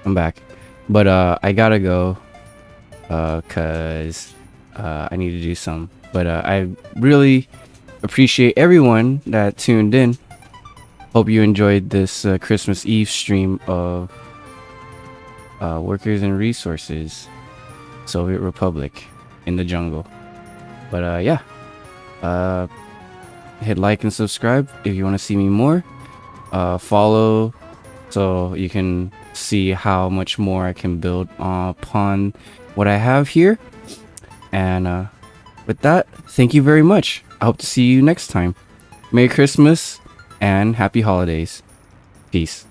I'm back. But I gotta go cuz I need to do some. But I really appreciate everyone that tuned in. Hope you enjoyed this Christmas Eve stream of Workers and Resources, Soviet Republic in the jungle. But yeah, hit like and subscribe if you want to see me more. Follow so you can see how much more I can build upon what I have here. And with that, thank you very much. I hope to see you next time. Merry Christmas and happy holidays. Peace.